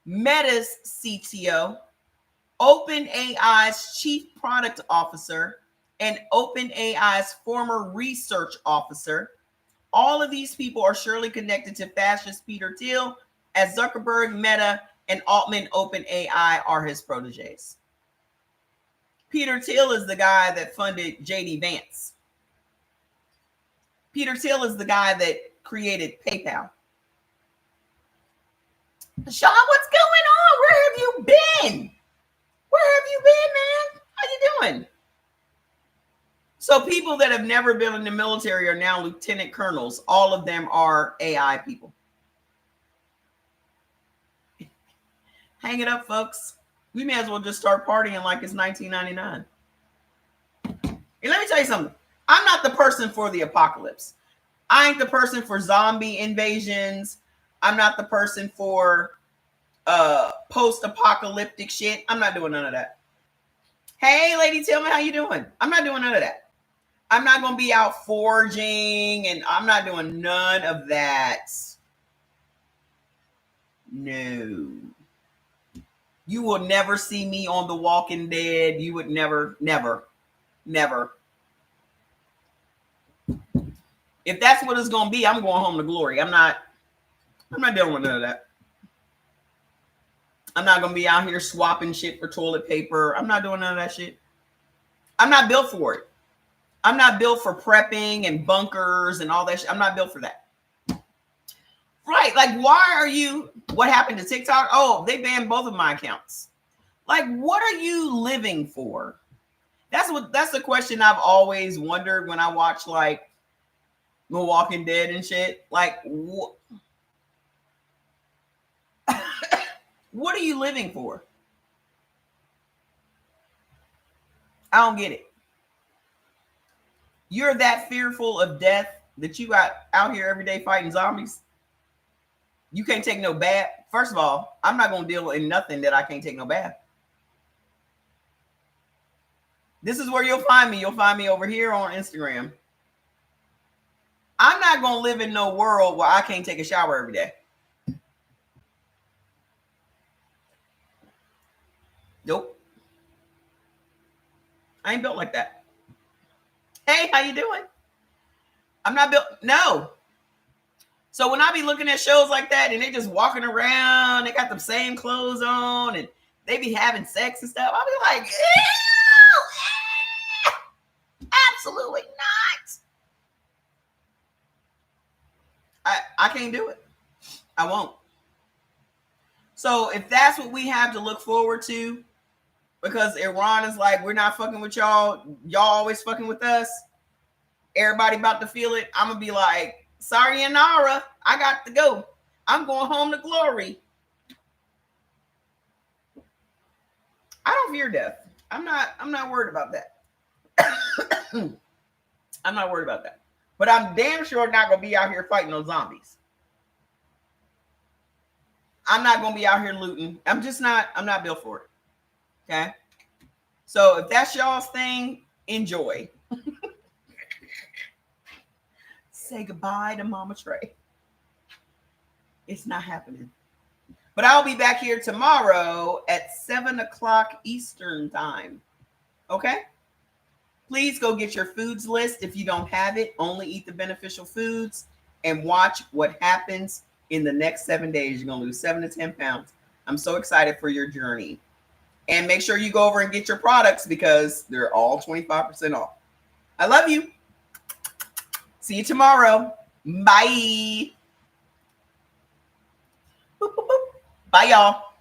Meta's CTO, OpenAI's chief product officer, and OpenAI's former research officer. All of these people are surely connected to fascist Peter Thiel, as Zuckerberg, Meta, and Altman OpenAI are his proteges. Peter Thiel is the guy that funded JD Vance. Peter Thiel is the guy that created PayPal. Sean, what's going on? Where have you been? Where have you been, man? How you doing? So people that have never been in the military are now lieutenant colonels. All of them are AI people. Hang it up, folks. We may as well just start partying like it's 1999. And let me tell you something. I'm not the person for the apocalypse. I ain't the person for zombie invasions. I'm not the person for post-apocalyptic shit. I'm not doing none of that. Hey, Lady Tillman, how you doing? I'm not doing none of that. I'm not going to be out foraging, and I'm not doing none of that. No. You will never see me on The Walking Dead. You would never. If that's what it's going to be, I'm going home to glory. I'm not dealing with none of that. I'm not going to be out here swapping shit for toilet paper. I'm not doing none of that shit. I'm not built for it. I'm not built for prepping and bunkers and all that shit. I'm not built for that. Right. Like, what happened to TikTok? Oh, they banned both of my accounts. Like, what are you living for? That's the question I've always wondered when I watch like The Walking Dead and shit. Like, what are you living for? I don't get it. You're that fearful of death that you got out here every day fighting zombies. You can't take no bath. First of all, I'm not going to deal in nothing that I can't take no bath. This is where you'll find me. You'll find me over here on Instagram. I'm not going to live in no world where I can't take a shower every day. Nope. I ain't built like that. Hey, how you doing? I'm not built. No. So when I be looking at shows like that and they just walking around, they got the same clothes on and they be having sex and stuff, I'll be like, ew, absolutely not. I can't do it. I won't. So if that's what we have to look forward to, because Iran is like, we're not fucking with y'all, y'all always fucking with us, everybody about to feel it, I'm gonna be like, sorry, Inara, I got to go. I'm going home to glory. I don't fear death. I'm not worried about that. I'm not worried about that. But I'm damn sure not gonna be out here fighting those zombies. I'm not gonna be out here looting. I'm not built for it. Okay. So if that's y'all's thing, enjoy. Say goodbye to Mama Trey. It's not happening. But I'll be back here tomorrow at 7 o'clock Eastern time. Okay? Please go get your foods list. If you don't have it, only eat the beneficial foods and watch what happens in the next 7 days. You're going to lose 7 to 10 pounds. I'm so excited for your journey. And make sure you go over and get your products because they're all 25% off. I love you. See you tomorrow. Bye. Boop, boop, boop. Bye, y'all.